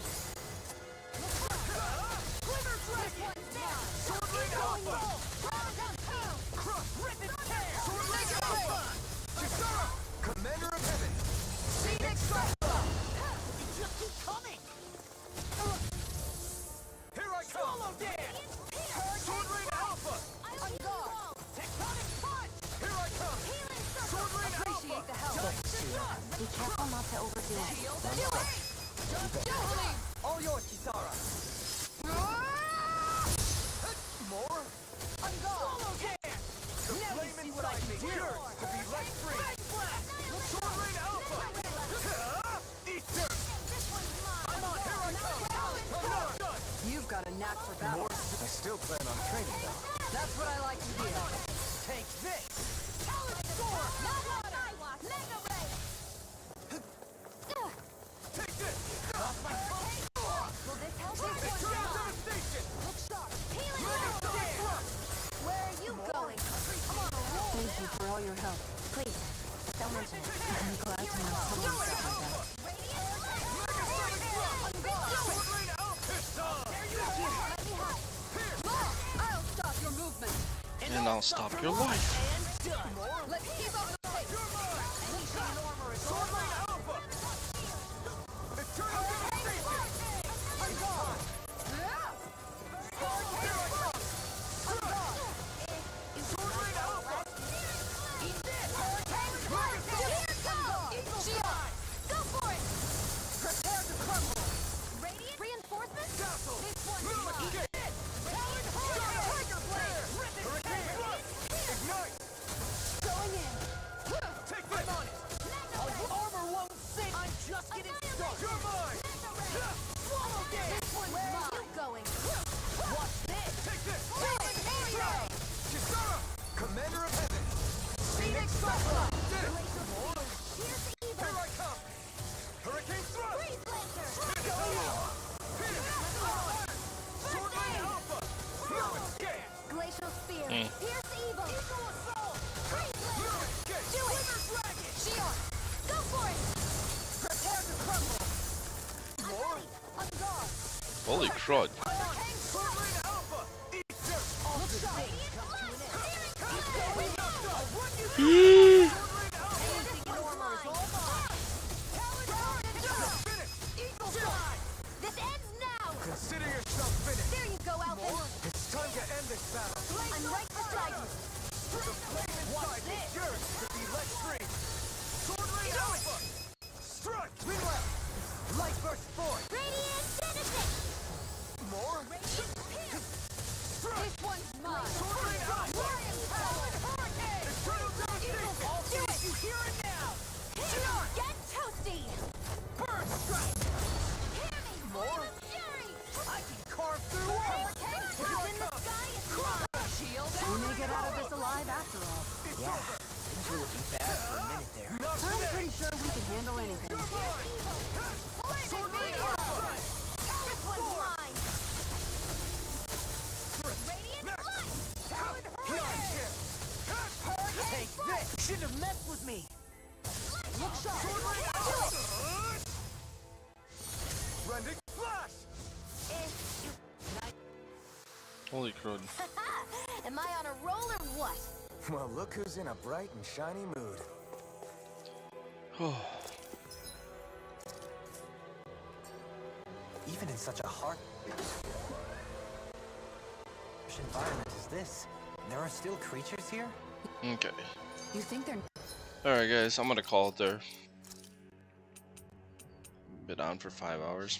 Glimmer Dragon! Sword Rain Alpha! Rip and tear! Sword Rain Alpha! Chisara! Commander of Heaven! Phoenix Strike! They just keep coming! Here I come! Swallow dance! Sword Rain Alpha! On guard! Tectonic punch! Here I come! Sword Rain Alpha! Appreciate the help! Be careful not to overdo it. Do it! All yours, Kisara. More? On guard! Swallow dance! The flame inside me yearns to be let free! Sword Rain Alpha! Eat dirt! I'm on! Here I come! I'm not done! You've got a knack for battle. I still plan on training, though. That's what I like to hear. Take this! Sword! Not on my watch! Mega Ray! Take this! Will this help? Eternal devastation! Look sharp! Healing power! Where are you going? I'm on a roll Thank you now! for all your help. Please, don't mention it. I'm glad to know someone stuff like that. Sword Rain Alpha! I'll stop your movement! And I'll stop your life. And done! Let's keep up the pace! Unleashing armor is Sword Rain Alpha! Eternal devastation! on guard! On guard! Sword Rain Alpha! Eat this! Here it comes! Eagle Fly! Go for it! Prepare to crumble! Radiant reinforcements? Dazzle! This one's Moon mine! Kick! Talon Tiger Blade! Rip it! Hurricane Thrust! Ignite! Going in! Take this! Armor won't sink! I'm just getting started! You're mine! Swallow dance! This one's Where mine! Are you going? Watch this! Take this! Ray! Chisara! Commander of Heaven! Phoenix Strike! Did it! Here's the evil! Here I come! Hurricane Thrust! Freeze Lancer! Sword Rain Alpha! Now it's gas! Glacial Spear! Pierce evil! Eagle Assault! Freeze Now Lancer! it's gas! Do it! Dragon! Shionne! Go for it! Prepare to crumble! More? On guard! Holy crud. Hurricane Sword Rain Alpha! Eat dirt! Look sharp! This ends now! Consider yourself finished! There you go, Alpha! It's time to end this battle! I'm right beside you! The flame inside me yearns to be let free! Sword Rain Alpha! Strike! Twin left! Light burst forth! Radiant Citizen! More? Radiant Pierce! Strike! This one's mine! Sword Rain Alpha! Warrior Power! Hurricane! Eternal devastation! I'll do it! You hear it now! Get toasty! Burn strike! Hear me! More? Fury! I can carve through walls! Hurricane! What's in the sky is mine! Shield! We may get out of this alive after all. It's Yeah, over! things were looking bad for a minute there. Not I'm today! pretty sure we can handle anything. Sword Rain Alpha! This one's mine! Radiant Light! Hurricane! Take this! Shouldn't have messed with me! Look sharp! Sword Rain Alpha! Rending Flash! Holy crud. Am I on a roll or what? Well, look who's in a bright and shiny mood. Even in such a harsh environment as this, there are still creatures here? Okay. You think they're... Alright guys, I'm gonna call it there. Been on for 5 hours.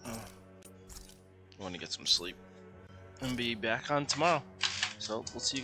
I want to get some sleep and be back on tomorrow. So we'll see you guys.